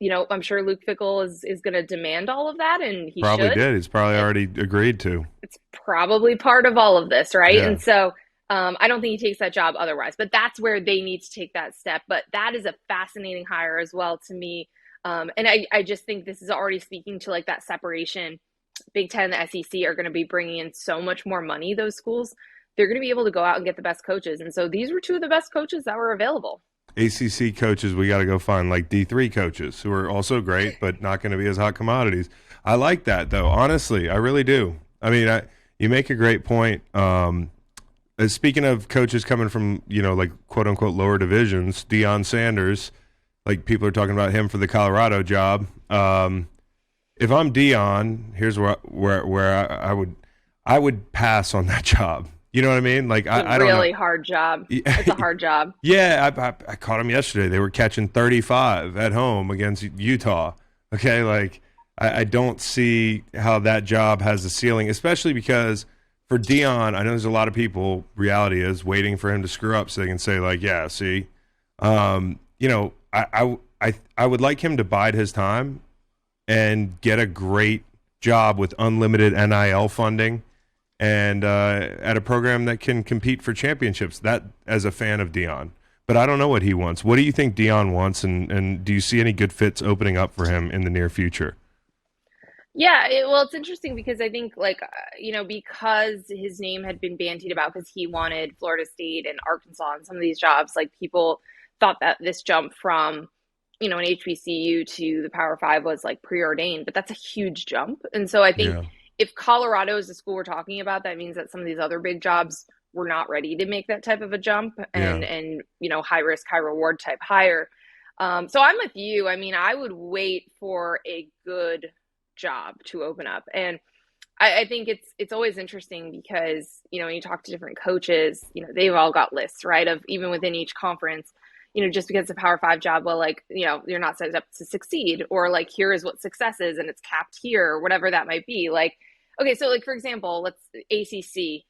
sure Luke Fickell is going to demand all of that, and he probably should. did. He's probably already agreed to. It's probably part of all of this, right? Yeah. And so I don't think he takes that job otherwise, but that's where they need to take that step. But that is a fascinating hire as well to me. And I just think this is already speaking to like that separation. Big Ten, the SEC are going to be bringing in so much more money, those schools. They're going to be able to go out and get the best coaches. And so these were two of the best coaches that were available. ACC coaches, we got to go find like D3 coaches who are also great, but not going to be as hot commodities. I like that, though. Honestly, I really do. I mean, you make a great point. Speaking of coaches coming from, like quote unquote lower divisions, Deion Sanders, like people are talking about him for the Colorado job. If I'm Deion, here's where I would pass on that job. You know what I mean? Like I don't know. Really hard job. It's a hard job. Yeah, I caught them yesterday. They were catching 35 at home against Utah. Okay, like I don't see how that job has a ceiling, especially because for Deion, I know there's a lot of people. Reality is waiting for him to screw up so they can say like, yeah, see, I would like him to bide his time and get a great job with unlimited NIL funding. And at a program that can compete for championships, that as a fan of Deion. But I don't know what he wants. What do you think Deion wants, and do you see any good fits opening up for him in the near future? Yeah, it's interesting because I think, because his name had been bandied about because he wanted Florida State and Arkansas and some of these jobs, like people thought that this jump from, an HBCU to the Power Five was like preordained, but that's a huge jump. And so I think if Colorado is the school we're talking about, that means that some of these other big jobs were not ready to make that type of a jump and high risk, high reward type hire. So I'm with you. I mean, I would wait for a good job to open up. And I think it's always interesting because, when you talk to different coaches, they've all got lists, right? Of even within each conference, just because it's a Power 5 job, well, like, you're not set up to succeed, or like, here is what success is and it's capped here, or whatever that might be. Like, okay, so like, for example, let's ACC,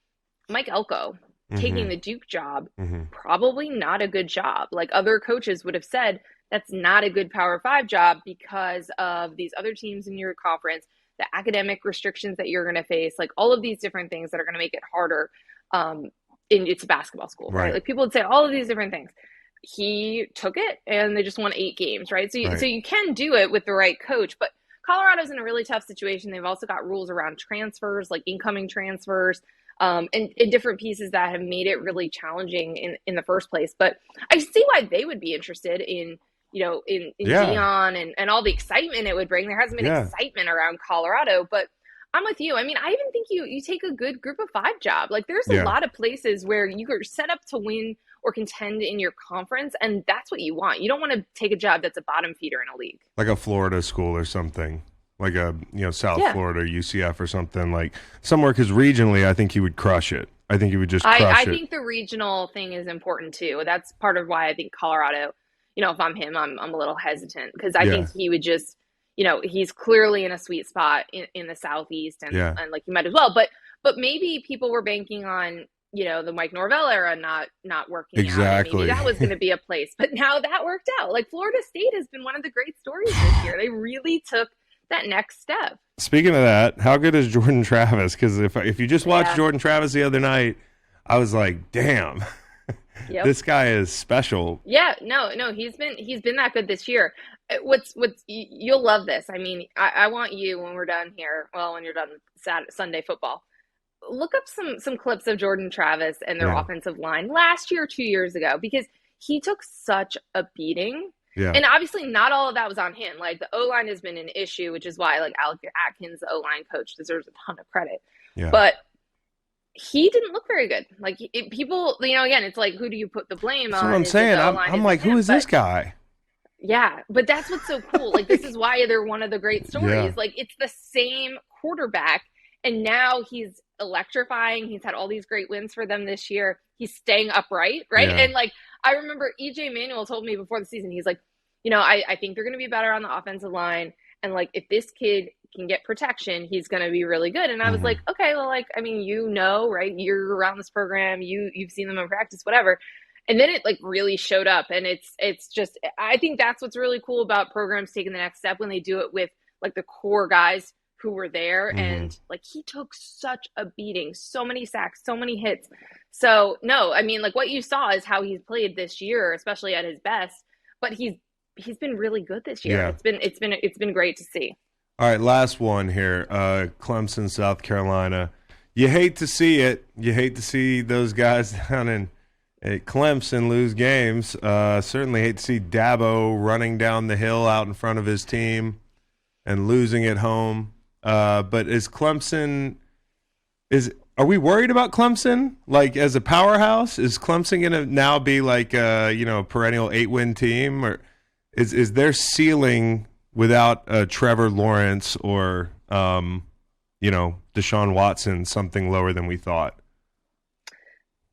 Mike Elko taking the Duke job, probably not a good job. Like, other coaches would have said that's not a good Power 5 job because of these other teams in your conference, the academic restrictions that you're going to face, like all of these different things that are going to make it harder. It's a basketball school, right? Like, people would say all of these different things. He took it and they just won 8 games, right? So you can do it with the right coach, but Colorado's in a really tough situation. They've also got rules around transfers, like incoming transfers, and different pieces that have made it really challenging in the first place. But I see why they would be interested in Deion and all the excitement it would bring. There hasn't been excitement around Colorado, but I'm with you. I mean, I even think you take a good group of 5 job. Like, there's a lot of places where you're set up to win or contend in your conference, and that's what you want. You don't want to take a job that's a bottom feeder in a league. Like a Florida school or something. Like a South Florida, UCF or something, like somewhere, because regionally I think he would crush it. I think he would just crush it. I think the regional thing is important too. That's part of why I think Colorado, if I'm him, I'm a little hesitant, because I think he would just, he's clearly in a sweet spot in the Southeast, and like, you might as well. But maybe people were banking on, the Mike Norvell era not working out. Maybe that was going to be a place. But now that worked out. Like, Florida State has been one of the great stories this year. They really took that next step. Speaking of that, how good is Jordan Travis? Because if you just watched Jordan Travis the other night, I was like, damn, this guy is special. Yeah, no, he's been that good this year. What's you'll love this. I mean, I want you, when we're done here, when you're done with Sunday football, look up some clips of Jordan Travis and their offensive line last year, 2 years ago, because he took such a beating. Yeah. And obviously not all of that was on him. Like, the O-line has been an issue, which is why, like, Alec Atkins, the O-line coach, deserves a ton of credit. Yeah. But he didn't look very good. Like, people, again, it's like, who do you put the blame on? That's what I'm saying. I'm like, who is this guy? Yeah, but that's what's so cool. Like, this is why they're one of the great stories. Yeah. Like, it's the same quarterback, and now he's electrifying. He's had all these great wins for them this year. He's staying upright, right? Yeah. And, like, I remember EJ Manuel told me before the season, he's like, I think they're going to be better on the offensive line. And, like, if this kid can get protection, he's going to be really good. And I was like, okay, well, like, I mean, right? You're around this program. You've seen them in practice, whatever. And then it, like, really showed up. And it's just, I think that's what's really cool about programs taking the next step, when they do it with, like, the core guys who were there. And, like, he took such a beating, so many sacks, so many hits. So, no, I mean, like, what you saw is how he's played this year, especially at his best. But he's been really good this year. Yeah. It's been great to see. All right, last one here. Clemson, South Carolina. You hate to see it. You hate to see those guys down at Clemson lose games. Certainly hate to see Dabo running down the hill out in front of his team and losing at home. But is Clemson are we worried about Clemson, like, as a powerhouse? Is Clemson going to now be like a perennial 8-win team, or is their ceiling without Trevor Lawrence or Deshaun Watson something lower than we thought?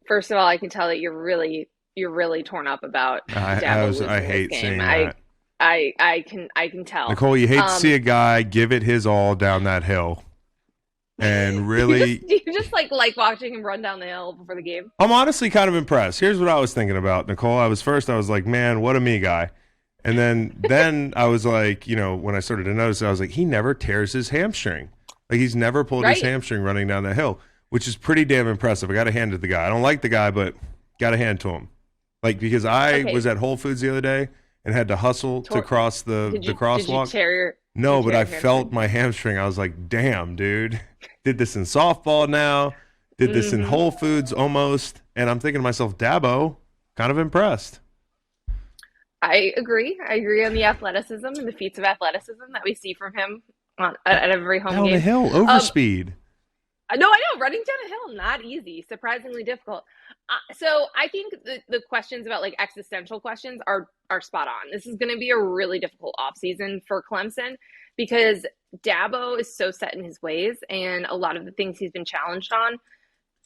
First of all, I can tell that you're really torn up about Dabo. I hate seeing that. I can tell. Nicole, you hate to see a guy give it his all down that hill. And really, you just like watching him run down the hill before the game. I'm honestly kind of impressed. Here's what I was thinking about, Nicole. I was like, man, what a me guy. And then I was like, when I started to notice it, I was like, he never tears his hamstring. Like, he's never pulled his hamstring running down the hill, which is pretty damn impressive. I got to hand it to the guy. I don't like the guy, but got to hand to him. Like, because I was at Whole Foods the other day and had to hustle to cross the crosswalk. But I felt my hamstring. I was like, damn, dude. Did this in softball now. Did this in Whole Foods almost. And I'm thinking to myself, Dabo, kind of impressed. I agree. On the athleticism and the feats of athleticism that we see from him at every home game. Down the hill, over speed. No, I know. Running down a hill, not easy. Surprisingly difficult. So I think the questions about, like, existential questions are spot on. This is going to be a really difficult offseason for Clemson, because Dabo is so set in his ways, and a lot of the things he's been challenged on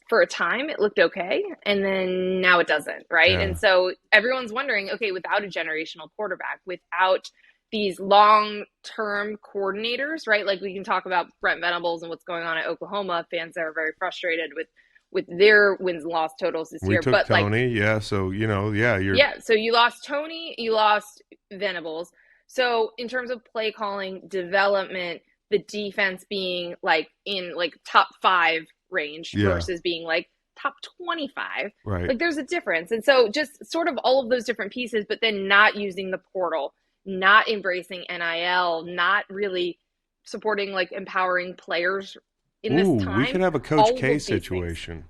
for a time it looked okay, and then now it doesn't, right? Yeah. And so everyone's wondering, okay, without a generational quarterback, without these long-term coordinators, right? Like we can talk about Brent Venables and what's going on at Oklahoma. Fans are very frustrated with their wins and loss totals this year. We took Tony, so so you lost Tony, you lost Venables. So in terms of play calling, development, the defense being like in like top 5 range versus being like top 25. Right. Like there's a difference. And so just sort of all of those different pieces, but then not using the portal, not embracing NIL, not really supporting like empowering players in this time. We could have a Coach K situation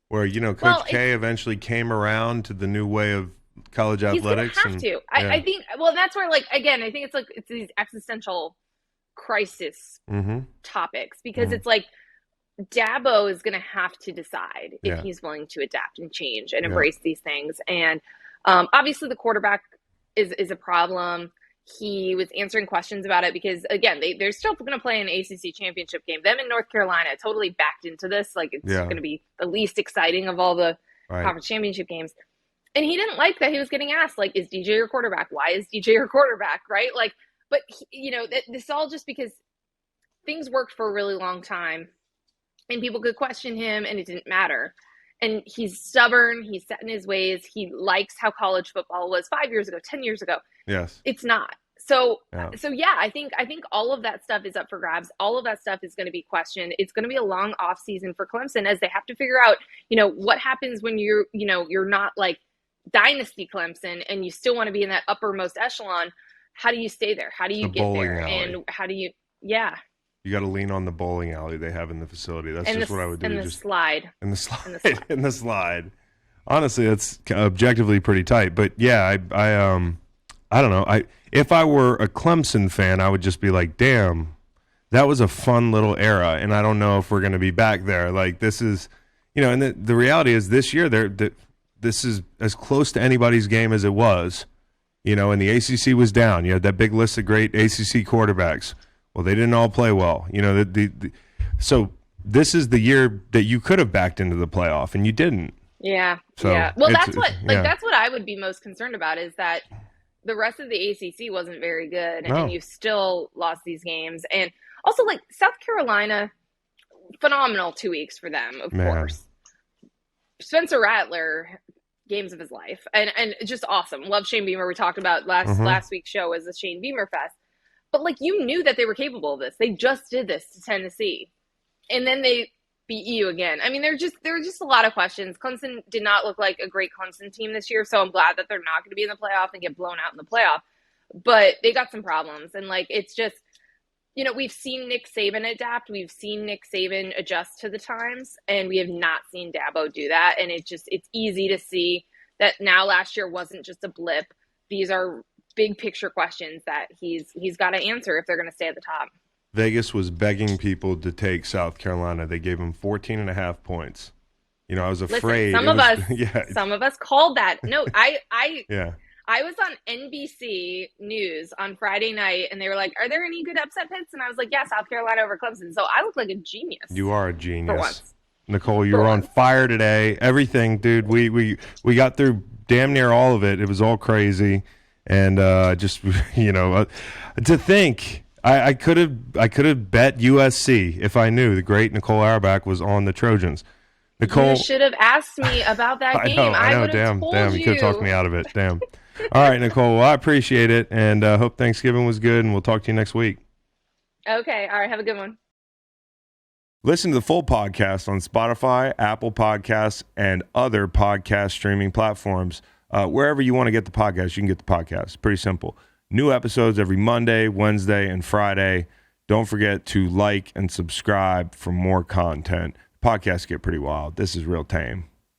where, Coach K eventually came around to the new way of college athletics. He's going to have to. I think, well, that's where, like, again, I think it's these existential crisis topics, because it's like Dabo is going to have to decide if he's willing to adapt and change and embrace these things. And obviously the quarterback is a problem. He was answering questions about it because, again, they're still going to play an ACC championship game. Them in North Carolina totally backed into this. Like, it's going to be the least exciting of all the conference championship games. And he didn't like that he was getting asked, like, is DJ your quarterback? Why is DJ your quarterback, right? Like, but, this all just because things worked for a really long time and people could question him and it didn't matter. And he's stubborn. He's set in his ways. He likes how college football was 5 years ago, 10 years ago. Yes. It's not. So I think all of that stuff is up for grabs. All of that stuff is going to be questioned. It's going to be a long off season for Clemson as they have to figure out, what happens when you're not like dynasty Clemson and you still want to be in that uppermost echelon. How do you stay there? How do you get there? Alley. And how do you, You got to lean on the bowling alley they have in the facility. That's just what I would do. And the slide. And the slide. Honestly, that's objectively pretty tight. But yeah, I don't know. If I were a Clemson fan, I would just be like, damn, that was a fun little era, and I don't know if we're going to be back there. Like, this is, and the reality is this year, this is as close to anybody's game as it was, and the ACC was down. You had that big list of great ACC quarterbacks. Well, they didn't all play well. So this is the year that you could have backed into the playoff, and you didn't. Yeah. So Well, that's what I would be most concerned about, is that the rest of the ACC wasn't very good, and you still lost these games. And also, like, South Carolina, phenomenal 2 weeks for them, of course. Spencer Rattler, games of his life, and just awesome. Love Shane Beamer. We talked about last week's show was the Shane Beamer Fest. But, like, you knew that they were capable of this. They just did this to Tennessee, and then they beat you again. I mean, there were just a lot of questions. Clemson did not look like a great Clemson team this year, so I'm glad that they're not going to be in the playoff and get blown out in the playoff. But they got some problems, and, like, it's just, we've seen Nick Saban adapt. We've seen Nick Saban adjust to the times, and we have not seen Dabo do that. And it's easy to see that now last year wasn't just a blip. These are big picture questions that he's got to answer if they're going to stay at the top. Vegas was begging people to take South Carolina. They gave them 14.5 points. I was afraid. Listen, some of us called that. No, I was on NBC News on Friday night, and they were like, "Are there any good upset picks?" And I was like, "Yeah, South Carolina over Clemson." So I look like a genius. You are a genius. For once. Nicole, you were on fire today. Everything, dude. We got through damn near all of it. It was all crazy, and just to think. I could have bet USC if I knew the great Nicole Auerbach was on the Trojans. Nicole, you should have asked me about that game. I know. Damn. You could have talked me out of it. Damn. All right, Nicole. Well, I appreciate it, and hope Thanksgiving was good, and we'll talk to you next week. Okay. All right. Have a good one. Listen to the full podcast on Spotify, Apple Podcasts, and other podcast streaming platforms. Wherever you want to get the podcast, you can get the podcast. Pretty simple. New episodes every Monday, Wednesday, and Friday. Don't forget to like and subscribe for more content. Podcasts get pretty wild. This is real tame.